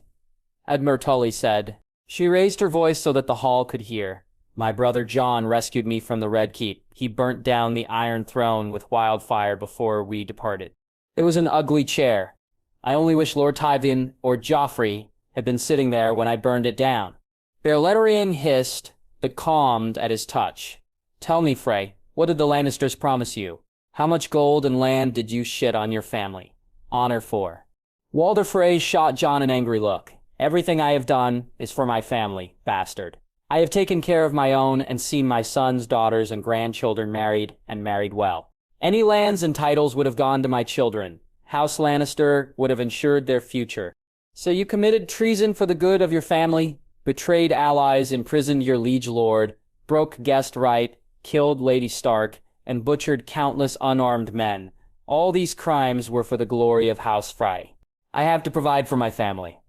Admiral Tully said. She raised her voice so that the hall could hear. My brother Jon rescued me from the Red Keep. He burnt down the Iron Throne with wildfire before we departed. It was an ugly chair. I only wish Lord Tywin or Joffrey had been sitting there when I burned it down. Balerion hissed, but calmed at his touch. Tell me, Frey, what did the Lannisters promise you? How much gold and land did you shit on your family? Honor for. Walder Frey shot Jon an angry look. Everything I have done is for my family, bastard. I have taken care of my own and seen my sons, daughters, and grandchildren married, and married well. Any lands and titles would have gone to my children. House Lannister would have ensured their future. So you committed treason for the good of your family, betrayed allies, imprisoned your liege lord, broke guest right, killed Lady Stark, and butchered countless unarmed men. All these crimes were for the glory of House Frey. I have to provide for my family.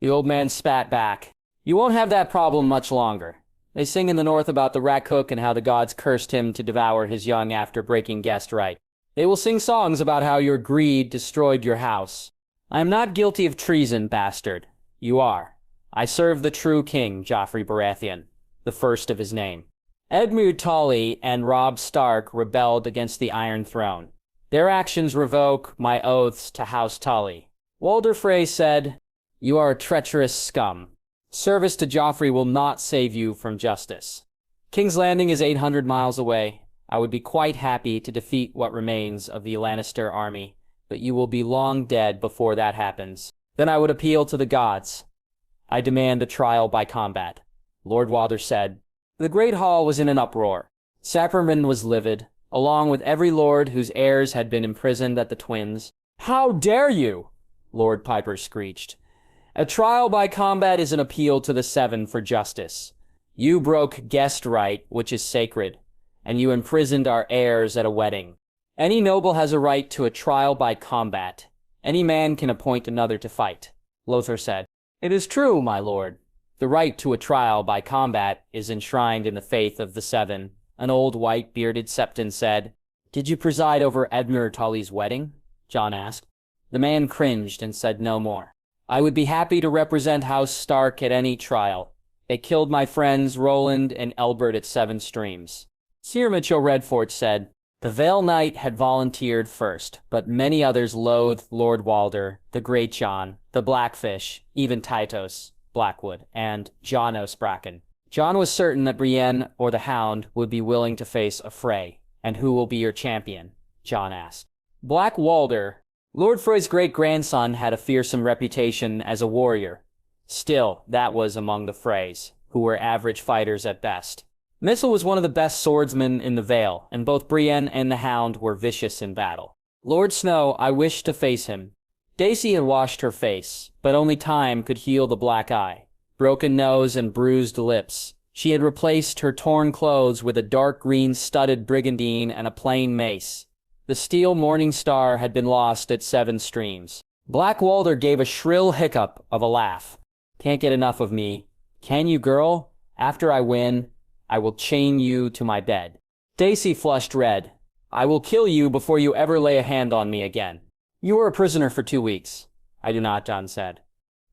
The old man spat back. You won't have that problem much longer. They sing in the north about the rat cook and how the gods cursed him to devour his young after breaking guest right. They will sing songs about how your greed destroyed your house. I am not guilty of treason, bastard. You are. I serve the true king, Joffrey Baratheon, the first of his name. Edmure Tully and Robb Stark rebelled against the Iron Throne. Their actions revoke my oaths to House Tully. Walder Frey said, You are a treacherous scum. Service to Joffrey will not save you from justice. King's Landing is 800 miles away. I would be quite happy to defeat what remains of the Lannister army, but you will be long dead before that happens. Then I would appeal to the gods. I demand a trial by combat. Lord Walder said. The Great Hall was in an uproar. Sapperman was livid, along with every lord whose heirs had been imprisoned at the Twins. How dare you? Lord Piper screeched. A trial by combat is an appeal to the Seven for justice. You broke guest right, which is sacred, and you imprisoned our heirs at a wedding. Any noble has a right to a trial by combat. Any man can appoint another to fight, Lothar said. It is true, my lord. The right to a trial by combat is enshrined in the faith of the Seven, an old white-bearded septon said. Did you preside over Edmure Tully's wedding? Jon asked. The man cringed and said no more. I would be happy to represent House Stark at any trial. They killed my friends Roland and Elbert at Seven Streams. Sir Mitchell Redfort said, The Vale Knight had volunteered first, but many others loathed Lord Walder, the Great Jon, the Blackfish, even Tytos, Blackwood, and Jon Osbraken. Jon was certain that Brienne or the Hound would be willing to face a fray. And who will be your champion? Jon asked. Black Walder. Lord Frey's great-grandson had a fearsome reputation as a warrior. Still, that was among the Freys, who were average fighters at best. Missel was one of the best swordsmen in the Vale, and both Brienne and the Hound were vicious in battle. Lord Snow, I wished to face him. Daisy had washed her face, but only time could heal the black eye, broken nose and bruised lips. She had replaced her torn clothes with a dark green studded brigandine and a plain mace. The steel Morning Star had been lost at Seven Streams. Black Walder gave a shrill hiccup of a laugh. Can't get enough of me. Can you, girl? After I win, I will chain you to my bed. Daisy flushed red. I will kill you before you ever lay a hand on me again. You were a prisoner for 2 weeks. I do not, Jon said.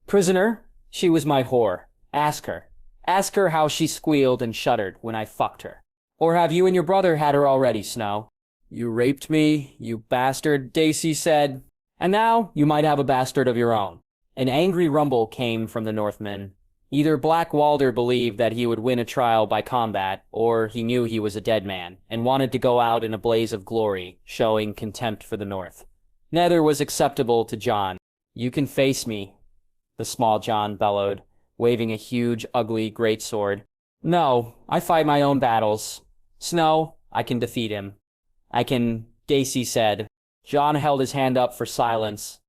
Prisoner? She was my whore. Ask her. Ask her how she squealed and shuddered when I fucked her. Or have you and your brother had her already, Snow? You raped me, you bastard, Daisy said. And now you might have a bastard of your own. An angry rumble came from the Northmen. Either Black Walder believed that he would win a trial by combat, or he knew he was a dead man, and wanted to go out in a blaze of glory, showing contempt for the North. Neither was acceptable to Jon. You can face me, the small Jon bellowed, waving a huge, ugly greatsword. No, I fight my own battles. Snow, I can defeat him. I can, Daisy said. Jon held his hand up for silence.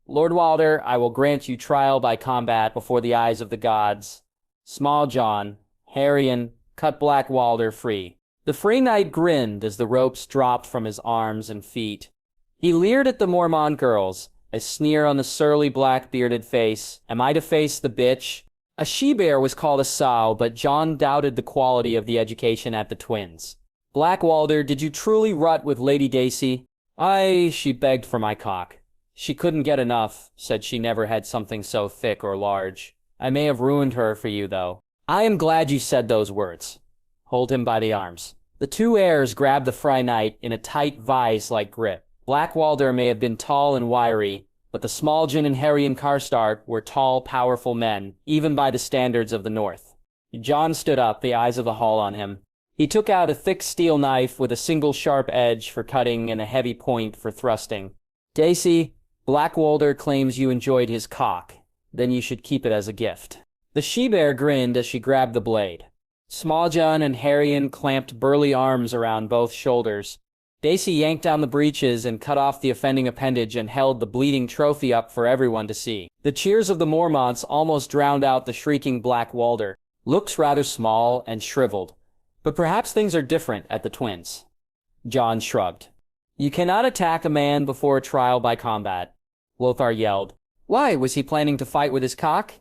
Lord Walder, I will grant you trial by combat before the eyes of the gods. Small Jon, Harrion, cut Black Walder free. The Free Knight grinned as the ropes dropped from his arms and feet. He leered at the Mormont girls, a sneer on the surly black-bearded face. Am I to face the bitch? A she-bear was called a sow, but Jon doubted the quality of the education at the Twins. Black Walder, did you truly rut with Lady Daisy? She begged for my cock. She couldn't get enough, said she never had something so thick or large. I may have ruined her for you, though. I am glad you said those words. Hold him by the arms. The two heirs grabbed the Frey Knight in a tight vise-like grip. Black Walder may have been tall and wiry, but the Smaljin and Harrion Karstark were tall, powerful men, even by the standards of the North. Jon stood up, the eyes of the hall on him. He took out a thick steel knife with a single sharp edge for cutting and a heavy point for thrusting. Daisy, Black Walder claims you enjoyed his cock. Then you should keep it as a gift. The she-bear grinned as she grabbed the blade. Small Jon and Harrion clamped burly arms around both shoulders. Daisy yanked down the breeches and cut off the offending appendage and held the bleeding trophy up for everyone to see. The cheers of the Mormonts almost drowned out the shrieking Black Walder. Looks rather small and shriveled, but perhaps things are different at the Twins. Jon shrugged. You cannot attack a man before a trial by combat, Lothar yelled. Why, was he planning to fight with his cock?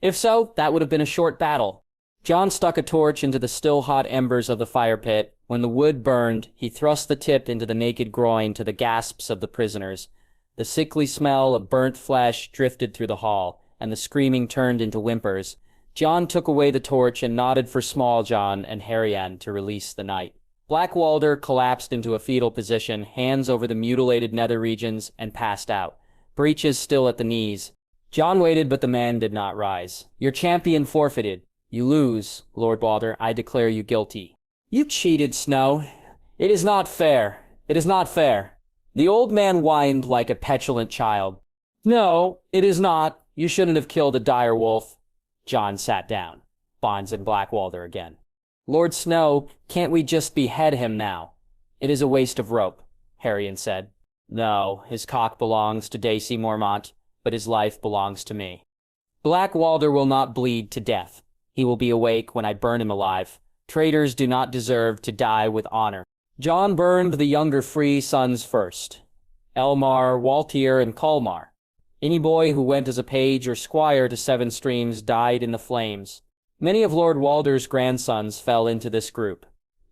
If so, that would have been a short battle. Jon stuck a torch into the still-hot embers of the fire pit. When the wood burned, he thrust the tip into the naked groin to the gasps of the prisoners. The sickly smell of burnt flesh drifted through the hall, and the screaming turned into whimpers. Jon took away the torch and nodded for Small John and Harrian to release the knight. Black Walder collapsed into a fetal position, hands over the mutilated nether regions, and passed out, breeches still at the knees. Jon waited, but the man did not rise. Your champion forfeited. You lose, Lord Walder. I declare you guilty. You cheated, Snow. It is not fair. It is not fair. The old man whined like a petulant child. No, it is not. You shouldn't have killed a dire wolf. Jon sat down. Bonds and Black Walder again. Lord Snow, can't we just behead him now? It is a waste of rope, Harrian said. No, his cock belongs to Daisy Mormont, but his life belongs to me. Black Walder will not bleed to death. He will be awake when I burn him alive. Traitors do not deserve to die with honor. Jon burned the younger free sons first. Elmar, Waltier, and Colmar. Any boy who went as a page or squire to Seven Streams died in the flames. Many of Lord Walder's grandsons fell into this group.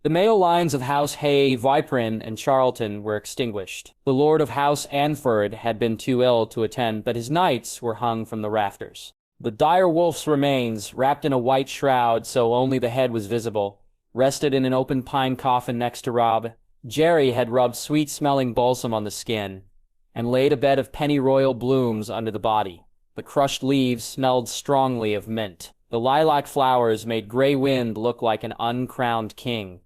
The male lines of House Hay, Vyprin, and Charlton were extinguished. The Lord of House Anford had been too ill to attend, but his knights were hung from the rafters. The dire wolf's remains, wrapped in a white shroud so only the head was visible, rested in an open pine coffin next to Robb. Jerry had rubbed sweet-smelling balsam on the skin, and laid a bed of pennyroyal blooms under the body. The crushed leaves smelled strongly of mint. The lilac flowers made Grey Wind look like an uncrowned king.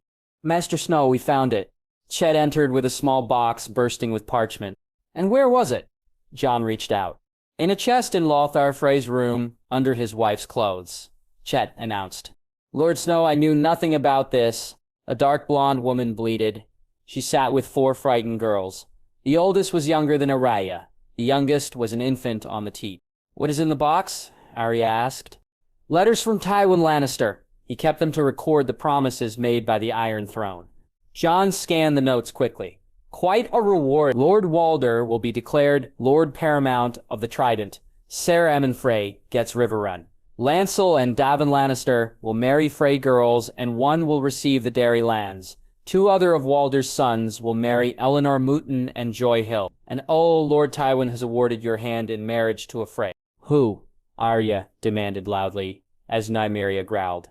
Master Snow, we found it. Chet entered with a small box bursting with parchment. And where was it? Jon reached out. In a chest in Lothar Frey's room, under his wife's clothes, Chet announced. Lord Snow, I knew nothing about this. A dark blonde woman bleated. She sat with 4 frightened girls. The oldest was younger than Arya. The youngest was an infant on the teat. What is in the box? Arya asked. Letters from Tywin Lannister. He kept them to record the promises made by the Iron Throne. Jon scanned the notes quickly. Quite a reward. Lord Walder will be declared Lord Paramount of the Trident. Sarah Emmon Frey gets Riverrun. Lancel and Davin Lannister will marry Frey girls, and one will receive the Derry lands. 2 other of Walder's sons will marry Eleanor Mouton and Joy Hill. And oh, Lord Tywin has awarded your hand in marriage to a Frey. Who? Arya demanded loudly, as Nymeria growled.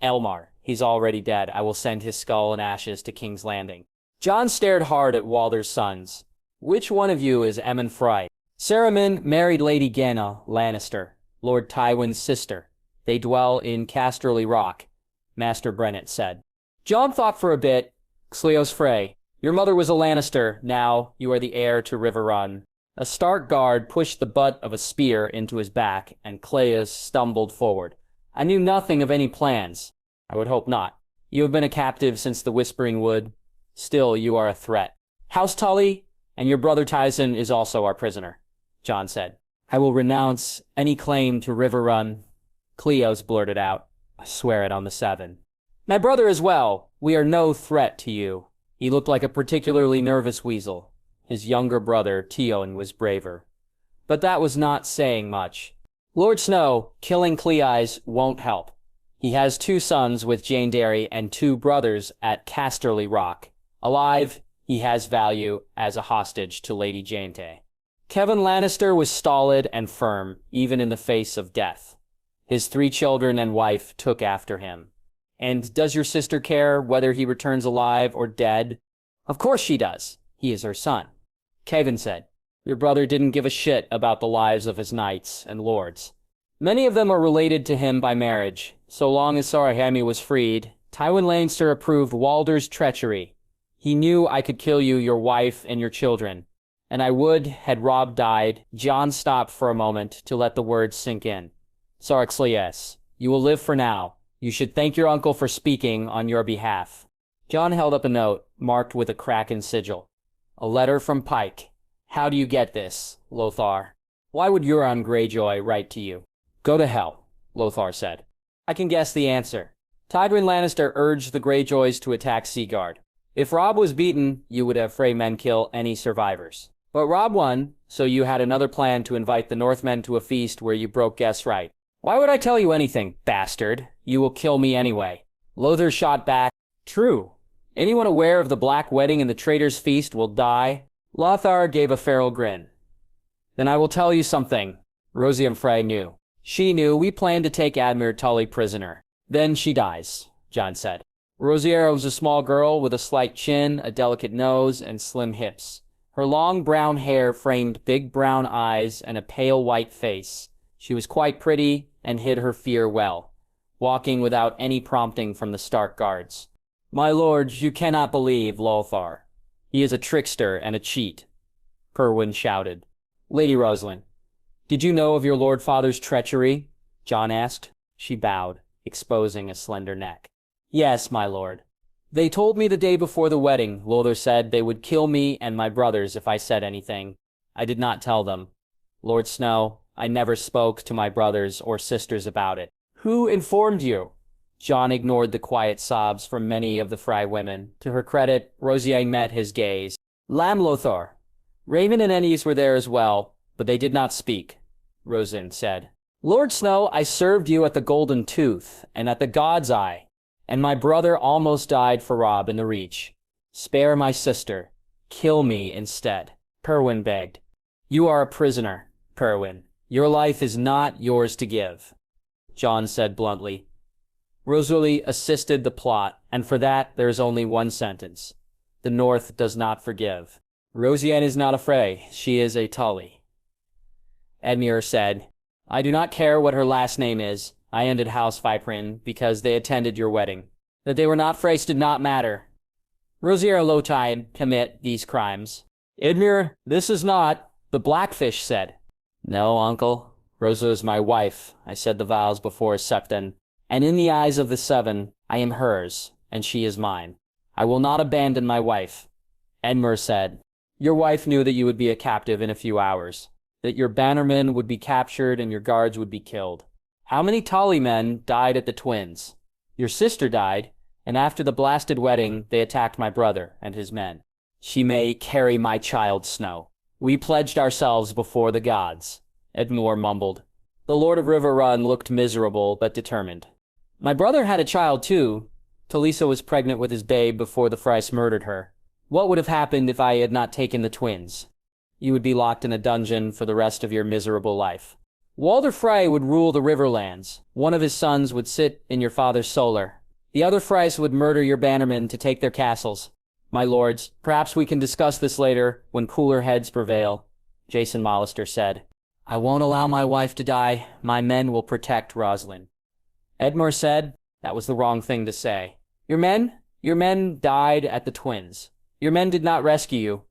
Elmar. He's already dead. I will send his skull and ashes to King's Landing. Jon stared hard at Walder's sons. Which one of you is Emmon Frey? Saruman married Lady Ganna Lannister, Lord Tywin's sister. They dwell in Casterly Rock, Master Brennet said. Jon thought for a bit. Cleos Frey, your mother was a Lannister. Now you are the heir to Riverrun. A Stark guard pushed the butt of a spear into his back, and Cleos stumbled forward. I knew nothing of any plans. I would hope not. You have been a captive since the Whispering Wood. Still, you are a threat. House Tully and your brother Tyson is also our prisoner, Jon said. I will renounce any claim to Riverrun, Cleos blurted out. I swear it on the 7. My brother as well. We are no threat to you. He looked like a particularly nervous weasel. His younger brother, Tion, was braver. But that was not saying much. Lord Snow, killing Cleis won't help. He has 2 sons with Jane Derry and 2 brothers at Casterly Rock. Alive, he has value as a hostage to Lady Jante. Kevin Lannister was stolid and firm, even in the face of death. His 3 children and wife took after him. And does your sister care whether he returns alive or dead? Of course she does. He is her son. Kevin said, your brother didn't give a shit about the lives of his knights and lords. Many of them are related to him by marriage. So long as Sarahami was freed, Tywin Lannister approved Walder's treachery. He knew I could kill you, your wife, and your children. And I would, had Robb died. Jon stopped for a moment to let the words sink in. Sarxlies, you will live for now. You should thank your uncle for speaking on your behalf. Jon held up a note, marked with a Kraken sigil. A letter from Pike. How do you get this, Lothar? Why would Euron Greyjoy write to you? Go to hell, Lothar said. I can guess the answer. Tywin Lannister urged the Greyjoys to attack Seaguard. If Robb was beaten, you would have Frey men kill any survivors. But Robb won, so you had another plan to invite the Northmen to a feast where you broke guests right. Why would I tell you anything, bastard? You will kill me anyway. Lothar shot back. True. Anyone aware of the Black Wedding and the Traitors' Feast will die. Lothar gave a feral grin. Then I will tell you something. Rosie and Frey knew. She knew we planned to take Admiral Tully prisoner. Then she dies, Jon said. Rosiera was a small girl with a slight chin, a delicate nose, and slim hips. Her long brown hair framed big brown eyes and a pale white face. She was quite pretty and hid her fear well, walking without any prompting from the Stark guards. My lords, you cannot believe Lothar. He is a trickster and a cheat, Perwyn shouted. Lady Rosalind, did you know of your lord father's treachery? Jon asked. She bowed, exposing a slender neck. Yes, my lord. They told me the day before the wedding, Lothar said they would kill me and my brothers if I said anything. I did not tell them. Lord Snow, I never spoke to my brothers or sisters about it. Who informed you? Jon ignored the quiet sobs from many of the Frey women. To her credit, Rosier met his gaze. Lam Lothar. Raven and Ennis were there as well, but they did not speak, Rosin said. Lord Snow, I served you at the Golden Tooth and at the God's Eye, and my brother almost died for Robb in the Reach. Spare my sister. Kill me instead, Perwyn begged. You are a prisoner, Perwyn. Your life is not yours to give, Jon said bluntly. Rosalie assisted the plot, and for that there is only one sentence. The North does not forgive. Rosianne is not a Frey. She is a Tully. Edmure said, I do not care what her last name is. I ended House Viprin because they attended your wedding. That they were not Freys did not matter. Rosier Lotide commit these crimes. Edmure, this is not, the Blackfish said. No, uncle. Rosa is my wife. I said the vows before Septon. And in the eyes of the Seven, I am hers, and she is mine. I will not abandon my wife. Edmure said, your wife knew that you would be a captive in a few hours, that your bannermen would be captured and your guards would be killed. How many Tully men died at the Twins? Your sister died, and after the blasted wedding, they attacked my brother and his men. She may carry my child, Snow. We pledged ourselves before the gods, Edmure mumbled. The Lord of Riverrun looked miserable but determined. My brother had a child too. Talisa was pregnant with his babe before the Freys murdered her. What would have happened if I had not taken the twins? You would be locked in a dungeon for the rest of your miserable life. Walder Frey would rule the Riverlands. One of his sons would sit in your father's solar. The other Freys would murder your bannermen to take their castles. My lords, perhaps we can discuss this later when cooler heads prevail, Jason Mollister said. I won't allow my wife to die. My men will protect Rosalind. Edmure said, that was the wrong thing to say. Your men died at the Twins. Your men did not rescue you.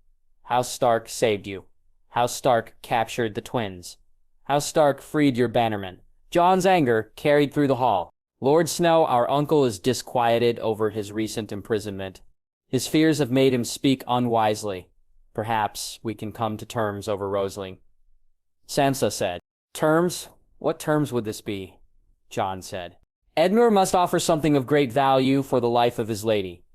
House Stark saved you. House Stark captured the Twins. House Stark freed your bannermen. Jon's anger carried through the hall. Lord Snow, our uncle, is disquieted over his recent imprisonment. His fears have made him speak unwisely. Perhaps we can come to terms over Rosalie. Sansa said. Terms? What terms would this be? Jon said. Edmure must offer something of great value for the life of his lady,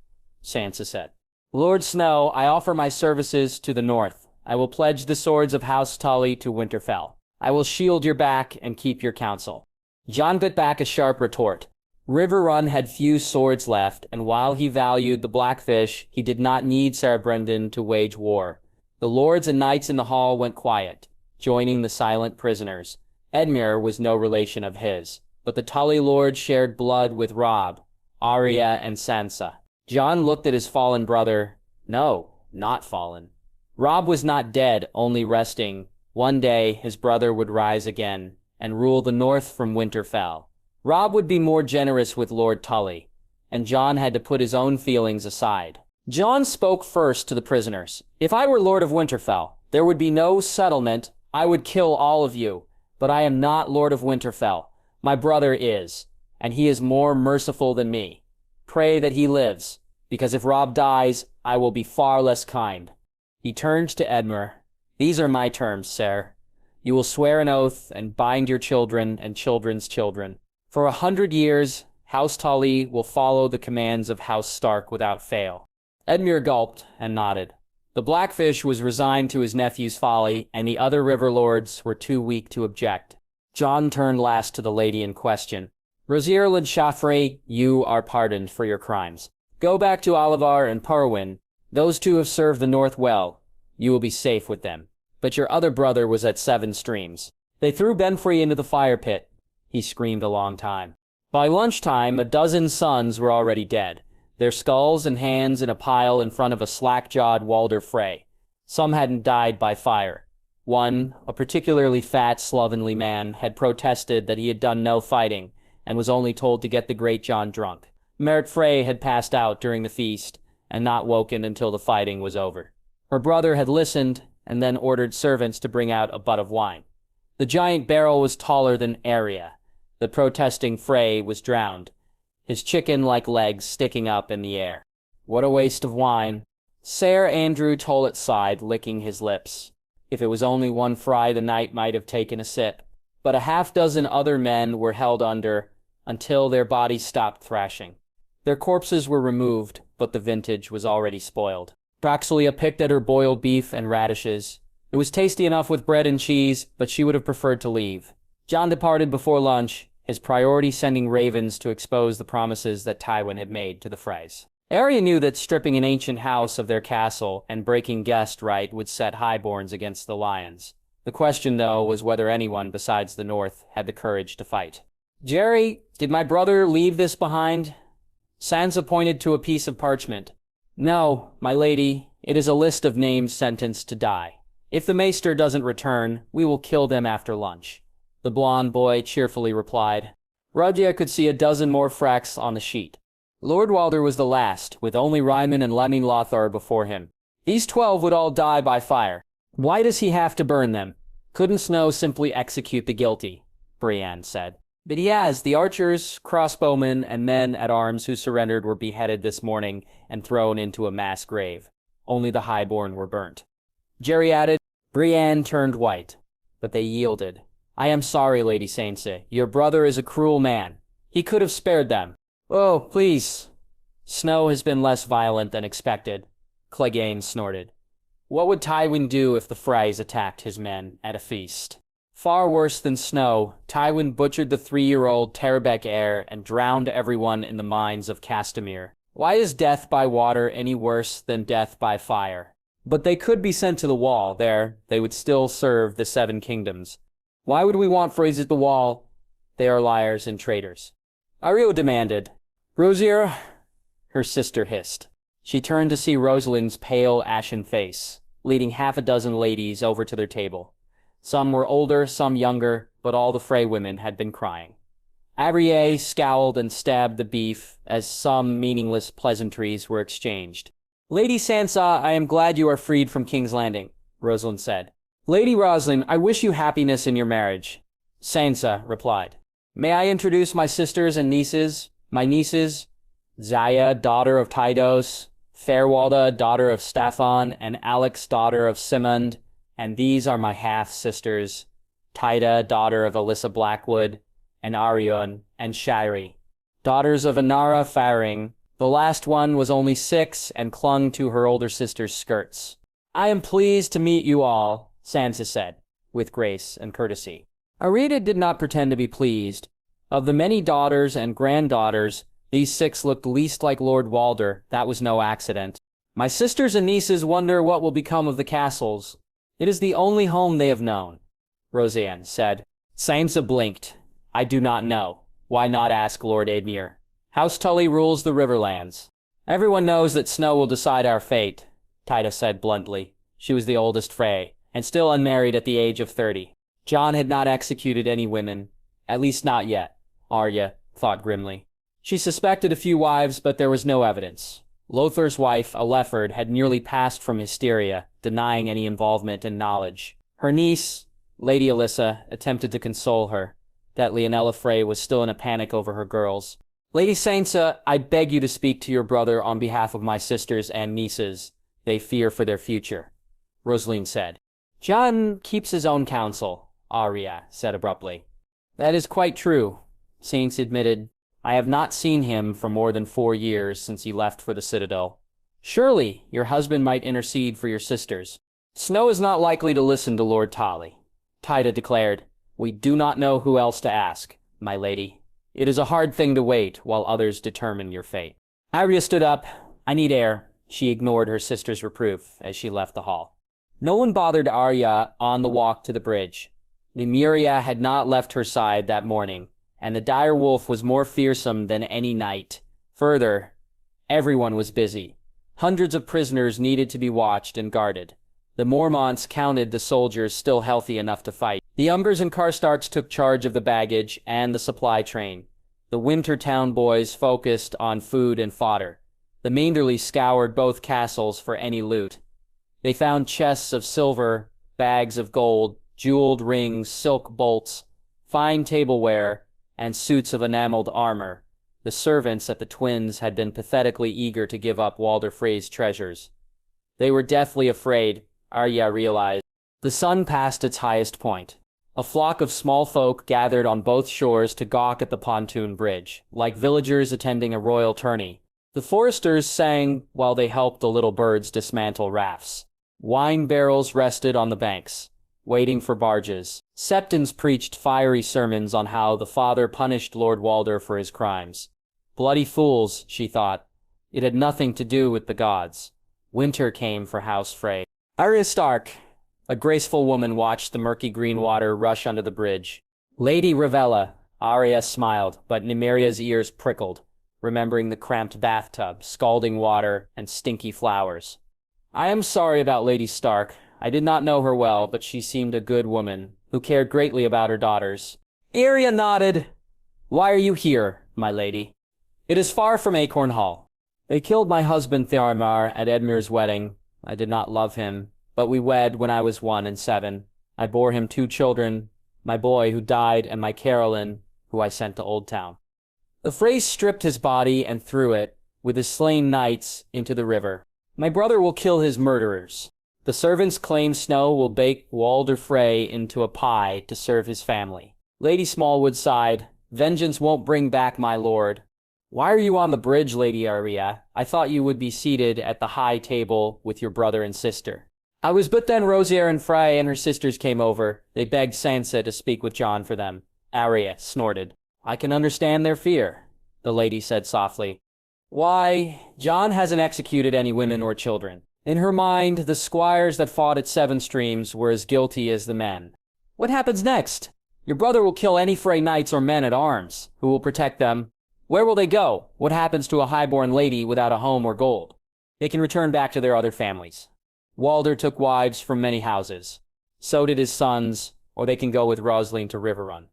Sansa said. Lord Snow, I offer my services to the North. I will pledge the swords of House Tully to Winterfell. I will shield your back and keep your counsel. Jon bit back a sharp retort. Riverrun had few swords left, and while he valued the Blackfish, he did not need Sarah Brendan to wage war. The lords and knights in the hall went quiet, joining the silent prisoners. Edmure was no relation of his, but the Tully lord shared blood with Robb, Arya, and Sansa. Jon looked at his fallen brother. No, not fallen. Robb was not dead, only resting. One day his brother would rise again and rule the North from Winterfell. Robb would be more generous with Lord Tully, and Jon had to put his own feelings aside. Jon spoke first to the prisoners. If I were Lord of Winterfell, there would be no settlement. I would kill all of you, but I am not Lord of Winterfell. My brother is, and he is more merciful than me. Pray that he lives. because if Robb dies, I will be far less kind. He turned to Edmure. These are my terms, sir. You will swear an oath and bind your children and children's children. For 100 years, House Tully will follow the commands of House Stark without fail. Edmure gulped and nodded. The Blackfish was resigned to his nephew's folly, and the other river lords were too weak to object. Jon turned last to the lady in question. Rosier le Chaffray, you are pardoned for your crimes. Go back to Olivar and Parwin. Those two have served the North well. You will be safe with them. But your other brother was at 7 Streams. They threw Benfrey into the fire pit. He screamed a long time. By lunchtime, a dozen sons were already dead, their skulls and hands in a pile in front of a slack-jawed Walder Frey. Some hadn't died by fire. One, a particularly fat, slovenly man, had protested that he had done no fighting and was only told to get the great Jon drunk. Merritt Frey had passed out during the feast and not woken until the fighting was over. Her brother had listened and then ordered servants to bring out a butt of wine. The giant barrel was taller than Arya. The protesting Frey was drowned, his chicken-like legs sticking up in the air. What a waste of wine. Ser Andrew Tollett sighed, licking his lips. If it was only one fry, the knight might have taken a sip. But a half-dozen other men were held under until their bodies stopped thrashing. Their corpses were removed, but the vintage was already spoiled. Praxelia picked at her boiled beef and radishes. It was tasty enough with bread and cheese, but she would have preferred to leave. Jon departed before lunch, his priority sending ravens to expose the promises that Tywin had made to the Freys. Arya knew that stripping an ancient house of their castle and breaking guest right would set highborns against the lions. The question, though, was whether anyone besides the North had the courage to fight. Jerry, did my brother leave this behind? Sansa pointed to a piece of parchment. No, my lady, it is a list of names sentenced to die. If the maester doesn't return, we will kill them after lunch. The blond boy cheerfully replied. Rudyard could see a dozen more fracks on the sheet. Lord Walder was the last, with only Ryman and Lenny Lothar before him. These 12 would all die by fire. Why does he have to burn them? Couldn't Snow simply execute the guilty? Brienne said. But he has. The archers, crossbowmen, and men-at-arms who surrendered were beheaded this morning and thrown into a mass grave. Only the highborn were burnt. Jerry added. Brienne turned white, but they yielded. I am sorry, Lady Sansa. Your brother is a cruel man. He could have spared them. Oh, please. Snow has been less violent than expected. Clegane snorted. What would Tywin do if the Freys attacked his men at a feast? Far worse than Snow, Tywin butchered the 3-year-old Terbeck heir and drowned everyone in the mines of Castamere. Why is death by water any worse than death by fire? But they could be sent to the Wall. There, they would still serve the 7 kingdoms. Why would we want Freys at the Wall? They are liars and traitors. Areo demanded. Rosier, her sister hissed. She turned to see Rosalind's pale, ashen face, leading half a dozen ladies over to their table. Some were older, some younger, but all the Frey women had been crying. Abrier scowled and stabbed the beef as some meaningless pleasantries were exchanged. Lady Sansa, I am glad you are freed from King's Landing, Rosalind said. Lady Rosalind, I wish you happiness in your marriage. Sansa replied. May I introduce my sisters and nieces? My nieces, Zaya, daughter of Tydos, Fairwalda, daughter of Staffon, and Alex, daughter of Simond. And these are my half-sisters, Tyda, daughter of Alyssa Blackwood, and Arion, and Shiri, daughters of Inara Faring. The last one was only 6 and clung to her older sister's skirts. I am pleased to meet you all, Sansa said, with grace and courtesy. Areta did not pretend to be pleased. Of the many daughters and granddaughters, these 6 looked least like Lord Walder. That was no accident. My sisters and nieces wonder what will become of the castles. It is the only home they have known, Roseanne said. Sansa blinked. I do not know. Why not ask Lord Edmure? House Tully rules the Riverlands. Everyone knows that Snow will decide our fate, Tyda said bluntly. She was the oldest Frey, and still unmarried at the age of 30. Jon had not executed any women, at least not yet, Arya thought grimly. She suspected a few wives, but there was no evidence. Lothar's wife, Alefford, had nearly passed from hysteria, denying any involvement and knowledge. Her niece, Lady Alyssa, attempted to console her, that Lyanna Frey was still in a panic over her girls. Lady Sansa, I beg you to speak to your brother on behalf of my sisters and nieces. They fear for their future, Rosalind said. Jon keeps his own counsel, Arya said abruptly. That is quite true, Sansa admitted. I have not seen him for more than 4 years since he left for the Citadel. Surely your husband might intercede for your sisters. Snow is not likely to listen to Lord Tully, Tyda declared. We do not know who else to ask, my lady. It is a hard thing to wait while others determine your fate. Arya stood up. I need air. She ignored her sister's reproof as she left the hall. No one bothered Arya on the walk to the bridge. Nymeria had not left her side that morning, and the dire wolf was more fearsome than any night. Further, everyone was busy. Hundreds of prisoners needed to be watched and guarded. The Mormonts counted the soldiers still healthy enough to fight. The Umbers and Karstarks took charge of the baggage and the supply train. The Wintertown boys focused on food and fodder. The Manderleys scoured both castles for any loot. They found chests of silver, bags of gold, jeweled rings, silk bolts, fine tableware, and suits of enameled armor. The servants at the Twins had been pathetically eager to give up Walder Frey's treasures. They were deathly afraid, Arya realized. The sun passed its highest point. A flock of small folk gathered on both shores to gawk at the pontoon bridge, like villagers attending a royal tourney. The foresters sang while they helped the little birds dismantle rafts. Wine barrels rested on the banks, waiting for barges. Septons preached fiery sermons on how the father punished Lord Walder for his crimes. Bloody fools, she thought. It had nothing to do with the gods. Winter came for House Frey. Arya Stark, a graceful woman, watched the murky green water rush under the bridge. Lady Ravella, Arya smiled, but Nymeria's ears prickled, remembering the cramped bathtub, scalding water, and stinky flowers. I am sorry about Lady Stark. I did not know her well, but she seemed a good woman, who cared greatly about her daughters. Arya nodded. Why are you here, my lady? It is far from Acorn Hall. They killed my husband Theramar at Edmure's wedding. I did not love him, but we wed when I was 1 and 7. I bore him 2 children, my boy who died and my Carolyn, who I sent to Old Town. The Freys stripped his body and threw it, with his slain knights, into the river. My brother will kill his murderers. The servants claim Snow will bake Walder Frey into a pie to serve his family. Lady Smallwood sighed. Vengeance won't bring back my lord. Why are you on the bridge, Lady Arya? I thought you would be seated at the high table with your brother and sister. I was, but then Rosier Frey and her sisters came over. They begged Sansa to speak with Jon for them. Arya snorted. I can understand their fear, the lady said softly. Why, Jon hasn't executed any women or children. In her mind, the squires that fought at Seven Streams were as guilty as the men. What happens next? Your brother will kill any Frey knights or men at arms. Who will protect them? Where will they go? What happens to a highborn lady without a home or gold? They can return back to their other families. Walder took wives from many houses. So did his sons, or they can go with Rosalind to Riverrun.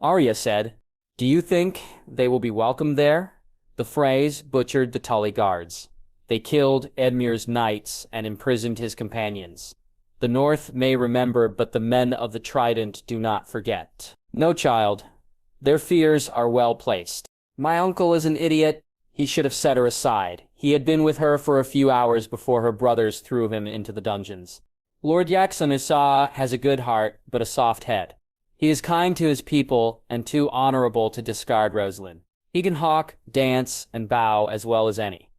Arya said, Do you think they will be welcome there? The Freys butchered the Tully guards. They killed Edmure's knights and imprisoned his companions. The North may remember, but the men of the Trident do not forget. No, child. Their fears are well placed. My uncle is an idiot. He should have set her aside. He had been with her for a few hours before her brothers threw him into the dungeons. Lord Yaxanissa has a good heart, but a soft head. He is kind to his people and too honorable to discard Rosalind. He can hawk, dance, and bow as well as any.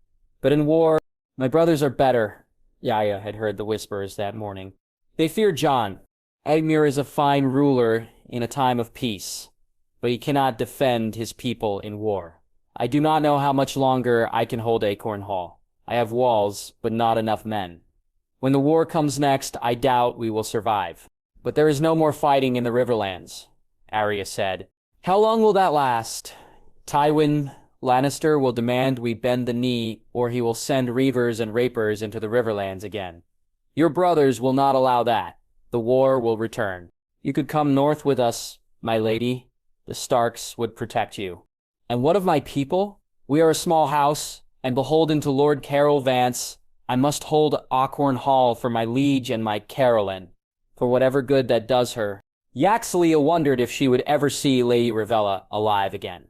But in war, my brothers are better, Yaya had heard the whispers that morning. They fear Jon. Edmure is a fine ruler in a time of peace, but he cannot defend his people in war. I do not know how much longer I can hold Acorn Hall. I have walls, but not enough men. When the war comes next, I doubt we will survive. But there is no more fighting in the Riverlands, Arya said. How long will that last? Tywin Lannister will demand we bend the knee, or he will send reavers and rapers into the Riverlands again. Your brothers will not allow that. The war will return. You could come north with us, my lady. The Starks would protect you. And what of my people? We are a small house, and beholden to Lord Carol Vance. I must hold Acorn Hall for my liege and my Carolyn, for whatever good that does her. Yaxlia wondered if she would ever see Lady Ravella alive again.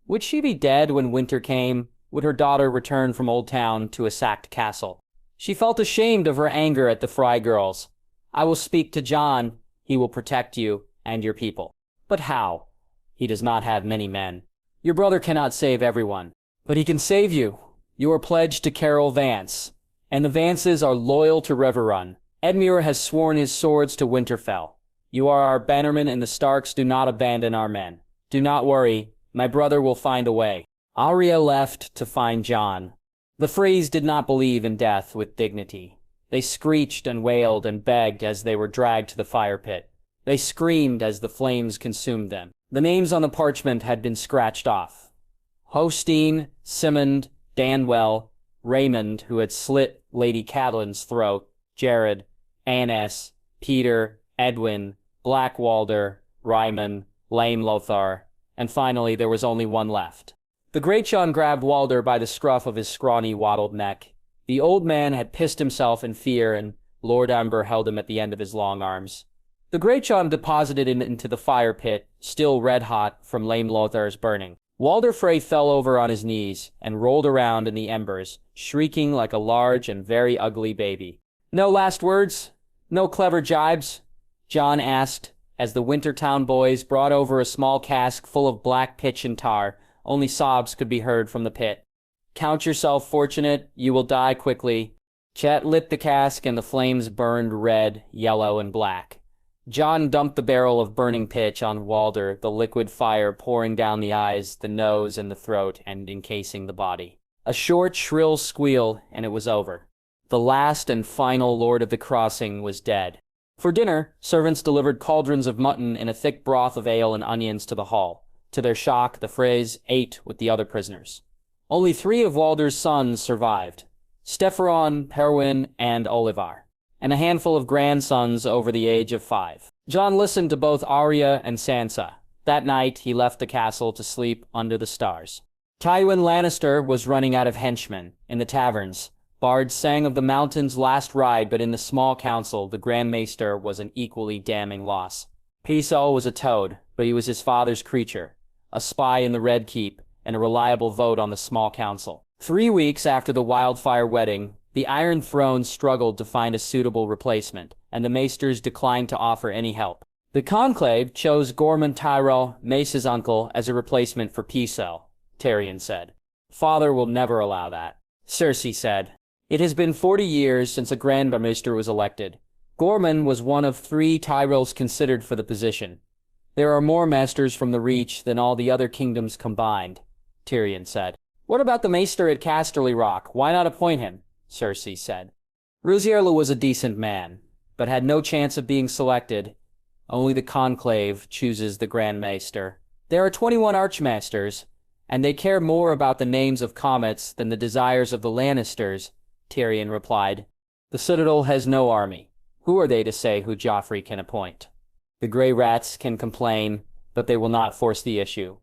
Would she be dead when winter came? Would her daughter return from Old Town to a sacked castle? She felt ashamed of her anger at the Fry girls. I will speak to Jon. He will protect you and your people. But how? He does not have many men. Your brother cannot save everyone, but he can save you. You are pledged to Carol Vance, and the Vances are loyal to Reborn. Edmure has sworn his swords to Winterfell. You are our bannermen, and the Starks do not abandon our men. Do not worry, my brother will find a way. Arya left to find Jon. The Freys did not believe in death with dignity. They screeched and wailed and begged as they were dragged to the fire pit. They screamed as the flames consumed them. The names on the parchment had been scratched off. Hostine, Simmond, Danwell, Raymond, who had slit Lady Catelyn's throat, Jared, Annis, Peter, Edwin, Blackwalder, Ryman, Lame Lothar, and finally there was only one left. The Great Jon grabbed Walder by the scruff of his scrawny, wattled neck. The old man had pissed himself in fear, and Lord Amber held him at the end of his long arms. The Great Jon deposited him into the fire pit, still red-hot from Lame Lothar's burning. Walder Frey fell over on his knees and rolled around in the embers, shrieking like a large and very ugly baby. "No last words? No clever jibes?" Jon asked, as the Wintertown boys brought over a small cask full of black pitch and tar. Only sobs could be heard from the pit. "Count yourself fortunate, you will die quickly." Chet lit the cask and the flames burned red, yellow, and black. Jon dumped the barrel of burning pitch on Walder, the liquid fire pouring down the eyes, the nose, and the throat, and encasing the body. A short, shrill squeal, and it was over. The last and final Lord of the Crossing was dead. For dinner, servants delivered cauldrons of mutton and a thick broth of ale and onions to the hall. To their shock, the Freys ate with the other prisoners. Only 3 of Walder's sons survived: Stepheron, Perwyn, and Olivar, and a handful of grandsons over the age of 5. Jon listened to both Arya and Sansa. That night, he left the castle to sleep under the stars. Tywin Lannister was running out of henchmen. In the taverns, bards sang of the Mountain's last ride, but in the small council, the Grand Maester was an equally damning loss. Pycelle was a toad, but he was his father's creature, a spy in the Red Keep, and a reliable vote on the small council. 3 weeks after the wildfire wedding, the Iron Throne struggled to find a suitable replacement, and the Maesters declined to offer any help. The Conclave chose Gormon Tyrell, Mace's uncle, as a replacement for Pycelle, Tyrion said. "Father will never allow that," Cersei said. "It has been 40 years since a Grand Maester was elected. Gormon was one of 3 Tyrells considered for the position. There are more Masters from the Reach than all the other kingdoms combined," Tyrion said. "What about the Maester at Casterly Rock? Why not appoint him?" Cersei said. Ruzierla was a decent man, but had no chance of being selected. Only the Conclave chooses the Grand Maester. There are 21 Archmasters, and they care more about the names of comets than the desires of the Lannisters, Tyrion replied. "The Citadel has no army. Who are they to say who Joffrey can appoint? The Grey Rats can complain, but they will not force the issue."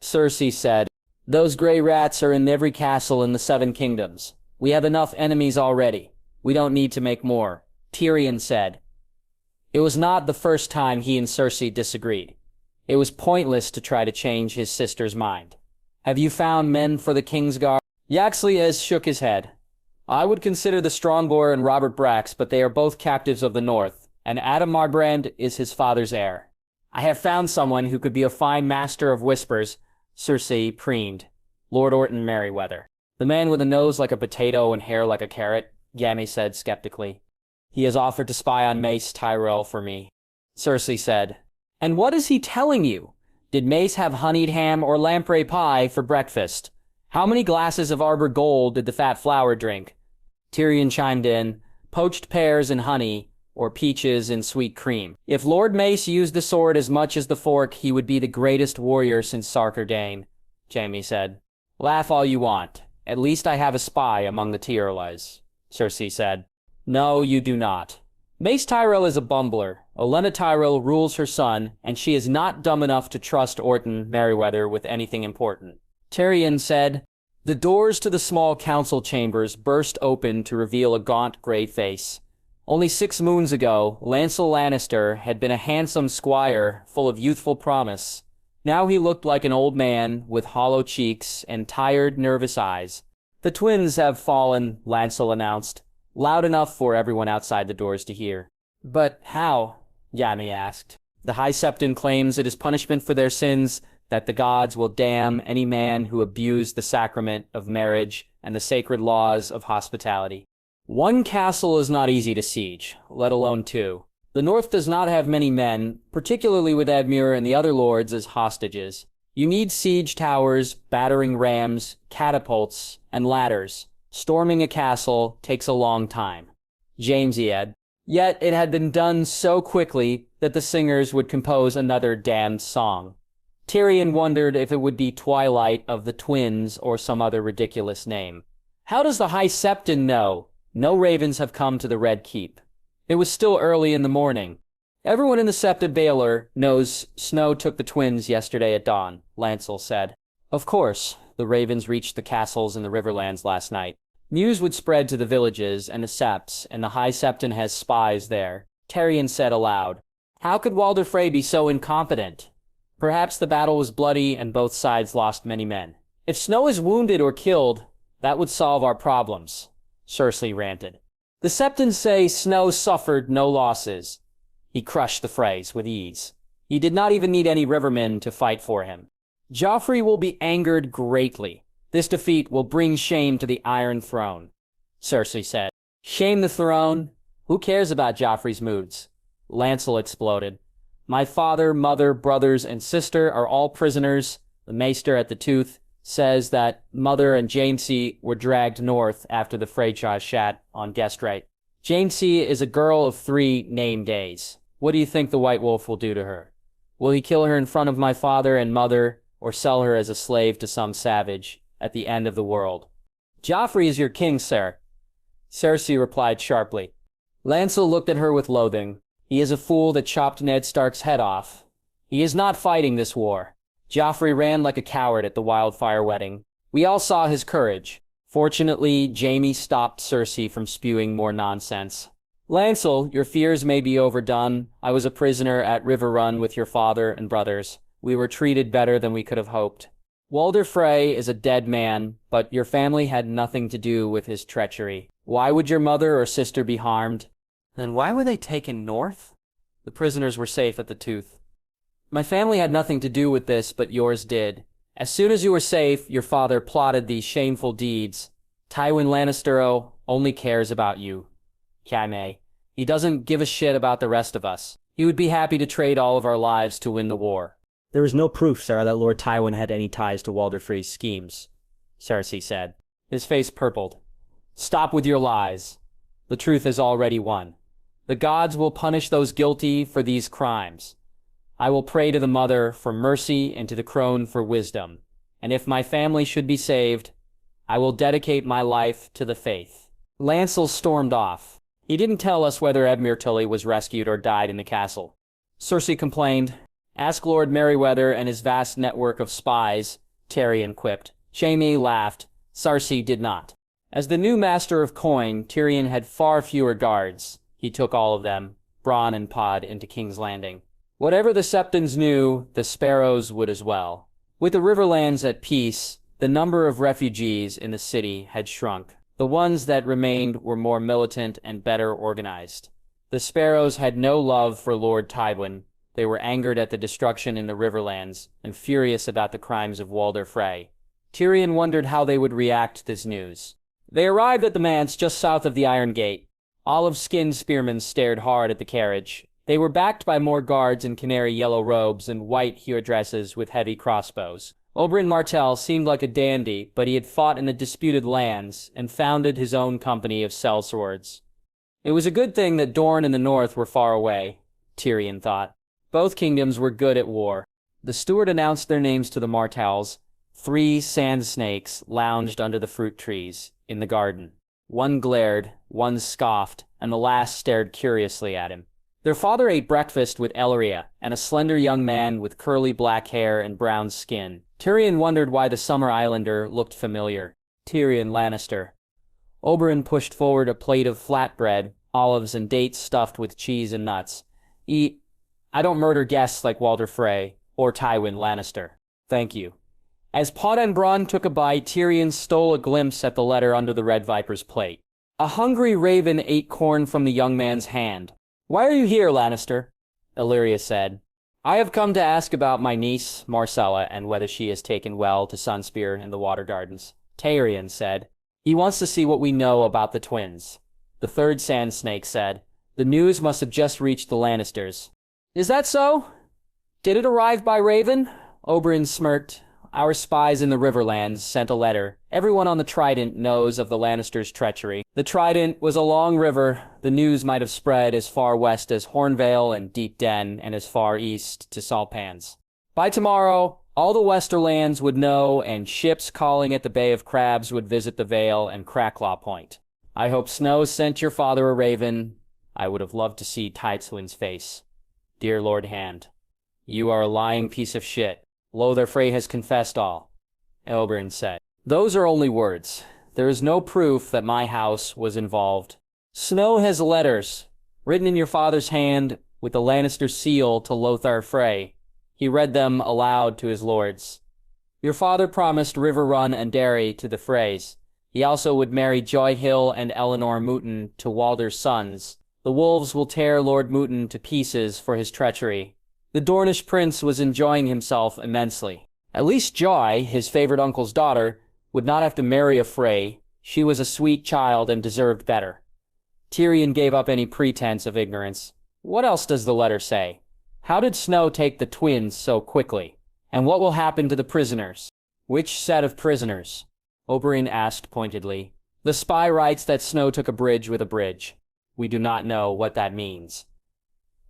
Cersei said, "Those Grey Rats are in every castle in the 7 kingdoms. We have enough enemies already. We don't need to make more," Tyrion said. It was not the first time he and Cersei disagreed. It was pointless to try to change his sister's mind. "Have you found men for the Kingsguard?" Yaxliez shook his head. "I would consider the Strongbow and Robert Brax, but they are both captives of the North, and Adam Marbrand is his father's heir." "I have found someone who could be a fine master of whispers," Cersei preened. "Lord Orton Merryweather." "The man with a nose like a potato and hair like a carrot," Gammy said skeptically. "He has offered to spy on Mace Tyrell for me," Cersei said. "And what is he telling you? Did Mace have honeyed ham or lamprey pie for breakfast? How many glasses of Arbor Gold did the fat flower drink?" Tyrion chimed in, "Poached pears and honey, or peaches and sweet cream. If Lord Mace used the sword as much as the fork, he would be the greatest warrior since Sarkar Dane," Jaime said. "Laugh all you want. At least I have a spy among the Tyrells," Cersei said. "No, you do not. Mace Tyrell is a bumbler. Olenna Tyrell rules her son, and she is not dumb enough to trust Orton Merryweather with anything important." Tyrion said. The doors to the small council chambers burst open to reveal a gaunt gray face. Only 6 moons ago, Lancel Lannister had been a handsome squire full of youthful promise. Now he looked like an old man with hollow cheeks and tired, nervous eyes. "The twins have fallen," Lancel announced, loud enough for everyone outside the doors to hear. "But how?" Jaime asked. "The High Septon claims it is punishment for their sins that the gods will damn any man who abused the sacrament of marriage and the sacred laws of hospitality. One castle is not easy to siege, let alone two. The North does not have many men, particularly with Edmure and the other lords as hostages. You need siege towers, battering rams, catapults, and ladders. Storming a castle takes a long time." Jamesy had. Yet it had been done so quickly that the singers would compose another damned song. Tyrion wondered if it would be Twilight of the Twins or some other ridiculous name. How does the High Septon know? No ravens have come to the Red Keep. It was still early in the morning. "Everyone in the Septa Baelor knows Snow took the twins yesterday at dawn," Lancel said. "Of course, the ravens reached the castles in the Riverlands last night. News would spread to the villages and the septs, and the High Septon has spies there," Tyrion said aloud. How could Walder Frey be so incompetent? Perhaps the battle was bloody and both sides lost many men. "If Snow is wounded or killed, that would solve our problems," Cersei ranted. "The Septons say Snow suffered no losses." He crushed the phrase with ease. He did not even need any rivermen to fight for him. "Joffrey will be angered greatly. This defeat will bring shame to the Iron Throne," Cersei said. "Shame the throne? Who cares about Joffrey's moods?" Lancel exploded. "My father, mother, brothers, and sister are all prisoners. The maester at the tooth says that Mother and Jamesy were dragged north after the Freyjaw shat on guest right. Jamesy is a girl of 3 name days. What do you think the White Wolf will do to her? Will he kill her in front of my father and mother, or sell her as a slave to some savage at the end of the world?" "Joffrey is your king, sir," Cersei replied sharply. Lancel looked at her with loathing. "He is a fool that chopped Ned Stark's head off. He is not fighting this war. Joffrey ran like a coward at the Wildfire wedding. We all saw his courage. Fortunately, Jaime stopped Cersei from spewing more nonsense. Lancel, your fears may be overdone. I was a prisoner at River Run with your father and brothers. We were treated better than we could have hoped. Walder Frey is a dead man, but your family had nothing to do with his treachery. Why would your mother or sister be harmed? Then why were they taken north? The prisoners were safe at the Tooth. My family had nothing to do with this, but yours did. As soon as you were safe, your father plotted these shameful deeds. Tywin Lannister only cares about you, Jaime. He doesn't give a shit about the rest of us. He would be happy to trade all of our lives to win the war. There is no proof, Sarah, that Lord Tywin had any ties to Walder Frey's schemes, Cersei said. His face purpled. Stop with your lies. The truth has already won. The gods will punish those guilty for these crimes. I will pray to the Mother for mercy and to the Crone for wisdom. And if my family should be saved, I will dedicate my life to the faith. Lancel stormed off. He didn't tell us whether Edmure Tully was rescued or died in the castle. Cersei complained. Ask Lord Merryweather and his vast network of spies, Tyrion quipped. Jaime laughed. Cersei did not. As the new master of coin, Tyrion had far fewer guards. He took all of them, Bronn and Pod, into King's Landing. Whatever the Septons knew, the Sparrows would as well. With the Riverlands at peace, the number of refugees in the city had shrunk. The ones that remained were more militant and better organized. The Sparrows had no love for Lord Tywin. They were angered at the destruction in the Riverlands and furious about the crimes of Walder Frey. Tyrion wondered how they would react to this news. They arrived at the manse just south of the Iron Gate. Olive-skinned spearmen stared hard at the carriage. They were backed by more guards in canary yellow robes and white hewer dresses with heavy crossbows. Oberyn Martell seemed like a dandy, but he had fought in the disputed lands and founded his own company of sellswords. It was a good thing that Dorne and the North were far away, Tyrion thought. Both kingdoms were good at war. The steward announced their names to the Martells. 3 sand snakes lounged under the fruit trees in the garden. One glared, one scoffed, and the last stared curiously at him. Their father ate breakfast with Elleria and a slender young man with curly black hair and brown skin. Tyrion wondered why the Summer Islander looked familiar. Tyrion Lannister. Oberyn pushed forward a plate of flatbread, olives, and dates stuffed with cheese and nuts. Eat. I don't murder guests like Walder Frey, or Tywin Lannister. Thank you. As Pod and Bronn took a bite, Tyrion stole a glimpse at the letter under the Red Viper's plate. A hungry raven ate corn from the young man's hand. "Why are you here, Lannister?" Illyria said. "I have come to ask about my niece, Marcella, and whether she has taken well to Sunspear and the Water Gardens." Tyrion said. "He wants to see what we know about the twins." The third Sand Snake said. "The news must have just reached the Lannisters." "Is that so? Did it arrive by Raven?" Oberyn smirked. "Our spies in the Riverlands sent a letter. Everyone on the Trident knows of the Lannisters' treachery. The Trident was a long river. The news might have spread as far west as Hornvale and Deep Den, and as far east to Saltpans. By tomorrow, all the Westerlands would know, and ships calling at the Bay of Crabs would visit the Vale and Cracklaw Point. I hope Snow sent your father a raven. I would have loved to see Tywin's face. Dear Lord Hand, you are a lying piece of shit. Lothar Frey has confessed all," Oberyn said. "Those are only words. There is no proof that my house was involved. Snow has letters, written in your father's hand, with the Lannister seal to Lothar Frey. He read them aloud to his lords. Your father promised River Run and Derry to the Freys. He also would marry Joy Hill and Eleanor Mooton to Walder's sons. The wolves will tear Lord Mooton to pieces for his treachery. The Dornish prince was enjoying himself immensely. At least Joy, his favorite uncle's daughter, would not have to marry a Frey. She was a sweet child and deserved better." Tyrion gave up any pretense of ignorance. "What else does the letter say? How did Snow take the twins so quickly? And what will happen to the prisoners?" "Which set of prisoners?" Oberyn asked pointedly. "The spy writes that Snow took a bridge with a bridge. We do not know what that means."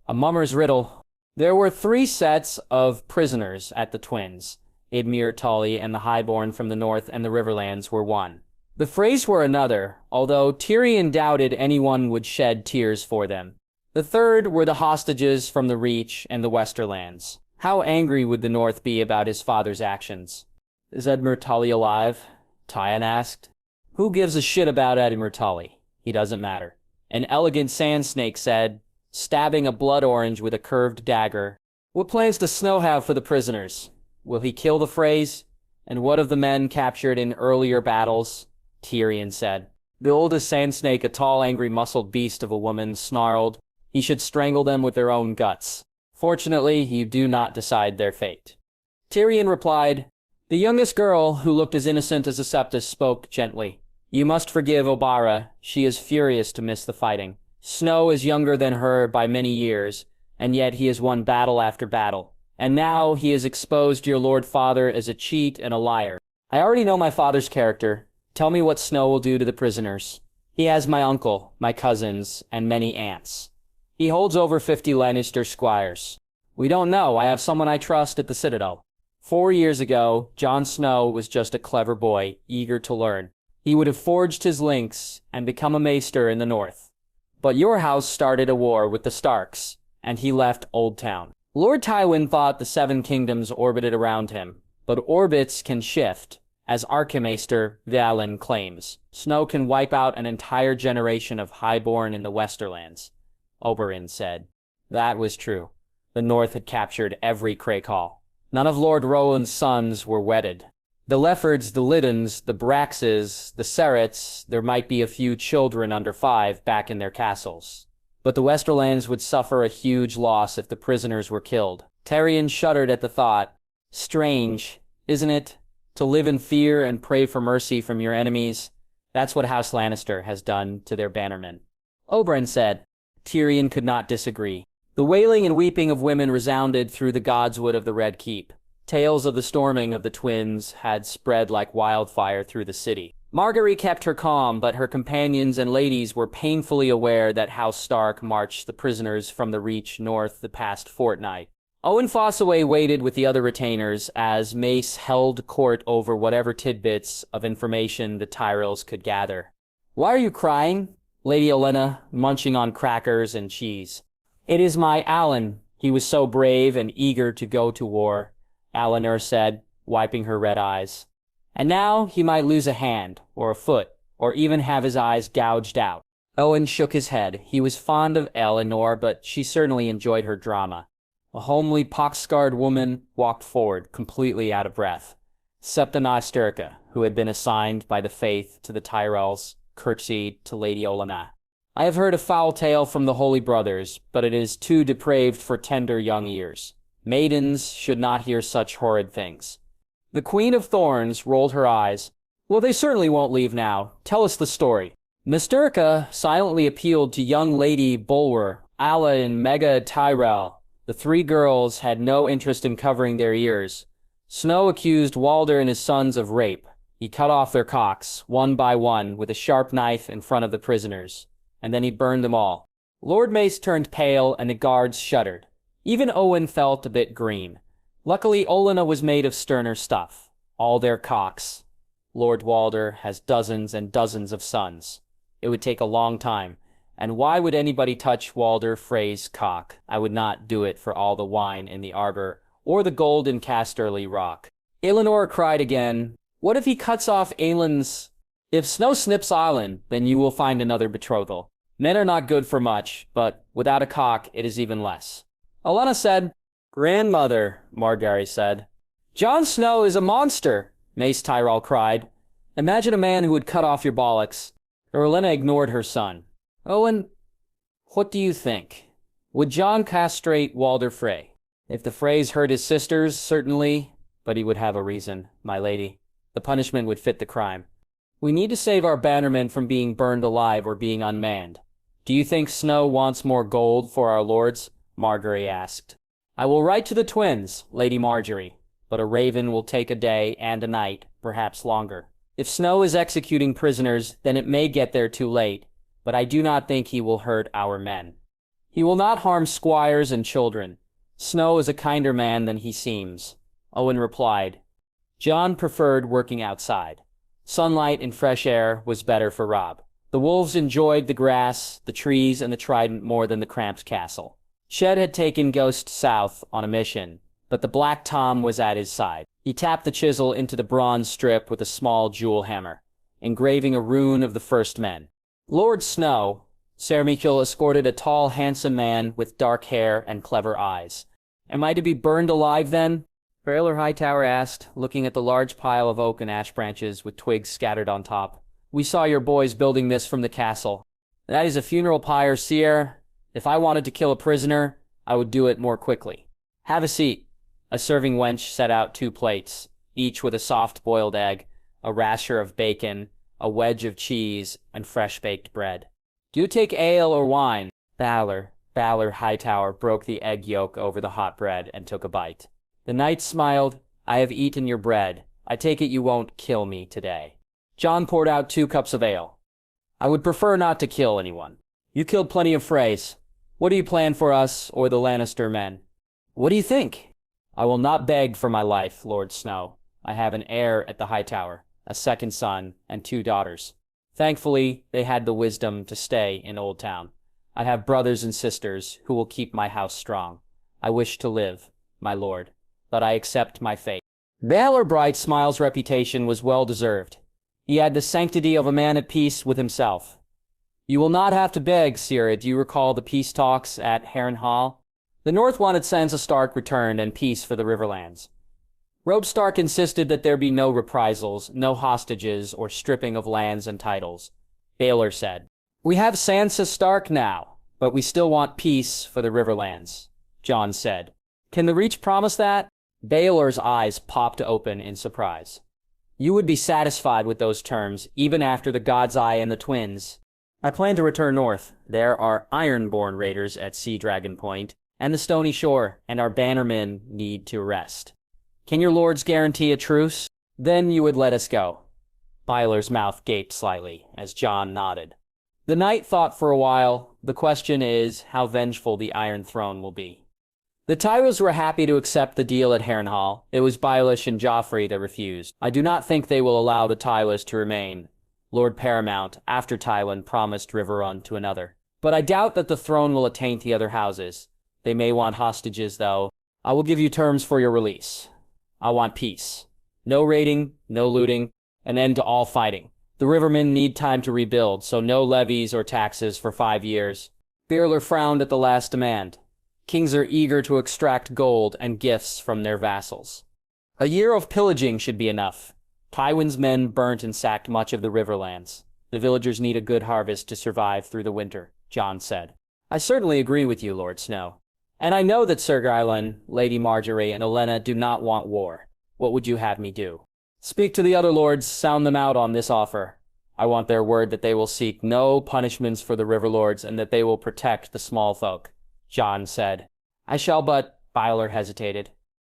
"A mummer's riddle." There were 3 sets of prisoners at the twins. Idmir, Tully, and the Highborn from the north and the Riverlands were one. The Freys were another, although Tyrion doubted anyone would shed tears for them. The third were the hostages from the Reach and the Westerlands. How angry would the North be about his father's actions? "Is Edmure Tully alive?" Tywin asked. "Who gives a shit about Edmure Tully? He doesn't matter." An elegant sand snake said, stabbing a blood orange with a curved dagger. "What plans does Snow have for the prisoners? Will he kill the Freys? And what of the men captured in earlier battles?" Tyrion said. The oldest sand snake, a tall, angry, muscled beast of a woman, snarled, "He should strangle them with their own guts. Fortunately, you do not decide their fate." Tyrion replied. The youngest girl, who looked as innocent as a septus, spoke gently. "You must forgive Obara. She is furious to miss the fighting. Snow is younger than her by many years, and yet he has won battle after battle. And now he has exposed your Lord Father as a cheat and a liar. I already know my father's character. Tell me what Snow will do to the prisoners. He has my uncle, my cousins, and many aunts. He holds over 50 Lannister squires. We don't know. I have someone I trust at the Citadel. 4 years ago, Jon Snow was just a clever boy, eager to learn. He would have forged his links and become a maester in the north. But your house started a war with the Starks, and he left Old Town. Lord Tywin thought the 7 kingdoms orbited around him, but orbits can shift, as Archimaester Valen claims. Snow can wipe out an entire generation of highborn in the Westerlands, Oberyn said. That was true. The North had captured every Crakehall. None of Lord Roland's sons were wedded. The Leffords, the Liddons, the Braxes, the Serrets, there might be a few children under 5 back in their castles. But the Westerlands would suffer a huge loss if the prisoners were killed. Tyrion shuddered at the thought. Strange, isn't it? To live in fear and pray for mercy from your enemies. That's what House Lannister has done to their bannermen. Oberyn said. Tyrion could not disagree. The wailing and weeping of women resounded through the godswood of the Red Keep. Tales of the storming of the twins had spread like wildfire through the city. Margaery kept her calm, but her companions and ladies were painfully aware that House Stark marched the prisoners from the Reach north the past fortnight. Owen Fossaway waited with the other retainers as Mace held court over whatever tidbits of information the Tyrells could gather. "Why are you crying?" Lady Olenna, munching on crackers and cheese. "It is my Alan. He was so brave and eager to go to war," Alinor said, wiping her red eyes. "And now he might lose a hand, or a foot, or even have his eyes gouged out." Owen shook his head. He was fond of Alinor, but she certainly enjoyed her drama. A homely, pox-scarred woman walked forward, completely out of breath. Septa Sturka, who had been assigned by the faith to the Tyrells, curtsied to Lady Olenna. I have heard a foul tale from the Holy Brothers, but it is too depraved for tender young ears. Maidens should not hear such horrid things. The Queen of Thorns rolled her eyes. Well, they certainly won't leave now. Tell us the story. Sturka silently appealed to young Lady Bulwer, Alla, and Mega Tyrell. The three girls had no interest in covering their ears. Snow accused Walder and his sons of rape. He cut off their cocks, one by one, with a sharp knife in front of the prisoners, and then he burned them all. Lord Mace turned pale, and the guards shuddered. Even Owen felt a bit green. Luckily, Olenna was made of sterner stuff. All their cocks. Lord Walder has dozens and dozens of sons. It would take a long time. And why would anybody touch Walder Frey's cock? I would not do it for all the wine in the arbor, or the gold in Casterly Rock. Eleanor cried again. What if he cuts off Aelin's? If Snow snips Aelin, then you will find another betrothal. Men are not good for much, but without a cock, it is even less. Olenna said. Grandmother, Margaery said. Jon Snow is a monster, Mace Tyrell cried. Imagine a man who would cut off your bollocks. Olenna ignored her son. Owen, what do you think? Would Jon castrate Walder Frey? If the Freys hurt his sisters, certainly, but he would have a reason, my lady. The punishment would fit the crime. We need to save our bannermen from being burned alive or being unmanned. Do you think Snow wants more gold for our lords? Margaery asked. I will write to the twins, Lady Marjorie, but a raven will take a day and a night, perhaps longer. If Snow is executing prisoners, then it may get there too late, but I do not think he will hurt our men. He will not harm squires and children. Snow is a kinder man than he seems. Owen replied. Jon preferred working outside. Sunlight and fresh air was better for Robb. The wolves enjoyed the grass, the trees, and the trident more than the cramped castle. Shed had taken Ghost south on a mission, but the Black Tom was at his side. He tapped the chisel into the bronze strip with a small jewel hammer, engraving a rune of the first men. Lord Snow, Ser Michael escorted a tall, handsome man with dark hair and clever eyes. Am I to be burned alive, then? Baelor Hightower asked, looking at the large pile of oak and ash branches with twigs scattered on top. We saw your boys building this from the castle. That is a funeral pyre, Sire. If I wanted to kill a prisoner, I would do it more quickly. Have a seat. A serving wench set out 2 plates, each with a soft-boiled egg, a rasher of bacon, a wedge of cheese, and fresh-baked bread. Do you take ale or wine? Baelor Hightower broke the egg yolk over the hot bread and took a bite. The knight smiled. I have eaten your bread. I take it you won't kill me today. Jon poured out 2 cups of ale. I would prefer not to kill anyone. You killed plenty of Freys. What do you plan for us or the Lannister men? What do you think? I will not beg for my life, Lord Snow. I have an heir at the Hightower, a second son, and 2 daughters. Thankfully, they had the wisdom to stay in Old Town. I have brothers and sisters who will keep my house strong. I wish to live, my lord, but I accept my fate. Baelor Brightsmile's reputation was well-deserved. He had the sanctity of a man at peace with himself. You will not have to beg, Sire. Do you recall the peace talks at Harrenhal? The North wanted Sansa Stark returned and peace for the Riverlands. Robb Stark insisted that there be no reprisals, no hostages, or stripping of lands and titles. Baelor said, We have Sansa Stark now, but we still want peace for the Riverlands, Jon said. Can the Reach promise that? Baelor's eyes popped open in surprise. You would be satisfied with those terms, even after the God's Eye and the twins. I plan to return north. There are Ironborn raiders at Sea Dragon Point and the Stony Shore, and our bannermen need to rest. Can your lords guarantee a truce? Then you would let us go. Baelor's mouth gaped slightly as Jon nodded. The knight thought for a while. The question is how vengeful the Iron Throne will be. The Tyrells were happy to accept the deal at Harrenhal. It was Baelish and Joffrey that refused. I do not think they will allow the Tyrells to remain. Lord Paramount, after Tywin, promised Riverrun to another. But I doubt that the throne will attaint the other houses. They may want hostages, though. I will give you terms for your release. I want peace. No raiding, no looting, an end to all fighting. The Rivermen need time to rebuild, so no levies or taxes for 5 years. Baelor frowned at the last demand. Kings are eager to extract gold and gifts from their vassals. A year of pillaging should be enough. Tywin's men burnt and sacked much of the riverlands. The villagers need a good harvest to survive through the winter, Jon said. I certainly agree with you, Lord Snow. And I know that Sir Gylan, Lady Marjorie, and Olenna do not want war. What would you have me do? Speak to the other lords, sound them out on this offer. I want their word that they will seek no punishments for the river lords and that they will protect the small folk, Jon said. I shall but, Byler hesitated.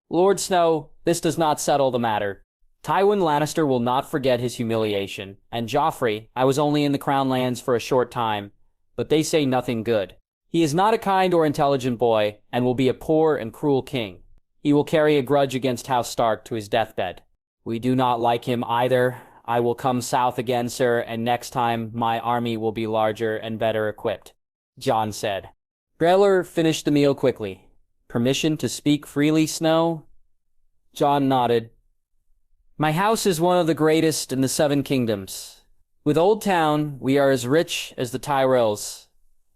Lord Snow, this does not settle the matter. Tywin Lannister will not forget his humiliation, and Joffrey, I was only in the Crown Lands for a short time, but they say nothing good. He is not a kind or intelligent boy, and will be a poor and cruel king. He will carry a grudge against House Stark to his deathbed. We do not like him either. I will come south again, sir, and next time my army will be larger and better equipped, Jon said. Baelor finished the meal quickly. Permission to speak freely, Snow? Jon nodded. My house is one of the greatest in the Seven Kingdoms. With Old Town, we are as rich as the Tyrells.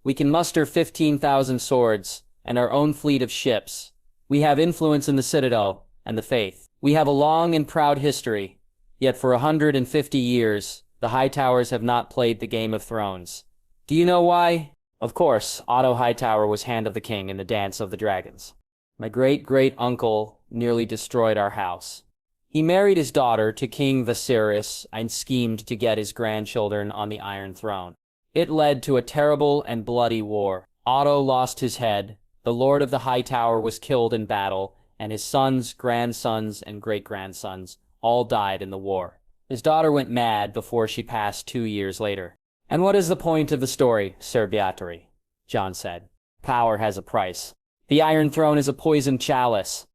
We can muster 15,000 swords and our own fleet of ships. We have influence in the Citadel and the Faith. We have a long and proud history, yet for 150 years, the Hightowers have not played the Game of Thrones. Do you know why? Of course, Otto Hightower was Hand of the King in the Dance of the Dragons. My great-great-uncle nearly destroyed our house. He married his daughter to King Viserys and schemed to get his grandchildren on the Iron Throne. It led to a terrible and bloody war. Otto lost his head, the Lord of the Hightower was killed in battle, and his sons, grandsons, and great-grandsons all died in the war. His daughter went mad before she passed 2 years later. And what is the point of the story, Sir Beatori? Jon said. Power has a price. The Iron Throne is a poisoned chalice.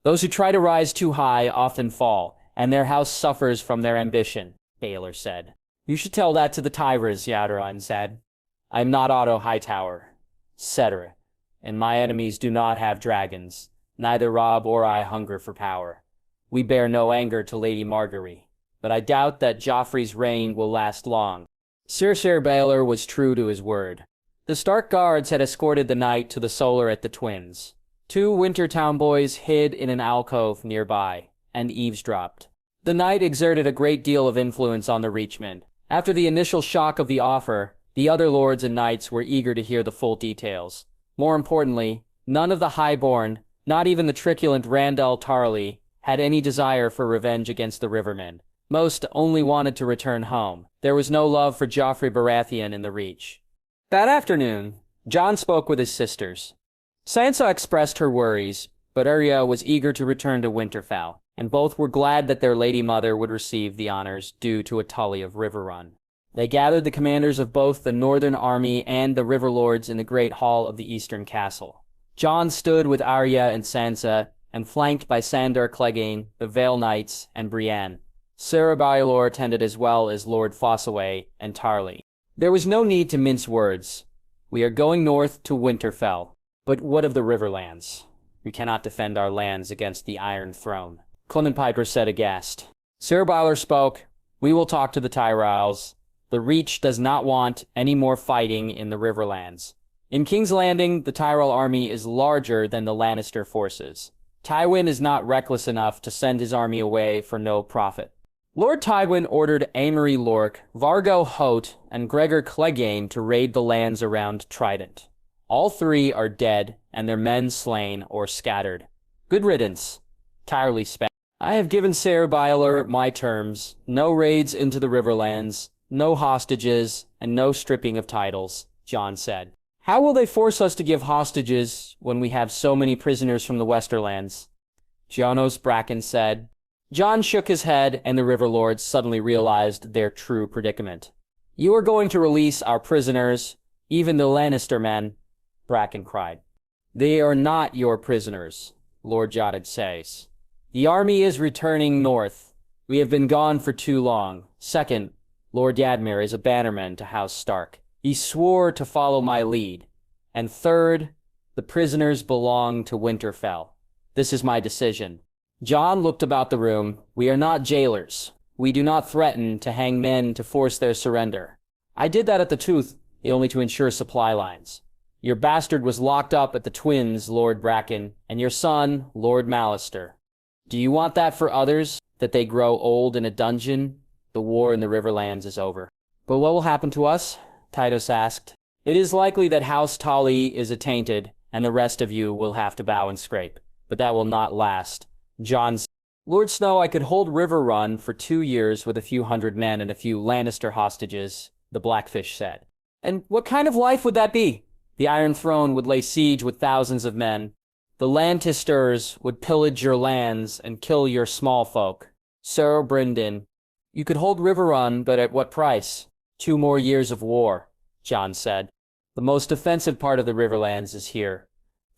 Those who try to rise too high often fall, and their house suffers from their ambition, Baelor said. You should tell that to the Tyrells, Yadron said. I am not Otto Hightower, etc., and my enemies do not have dragons. Neither Robb or I hunger for power. We bear no anger to Lady Marjorie, but I doubt that Joffrey's reign will last long. Sir Baelor was true to his word. The Stark guards had escorted the knight to the Solar at the Twins. 2 Wintertown boys hid in an alcove nearby and eavesdropped. The knight exerted a great deal of influence on the Reachman. After the initial shock of the offer, the other lords and knights were eager to hear the full details. More importantly, none of the highborn, not even the truculent Randall Tarly, had any desire for revenge against the Rivermen. Most only wanted to return home. There was no love for Joffrey Baratheon in the Reach. That afternoon, Jon spoke with his sisters. Sansa expressed her worries, but Arya was eager to return to Winterfell, and both were glad that their lady mother would receive the honors due to a Tully of Riverrun. They gathered the commanders of both the Northern Army and the River Lords in the Great Hall of the Eastern Castle. Jon stood with Arya and Sansa, and flanked by Sandor Clegane, the Vale Knights, and Brienne. Sir Baelor attended as well as Lord Fossaway and Tarly. There was no need to mince words. We are going north to Winterfell. But what of the Riverlands? We cannot defend our lands against the Iron Throne. Clement Piper said aghast. Sir Baelor spoke. We will talk to the Tyrells. The Reach does not want any more fighting in the Riverlands. In King's Landing, the Tyrell army is larger than the Lannister forces. Tywin is not reckless enough to send his army away for no profit. Lord Tywin ordered Amory Lorque, Vargo Hoat, and Gregor Clegane to raid the lands around Trident. All 3 are dead, and their men slain or scattered. Good riddance. Tirely spent. I have given Sir Baelor my terms. No raids into the Riverlands, no hostages, and no stripping of titles, Jon said. How will they force us to give hostages when we have so many prisoners from the Westerlands? Jonos Bracken said. Jon shook his head, and the River Lords suddenly realized their true predicament. You are going to release our prisoners, even the Lannister men, Bracken cried. They are not your prisoners, Lord Jotted says. The army is returning north. We have been gone for too long. Second, Lord Yadmir is a bannerman to House Stark. He swore to follow my lead. And third, the prisoners belong to Winterfell. This is my decision. Jon looked about the room. We are not jailers. We do not threaten to hang men to force their surrender. I did that at the Tooth, only to ensure supply lines. Your bastard was locked up at the twins, Lord Bracken, and your son, Lord Mallister. Do you want that for others, that they grow old in a dungeon? The war in the Riverlands is over. But what will happen to us? Tytos asked. It is likely that House Tully is attainted, and the rest of you will have to bow and scrape. But that will not last. Jon said. Lord Snow, I could hold River Run for 2 years with a few hundred men and a few Lannister hostages, the Blackfish said. And what kind of life would that be? The Iron Throne would lay siege with thousands of men. The Lannisters would pillage your lands and kill your small folk. Sir Brynden, you could hold River Run, but at what price? 2 more years of war, Jon said. The most defensive part of the Riverlands is here,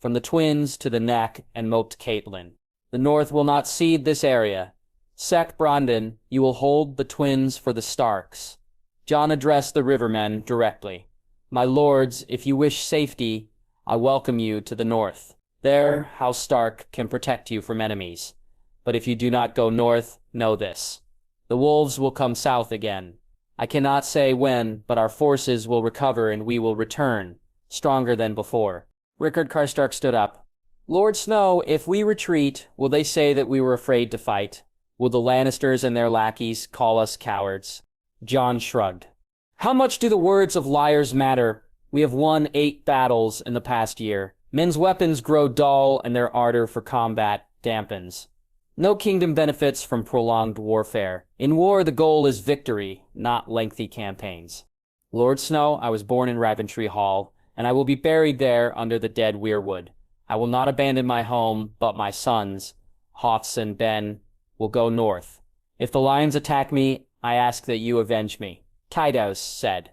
from the Twins to the Neck and Moat Caitlin. The North will not cede this area. Sec Brynden, you will hold the Twins for the Starks. Jon addressed the Rivermen directly. My lords, if you wish safety, I welcome you to the North. There, House Stark can protect you from enemies. But if you do not go north, know this. The wolves will come south again. I cannot say when, but our forces will recover and we will return, stronger than before. Rickard Karstark stood up. Lord Snow, if we retreat, will they say that we were afraid to fight? Will the Lannisters and their lackeys call us cowards? Jon shrugged. How much do the words of liars matter? We have won 8 battles in the past year. Men's weapons grow dull and their ardor for combat dampens. No kingdom benefits from prolonged warfare. In war, the goal is victory, not lengthy campaigns. Lord Snow, I was born in Raventry Hall, and I will be buried there under the dead weirwood. I will not abandon my home, but my sons, Hoths and Ben, will go north. If the lions attack me, I ask that you avenge me. Tytos said.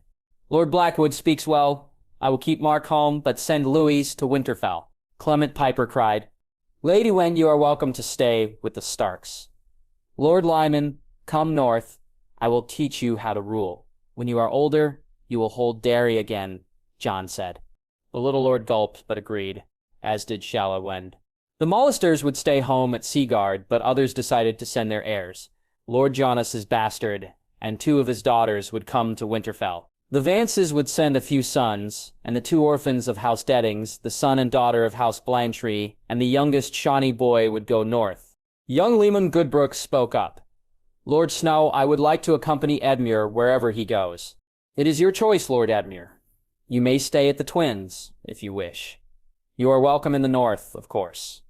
Lord Blackwood speaks well. I will keep Mark home, but send Louis to Winterfell. Clement Piper cried. Lady Wen, you are welcome to stay with the Starks. Lord Lyman, come north. I will teach you how to rule. When you are older, you will hold Derry again, Jon said. The little lord gulped, but agreed, as did Shallowend. The Mollisters would stay home at Seaguard, but others decided to send their heirs. Lord Jonas's bastard, and 2 of his daughters would come to Winterfell. The Vances would send a few sons, and the 2 orphans of House Deddings, the son and daughter of House Blantrey, and the youngest Shawnee boy would go north. Young Leman Goodbrooke spoke up. Lord Snow, I would like to accompany Edmure wherever he goes. It is your choice, Lord Edmure. You may stay at the Twins, if you wish. You are welcome in the north, of course.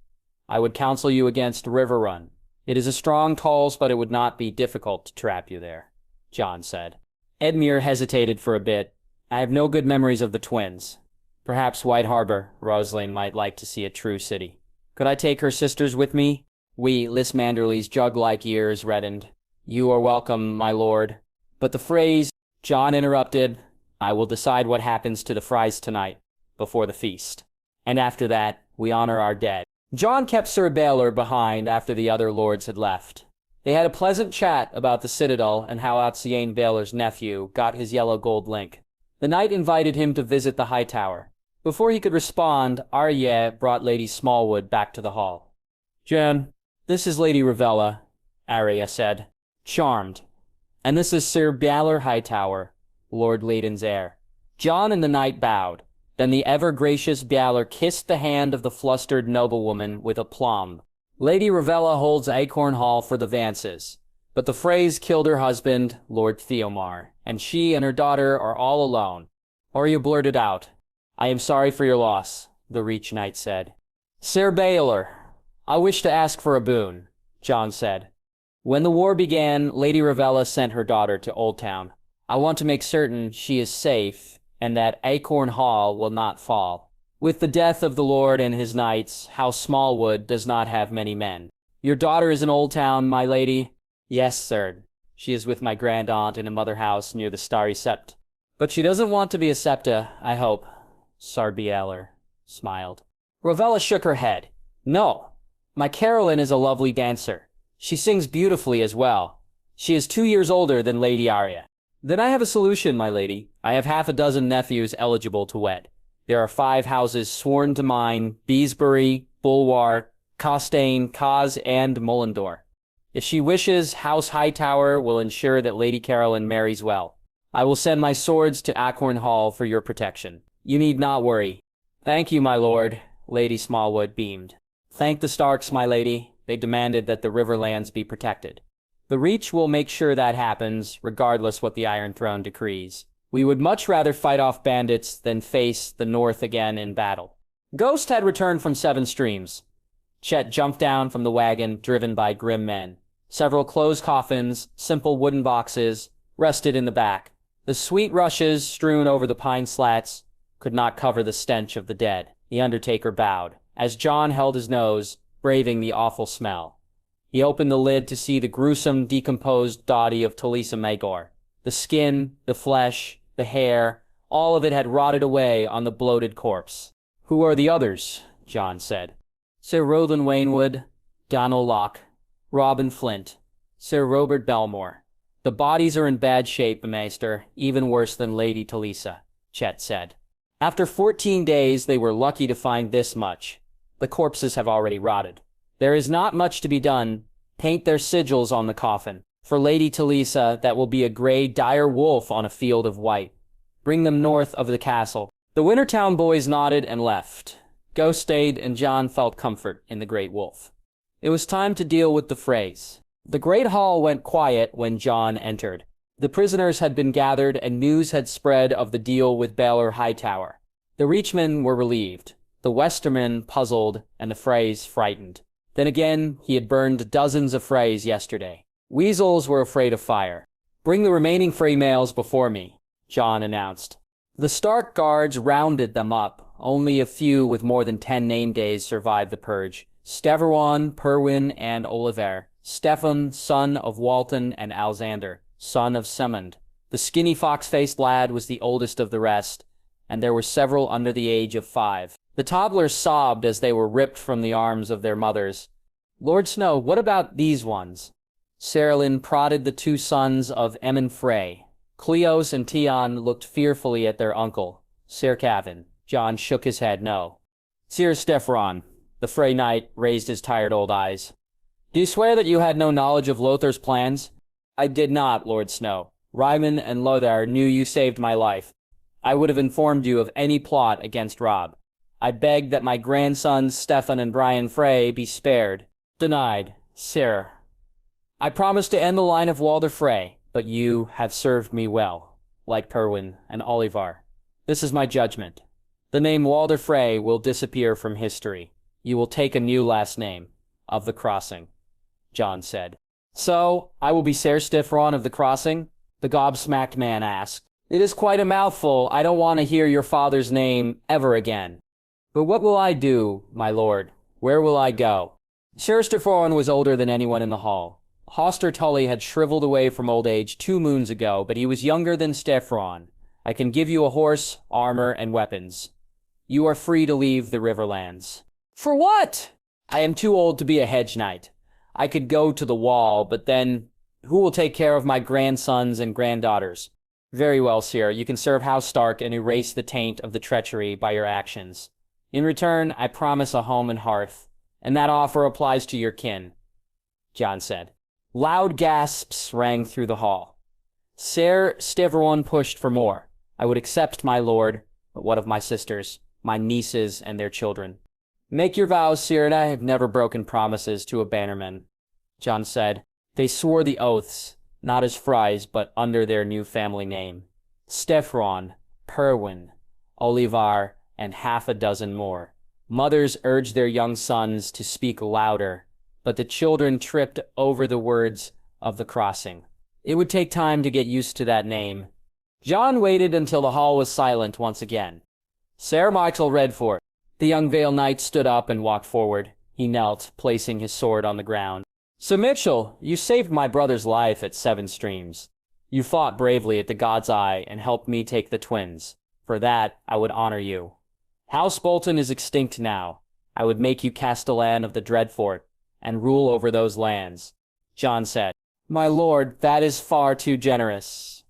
I would counsel you against River Run. It is a strong tolls, but it would not be difficult to trap you there, Jon said. Edmure hesitated for a bit. I have no good memories of the Twins. Perhaps White Harbor, Rosalind might like to see a true city. Could I take her sisters with me? Lys Manderly's jug-like ears reddened. You are welcome, my lord. But the phrase, Jon interrupted, I will decide what happens to the Frys tonight, before the feast. And after that, we honor our dead. Jon kept Sir Baelor behind after the other lords had left. They had a pleasant chat about the Citadel and how Outsiane Baelor's nephew got his yellow gold link. The knight invited him to visit the High Tower. Before he could respond, Arya brought Lady Smallwood back to the hall. Jen, this is Lady Ravella, Arya said. Charmed. And this is Sir Baelor Hightower, Lord Leiden's heir. Jon and the knight bowed. Then the ever-gracious Baelor kissed the hand of the flustered noblewoman with aplomb. Lady Ravella holds Acorn Hall for the Vances, but the Freys killed her husband, Lord Theomar, and she and her daughter are all alone. Arya blurted out, I am sorry for your loss, the Reach Knight said. Sir Baelor, I wish to ask for a boon, Jon said. When the war began, Lady Ravella sent her daughter to Oldtown. I want to make certain she is safe, and that Acorn Hall will not fall. With the death of the Lord and his knights, House Smallwood does not have many men. Your daughter is in Oldtown, my lady? Yes, sir. She is with my grand-aunt in a mother house near the Starry Sept. But she doesn't want to be a septa, I hope. Sir Baelor smiled. Ravella shook her head. No, my Carolyn is a lovely dancer. She sings beautifully as well. She is 2 years older than Lady Arya. Then I have a solution, my lady. I have 6 nephews eligible to wed. There are 5 houses sworn to mine, Beesbury, Bulwar, Costain, Cos, and Mullendor. If she wishes, House Hightower will ensure that Lady Carolyn marries well. I will send my swords to Acorn Hall for your protection. You need not worry. Thank you, my lord, Lady Smallwood beamed. Thank the Starks, my lady. They demanded that the Riverlands be protected. The Reach will make sure that happens, regardless what the Iron Throne decrees. We would much rather fight off bandits than face the North again in battle. Ghost had returned from Seven Streams. Chet jumped down from the wagon, driven by grim men. Several closed coffins, simple wooden boxes, rested in the back. The sweet rushes strewn over the pine slats could not cover the stench of the dead. The Undertaker bowed, as Jon held his nose, braving the awful smell. He opened the lid to see the gruesome, decomposed body of Talisa Magor. The skin, the flesh, the hair, all of it had rotted away on the bloated corpse. "Who are the others?" Jon said. "Sir Roland Waynwood, Donal Locke, Robin Flint, Sir Robert Belmore. The bodies are in bad shape, Maester, even worse than Lady Talisa," Chet said. "After 14 days, they were lucky to find this much. The corpses have already rotted. There is not much to be done. Paint their sigils on the coffin. For Lady Talisa, that will be a gray, dire wolf on a field of white. Bring them north of the castle." The Wintertown boys nodded and left. Ghost stayed, and Jon felt comfort in the great wolf. It was time to deal with the Freys. The great hall went quiet when Jon entered. The prisoners had been gathered, and news had spread of the deal with Baelor Hightower. The Reachmen were relieved, the Westermen puzzled, and the Freys frightened. Then again, he had burned dozens of Freys yesterday. Weasels were afraid of fire. "Bring the remaining Frey males before me," Jon announced. The Stark guards rounded them up. Only a few with more than 10 name days survived the purge. Steverwan, Perwyn, and Oliver. Stefan, son of Walton, and Alexander, son of Semund. The skinny fox-faced lad was the oldest of the rest, and there were several under the age of 5. The toddlers sobbed as they were ripped from the arms of their mothers. "Lord Snow, what about these ones?" Serylin prodded the 2 sons of Emmon Frey. Cleos and Tion looked fearfully at their uncle, Sir Cavan. Jon shook his head no. "Sir Stefron," the Frey knight raised his tired old eyes. "Do you swear that you had no knowledge of Lothar's plans?" "I did not, Lord Snow. Ryman and Lothar knew you saved my life. I would have informed you of any plot against Robb. I begged that my grandsons Stefan and Brian Frey be spared." "Denied, sir. I promised to end the line of Walder Frey, but you have served me well, like Perwyn and Olivar. This is my judgment. The name Walder Frey will disappear from history. You will take a new last name, of the Crossing," Jon said. "So, I will be Ser Stefron of the Crossing?" the gobsmacked man asked. "It is quite a mouthful. I don't want to hear your father's name ever again." "But what will I do, my lord? Where will I go?" Ser Stefron was older than anyone in the hall. Hoster Tully had shriveled away from old age 2 moons ago, but he was younger than Stefron. "I can give you a horse, armor, and weapons. You are free to leave the Riverlands." "For what?" "I am too old to be a hedge knight. I could go to the wall, but then who will take care of my grandsons and granddaughters?" "Very well, sir. You can serve House Stark and erase the taint of the treachery by your actions. In return, I promise a home and hearth, and that offer applies to your kin," Jon said. Loud gasps rang through the hall. Ser Stefron pushed for more. "I would accept, my lord, but what of my sisters, my nieces, and their children?" "Make your vows, sir, and I have never broken promises to a bannerman," Jon said. They swore the oaths, not as Freys, but under their new family name. Stefron, Perwyn, Olivar, and half a dozen more. Mothers urged their young sons to speak louder, but the children tripped over the words of the Crossing. It would take time to get used to that name. Jon waited until the hall was silent once again. "Sir Michael Redford." The young Vale Knight stood up and walked forward. He knelt, placing his sword on the ground. "Sir Mitchell, you saved my brother's life at Seven Streams. You fought bravely at the God's Eye and helped me take the twins. For that, I would honor you. House Bolton is extinct now. I would make you Castellan of the Dreadfort and rule over those lands," Jon said. "My lord, that is far too generous."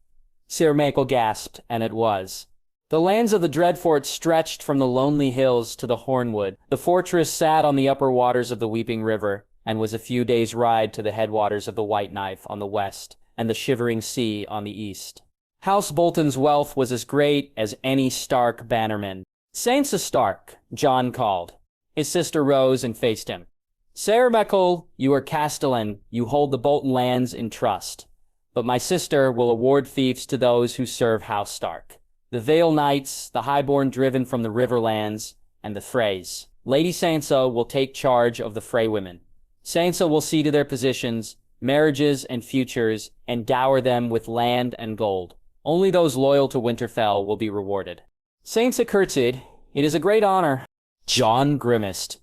Sir Michael gasped, and it was. The lands of the Dreadfort stretched from the lonely hills to the Hornwood. The fortress sat on the upper waters of the Weeping River, and was a few days' ride to the headwaters of the White Knife on the west, and the Shivering Sea on the east. House Bolton's wealth was as great as any Stark bannerman. Sansa Stark, Jon called. His sister rose and faced him. Ser Michael, you are Castellan, you hold the Bolton lands in trust. But my sister will award fiefs to those who serve House Stark. The Vale Knights, the highborn driven from the Riverlands, and the Freys. Lady Sansa will take charge of the Frey women. Sansa will see to their positions, marriages and futures, and dower them with land and gold. Only those loyal to Winterfell will be rewarded. Sansa curtsied. It is a great honor. Jon grimaced.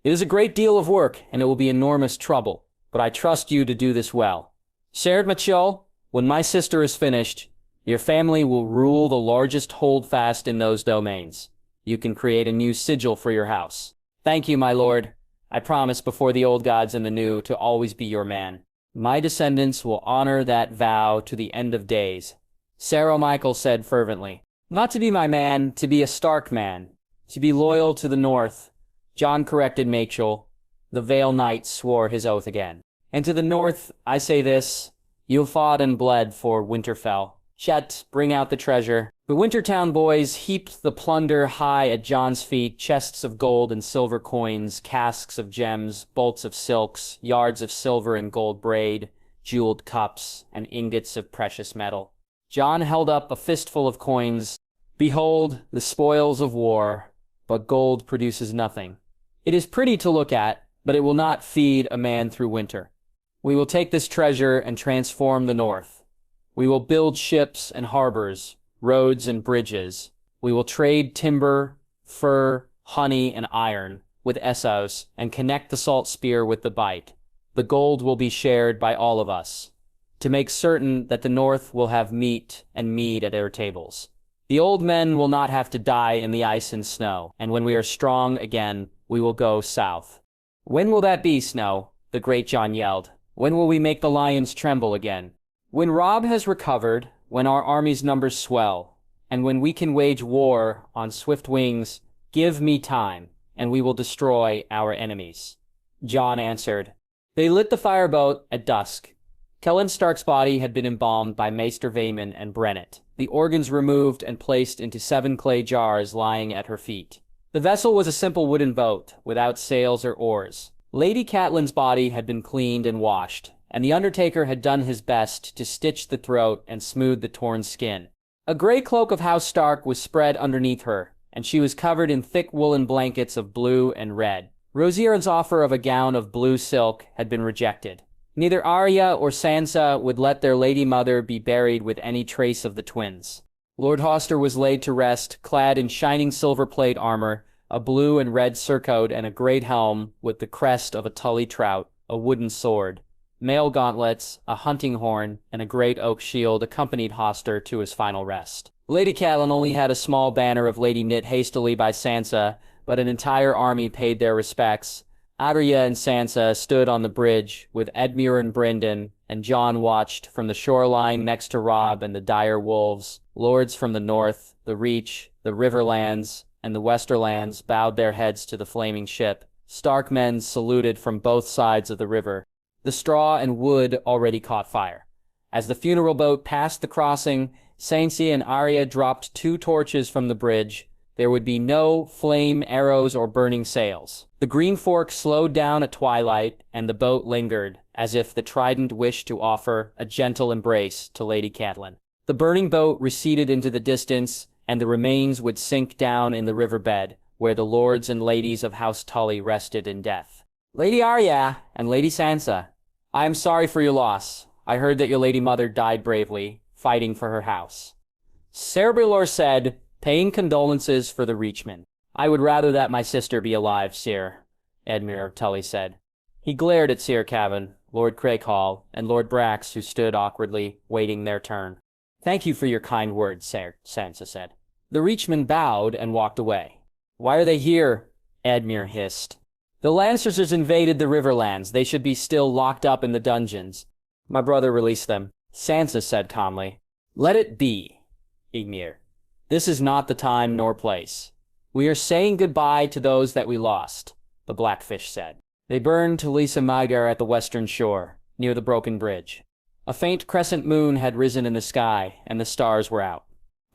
It is a great deal of work, and it will be enormous trouble, but I trust you to do this well. Ser Michael, when my sister is finished, your family will rule the largest holdfast in those domains. You can create a new sigil for your house. Thank you, my lord. I promise before the old gods and the new to always be your man. My descendants will honor that vow to the end of days. Ser Michael said fervently. Not to be my man, to be a Stark man. To be loyal to the North. Jon corrected Michael. The Vale Knight swore his oath again. And to the North, I say this. You fought and bled for Winterfell. Chet, bring out the treasure. The Wintertown boys heaped the plunder high at Jon's feet, chests of gold and silver coins, casks of gems, bolts of silks, yards of silver and gold braid, jeweled cups, and ingots of precious metal. Jon held up a fistful of coins. Behold, the spoils of war, but gold produces nothing. It is pretty to look at, but it will not feed a man through winter. We will take this treasure and transform the North. We will build ships and harbors, roads and bridges. We will trade timber, fur, honey, and iron with Essos and connect the salt spear with the bite. The gold will be shared by all of us, to make certain that the North will have meat and mead at their tables. The old men will not have to die in the ice and snow, and when we are strong again, we will go south. When will that be, Snow? The great Jon yelled. When will we make the lions tremble again? When Robb has recovered, when our army's numbers swell, and when we can wage war on swift wings, give me time, and we will destroy our enemies. Jon answered. They lit the fireboat at dusk. Kellen Stark's body had been embalmed by Maester Vaemon and Brennet, the organs removed and placed into 7 clay jars lying at her feet. The vessel was a simple wooden boat, without sails or oars. Lady Catelyn's body had been cleaned and washed, and the Undertaker had done his best to stitch the throat and smooth the torn skin. A gray cloak of House Stark was spread underneath her, and she was covered in thick woolen blankets of blue and red. Rosieren's offer of a gown of blue silk had been rejected. Neither Arya or Sansa would let their lady mother be buried with any trace of the twins. Lord Hoster was laid to rest, clad in shining silver plate armor, a blue and red surcoat and a great helm with the crest of a Tully trout, a wooden sword. Mail gauntlets, a hunting horn, and a great oak shield accompanied Hoster to his final rest. Lady Catelyn only had a small banner of Lady knit hastily by Sansa, but an entire army paid their respects. Arya and Sansa stood on the bridge, with Edmure and Brynden, and Jon watched from the shoreline next to Robb and the dire wolves. Lords from the north, the Reach, the Riverlands, and the Westerlands bowed their heads to the flaming ship. Stark men saluted from both sides of the river. The straw and wood already caught fire. As the funeral boat passed the crossing, Sansa and Arya dropped 2 torches from the bridge. There would be no flame, arrows, or burning sails. The Green Fork slowed down at twilight, and the boat lingered, as if the trident wished to offer a gentle embrace to Lady Catelyn. The burning boat receded into the distance, and the remains would sink down in the riverbed, where the lords and ladies of House Tully rested in death. Lady Arya and Lady Sansa, I am sorry for your loss. I heard that your lady mother died bravely, fighting for her house. Ser Baelor said, paying condolences for the Reachmen. I would rather that my sister be alive, Sir, Edmure Tully said. He glared at Sir Cavan, Lord Craighall, and Lord Brax, who stood awkwardly, waiting their turn. Thank you for your kind words, Sir, Sansa said. The Reachmen bowed and walked away. Why are they here? Edmure hissed. The Lannisters invaded the Riverlands. They should be still locked up in the dungeons. My brother released them, Sansa said calmly. Let it be, Edmure. This is not the time nor place. We are saying goodbye to those that we lost, the Blackfish said. They burned to Lisa Mygar at the western shore, near the broken bridge. A faint crescent moon had risen in the sky, and the stars were out.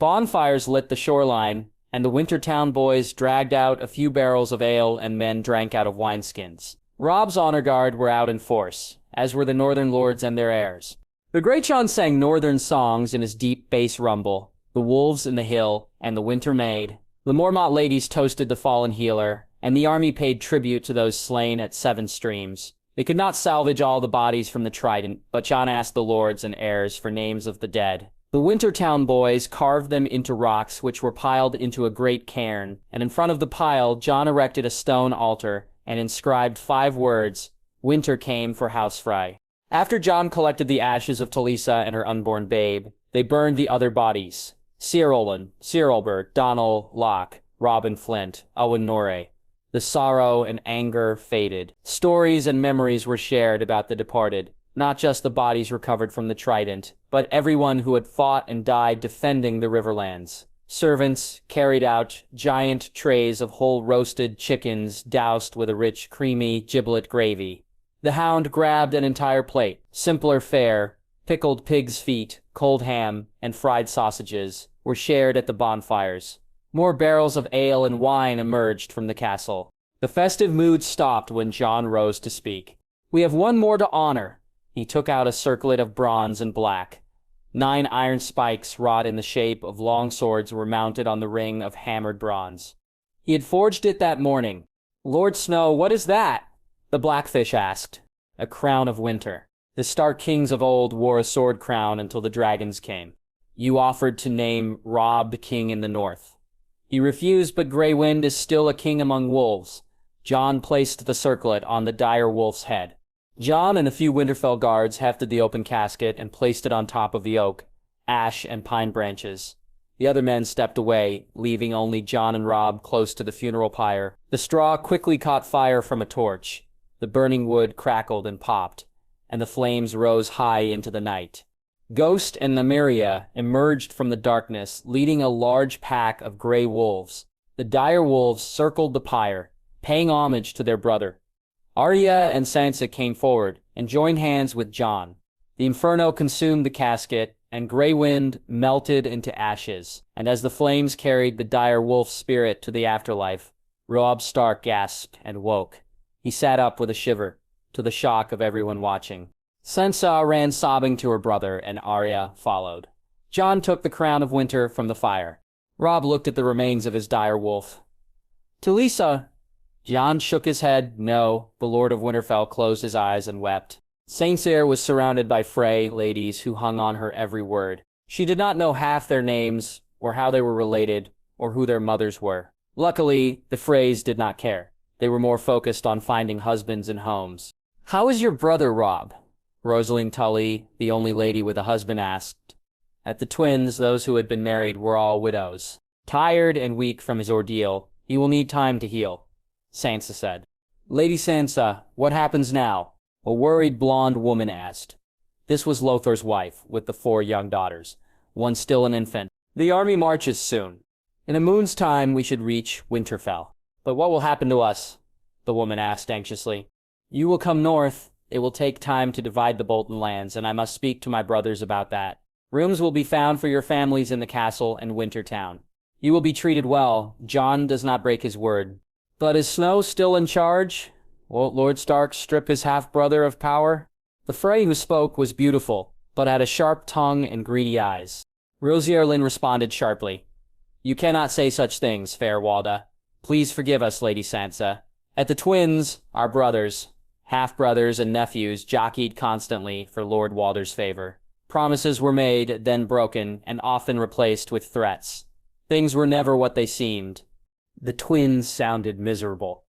Bonfires lit the shoreline, and the Wintertown boys dragged out a few barrels of ale and men drank out of wineskins. Robb's honor guard were out in force, as were the Northern lords and their heirs. The Great Jon sang northern songs in his deep bass rumble, the wolves in the hill, and the winter maid. The Mormont ladies toasted the fallen healer, and the army paid tribute to those slain at Seven Streams. They could not salvage all the bodies from the trident, but Jon asked the lords and heirs for names of the dead. The Wintertown boys carved them into rocks which were piled into a great cairn, and in front of the pile Jon erected a stone altar and inscribed 5 words, "Winter came for House Frey." After Jon collected the ashes of Talisa and her unborn babe, they burned the other bodies. Sir Olin, Sir Olbert, Donal, Locke, Robin Flint, Owen Norre. The sorrow and anger faded. Stories and memories were shared about the departed, not just the bodies recovered from the trident, but everyone who had fought and died defending the Riverlands. Servants carried out giant trays of whole roasted chickens doused with a rich, creamy giblet gravy. The Hound grabbed an entire plate. Simpler fare, pickled pig's feet, cold ham, and fried sausages were shared at the bonfires. More barrels of ale and wine emerged from the castle. The festive mood stopped when Jon rose to speak. "We have one more to honor." He took out a circlet of bronze and black. 9 iron spikes wrought in the shape of long swords were mounted on the ring of hammered bronze. He had forged it that morning. "Lord Snow, what is that?" the Blackfish asked. "A crown of winter. The Stark kings of old wore a sword crown until the dragons came. You offered to name Robb king in the north. He refused, but Grey Wind is still a king among wolves." Jon placed the circlet on the dire wolf's head. Jon and a few Winterfell guards hefted the open casket and placed it on top of the oak, ash, and pine branches. The other men stepped away, leaving only Jon and Robb close to the funeral pyre. The straw quickly caught fire from a torch. The burning wood crackled and popped, and the flames rose high into the night. Ghost and Nymeria emerged from the darkness, leading a large pack of gray wolves. The dire wolves circled the pyre, paying homage to their brother. Arya and Sansa came forward and joined hands with Jon. The inferno consumed the casket, and Grey Wind melted into ashes. And as the flames carried the dire wolf spirit to the afterlife, Robb Stark gasped and woke. He sat up with a shiver, to the shock of everyone watching. Sansa ran sobbing to her brother, and Arya followed. Jon took the crown of winter from the fire. Robb looked at the remains of his dire wolf. "Talisa." Jon shook his head. No. The Lord of Winterfell closed his eyes and wept. Saintsire was surrounded by Frey ladies who hung on her every word. She did not know half their names, or how they were related, or who their mothers were. Luckily, the Freys did not care. They were more focused on finding husbands and homes. "How is your brother, Robb?" Rosaline Tully, the only lady with a husband, asked. At the twins, those who had been married were all widows. "Tired and weak from his ordeal, he will need time to heal," Sansa said. "Lady Sansa, what happens now?" a worried blonde woman asked. This was Lothar's wife, with the 4 young daughters, one still an infant. "The army marches soon. In a moon's time we should reach Winterfell." "But what will happen to us?" the woman asked anxiously. "You will come north. It will take time to divide the Bolton lands, and I must speak to my brothers about that. Rooms will be found for your families in the castle and Wintertown. You will be treated well. Jon does not break his word." "But is Snow still in charge? Won't Lord Stark strip his half-brother of power?" The Frey who spoke was beautiful, but had a sharp tongue and greedy eyes. Rosier Lynn responded sharply. "You cannot say such things, fair Walda. Please forgive us, Lady Sansa. At the twins, our brothers, half-brothers and nephews jockeyed constantly for Lord Walder's favor. Promises were made, then broken, and often replaced with threats. Things were never what they seemed. The twins sounded miserable.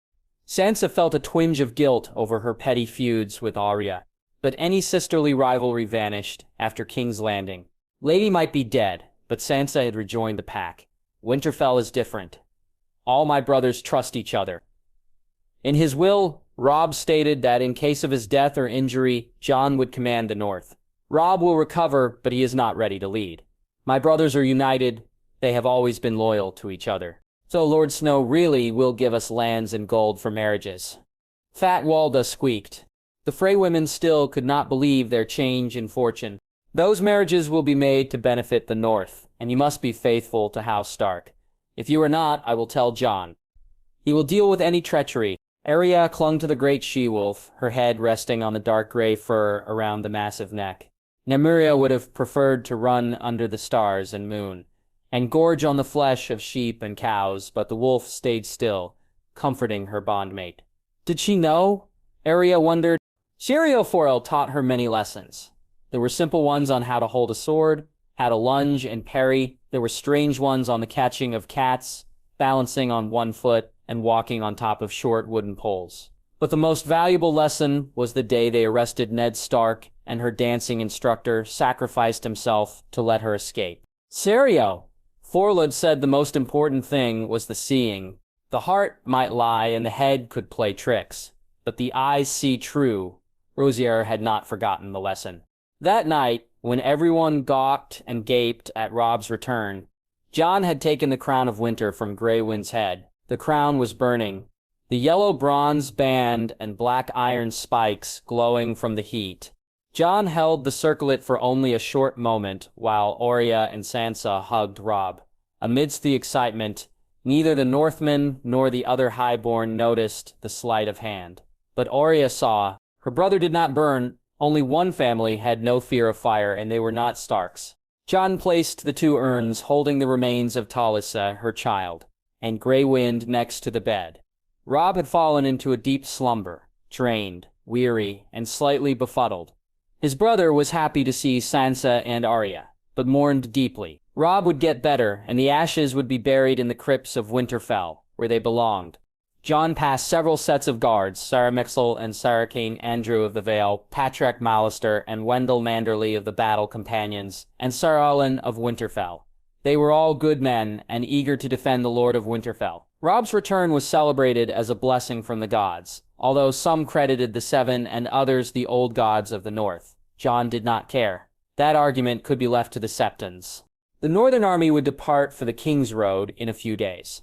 Sansa felt a twinge of guilt over her petty feuds with Arya, but any sisterly rivalry vanished after King's Landing. Lady might be dead, but Sansa had rejoined the pack. Winterfell is different. All my brothers trust each other. In his will, Robb stated that in case of his death or injury, Jon would command the North. Robb will recover, but he is not ready to lead. My brothers are united. They have always been loyal to each other. So Lord Snow really will give us lands and gold for marriages." Fat Walda squeaked. The Frey women still could not believe their change in fortune. "Those marriages will be made to benefit the North, and you must be faithful to House Stark. If you are not, I will tell Jon. He will deal with any treachery. Arya clung to the great she-wolf, her head resting on the dark gray fur around the massive neck. Nymeria would have preferred to run under the stars and moon, and gorge on the flesh of sheep and cows, but the wolf stayed still, comforting her bondmate. Did she know? Arya wondered. Seriofoil taught her many lessons. There were simple ones on how to hold a sword, how to lunge and parry. There were strange ones on the catching of cats, balancing on one foot, and walking on top of short wooden poles. But the most valuable lesson was the day they arrested Ned Stark, and her dancing instructor sacrificed himself to let her escape. Serio! Forlad said the most important thing was the seeing. The heart might lie and the head could play tricks, but the eyes see true. Rosier had not forgotten the lesson. That night, when everyone gawked and gaped at Robb's return, Jon had taken the crown of winter from Grey Wind's head. The crown was burning, the yellow bronze band and black iron spikes glowing from the heat. Jon held the circlet for only a short moment while Arya and Sansa hugged Robb. Amidst the excitement, neither the Northmen nor the other highborn noticed the sleight of hand. But Arya saw. Her brother did not burn. Only one family had no fear of fire, and they were not Starks. Jon placed the two urns holding the remains of Talisa, her child, and Grey Wind next to the bed. Robb had fallen into a deep slumber, drained, weary, and slightly befuddled. His brother was happy to see Sansa and Arya, but mourned deeply. Robb would get better, and the ashes would be buried in the crypts of Winterfell, where they belonged. Jon passed several sets of guards, Sarah Mixel and Saracane Andrew of the Vale, Patrick Mallister and Wendell Manderley of the Battle Companions, and Sir Owen of Winterfell. They were all good men and eager to defend the Lord of Winterfell. Robb's return was celebrated as a blessing from the gods, although some credited the Seven and others the old gods of the North. Jon did not care. That argument could be left to the Septons. The Northern Army would depart for the King's Road in a few days.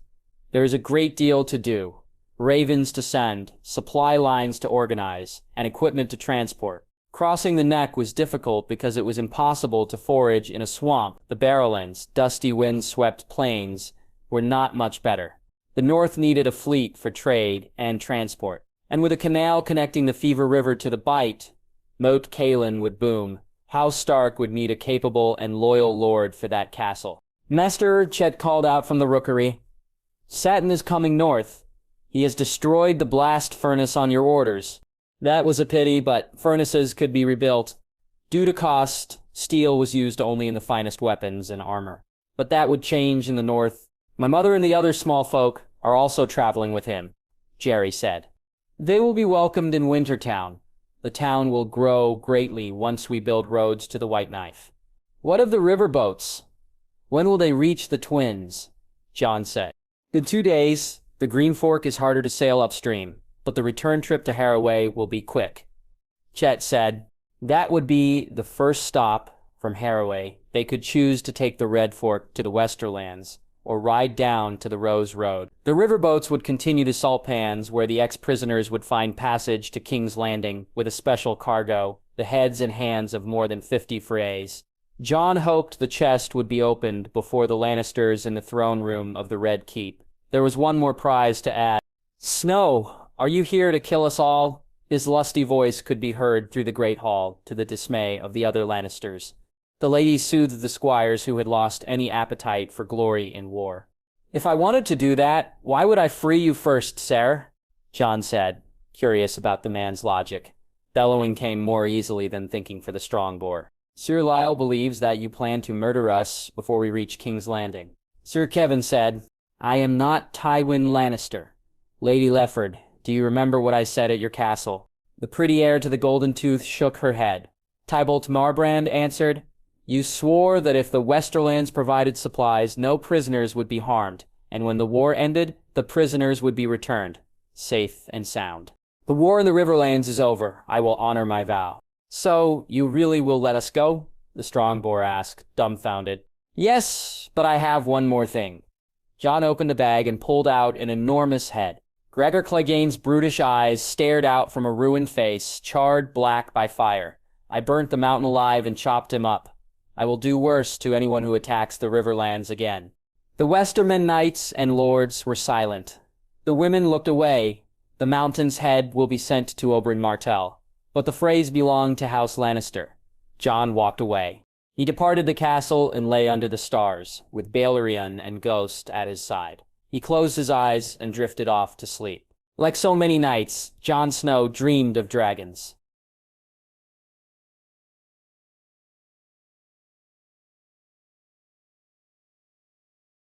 There is a great deal to do. Ravens to send, supply lines to organize, and equipment to transport. Crossing the Neck was difficult because it was impossible to forage in a swamp. The Barrowlands, dusty wind-swept plains, were not much better. The North needed a fleet for trade and transport. And with a canal connecting the Fever River to the Bight, Moat Cailin would boom. House Stark would need a capable and loyal lord for that castle. Master, Chet called out from the rookery. Satin is coming north. He has destroyed the blast furnace on your orders. That was a pity, but furnaces could be rebuilt. Due to cost, steel was used only in the finest weapons and armor. But that would change in the north. My mother and the other small folk are also traveling with him, Jerry said. They will be welcomed in Wintertown. The town will grow greatly once we build roads to the White Knife. What of the river boats? When will they reach the Twins? Jon said. In 2 days. The Green Fork is harder to sail upstream, but the return trip to Haraway will be quick. Chet said. That would be the first stop from Haraway. They could choose to take the Red Fork to the Westerlands, or ride down to the Rose Road. The riverboats would continue to Salt Pans, where the ex-prisoners would find passage to King's Landing with a special cargo, the heads and hands of more than 50 Freys. Jon hoped the chest would be opened before the Lannisters in the throne room of the Red Keep. There was one more prize to add. Snow, are you here to kill us all? His lusty voice could be heard through the great hall, to the dismay of the other Lannisters. The lady soothed the squires who had lost any appetite for glory in war. If I wanted to do that, why would I free you first, sir? Jon said, curious about the man's logic. Bellowing came more easily than thinking for the strong boar. Sir Lyle believes that you plan to murder us before we reach King's Landing. Sir Kevin said, I am not Tywin Lannister. Lady Lefford, do you remember what I said at your castle? The pretty heir to the Golden Tooth shook her head. Tybalt Marbrand answered, You swore that if the Westerlands provided supplies, no prisoners would be harmed, and when the war ended, the prisoners would be returned, safe and sound. The war in the Riverlands is over. I will honor my vow. So, you really will let us go? The strong boar asked, dumbfounded. Yes, but I have one more thing. Jon opened a bag and pulled out an enormous head. Gregor Clegane's brutish eyes stared out from a ruined face, charred black by fire. I burnt the mountain alive and chopped him up. I will do worse to anyone who attacks the Riverlands again. The Westermen knights and lords were silent. The women looked away. The mountain's head will be sent to Oberyn Martell. But the phrase belonged to House Lannister. Jon walked away. He departed the castle and lay under the stars, with Balerion and Ghost at his side. He closed his eyes and drifted off to sleep. Like so many nights, Jon Snow dreamed of dragons.